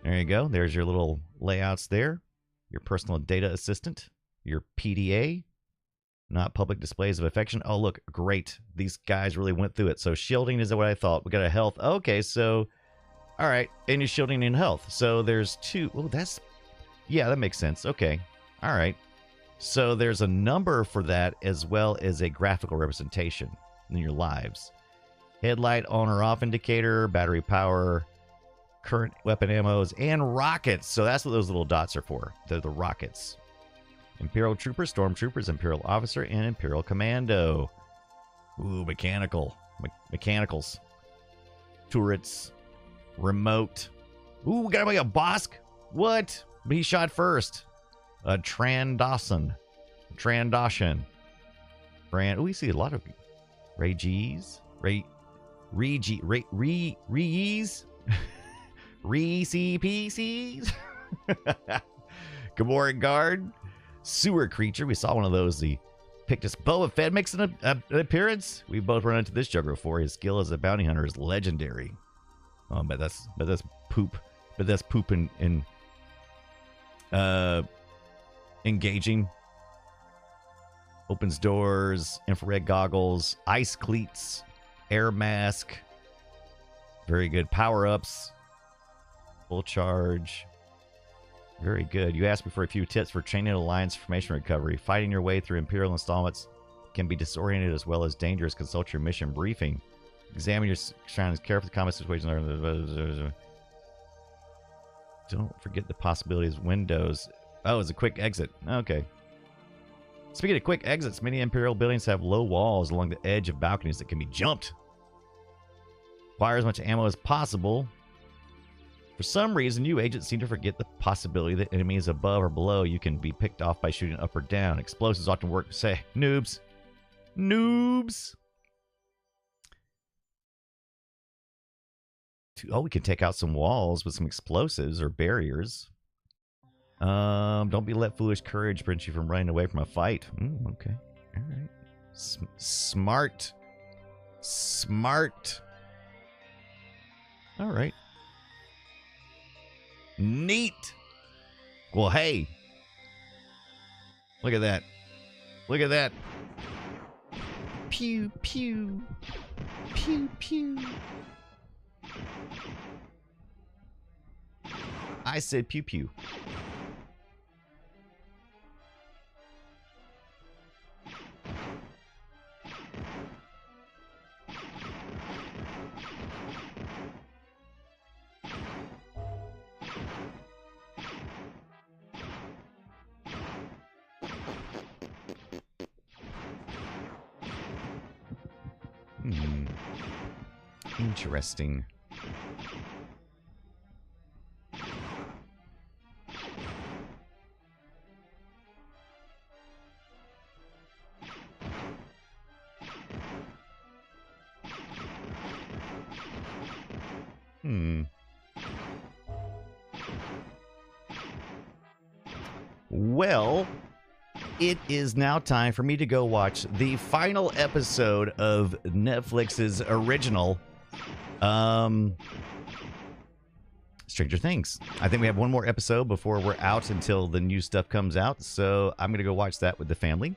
There you go. There's your little layouts there. Your personal data assistant. Your PDA. Not public displays of affection. Oh, look, great. These guys really went through it. So shielding is what I thought. We got a health. Okay, so... All right, and you're shielding in health. So there's two... Oh, that's... Yeah, that makes sense. Okay. All right. So there's a number for that as well as a graphical representation in your lives. Headlight on or off indicator, battery power, current weapon ammos, and rockets. So that's what those little dots are for. They're the rockets. Imperial Troopers, Stormtroopers, Imperial Officer, and Imperial Commando. Ooh, mechanicals. Turrets. Remote. Ooh, we got a Bosk. What? But he shot first. Trandoshan. Oh, we see a lot of Rees. Re-CPCs. Gamorrean Guard. Sewer creature. We saw one of those. The Pictus Boba Fett makes an appearance. We both run into this Jugger before. His skill as a bounty hunter is legendary. Oh, but that's poop. But that's poop in engaging. Opens doors, infrared goggles, ice cleats, air mask. Very good. Power-ups. Full charge. Very good. You asked me for a few tips for training Alliance information recovery. Fighting your way through Imperial installments can be disoriented as well as dangerous. Consult your mission briefing. Examine your surroundings carefully. Combat situations. Don't forget the possibilities. Windows. Oh, it's a quick exit. Okay. Speaking of quick exits, many Imperial buildings have low walls along the edge of balconies that can be jumped. Fire as much ammo as possible. For some reason, you agents seem to forget the possibility that enemies above or below you can be picked off by shooting up or down. Explosives often work to say, noobs. Noobs. Oh, we can take out some walls with some explosives or barriers. Don't be let foolish courage prevent you from running away from a fight. Okay. All right. Smart. All right. Neat. Well, hey. Look at that. Look at that. Pew, pew. Pew, pew. I said pew, pew. Interesting. Well, it is now time for me to go watch the final episode of Netflix's original Stranger Things. I think we have one more episode before we're out until the new stuff comes out, so I'm going to go watch that with the family.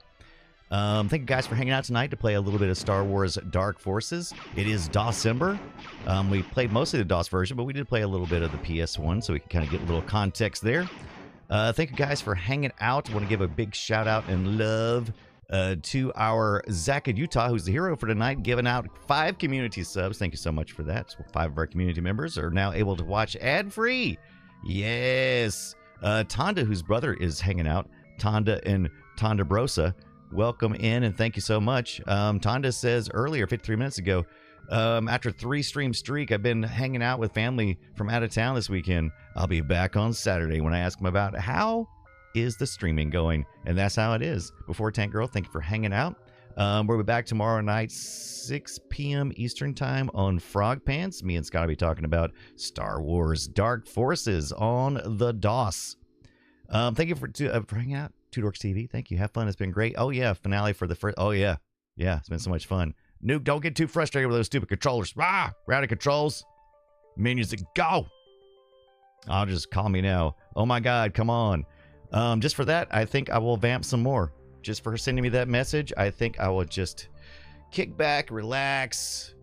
Thank you guys for hanging out tonight to play a little bit of Star Wars Dark Forces. It is DOSember. We played mostly the DOS version, but we did play a little bit of the PS1, so we can kind of get a little context there. Thank you guys for hanging out. I want to give a big shout out and love to our Zach in Utah, who's the hero for tonight, giving out 5 community subs. Thank you so much for that. So 5 of our community members are now able to watch ad-free. Yes. Tonda, whose brother is hanging out, Tonda and Tonda Brosa, welcome in and thank you so much. Tonda says earlier, 53 minutes ago, after 3 stream streak, I've been hanging out with family from out of town this weekend. I'll be back on Saturday. When I ask him about how is the streaming going, and that's how it is. Before Tank Girl, thank you for hanging out. We'll be back tomorrow night, 6 p.m. Eastern time on Frog Pants. Me and Scott will be talking about Star Wars Dark Forces on the DOS. Thank you for hanging out. Two Dorks TV. Thank you. Have fun. It's been great. Oh yeah, finale for the first. Oh yeah, it's been so much fun. Nuke, don't get too frustrated with those stupid controllers. We're out of controls. Menus that go. I'll just call me now. Oh my God, come on. Just for that, I think I will vamp some more. Just for sending me that message, I think I will just kick back, relax,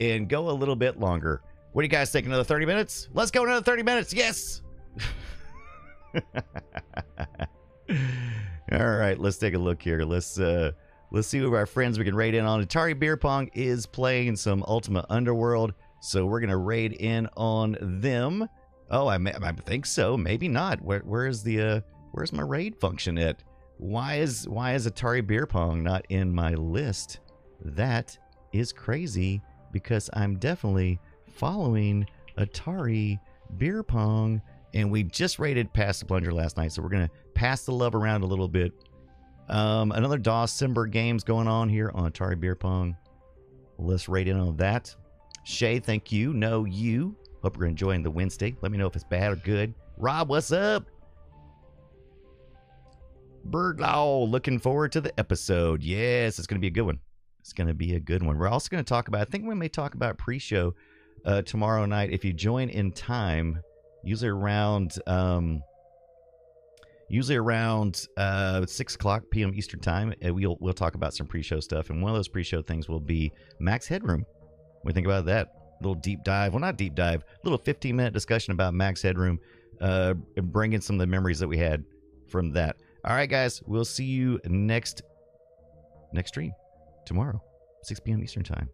and go a little bit longer. What do you guys think? Another 30 minutes? Let's go another 30 minutes. Yes. All right, let's take a look here. Let's see who our friends we can raid in on. Atari Beer Pong is playing some Ultima Underworld, so we're gonna raid in on them. Oh, I think so. Maybe not. Where's my raid function at? Why is Atari Beer Pong not in my list? That is crazy because I'm definitely following Atari Beer Pong, and we just raided Past the Plunger last night, so we're gonna pass the love around a little bit. Another DOSember games going on here on Atari Beer Pong. Let's raid in on that. Shay, thank you. No, you. Hope you're enjoying the Wednesday. Let me know if it's bad or good. Rob, what's up? Birdlaw, looking forward to the episode. Yes, it's going to be a good one. It's going to be a good one. We're also going to talk about, I think we may talk about pre-show tomorrow night. If you join in time, usually around 6 o'clock p.m. Eastern time, we'll talk about some pre-show stuff. And one of those pre-show things will be Max Headroom. What do you think about that? Little deep dive. Well, not deep dive. Little 15-minute discussion about Max Headroom, bringing some of the memories that we had from that. All right, guys. We'll see you next stream tomorrow, 6 p.m. Eastern time.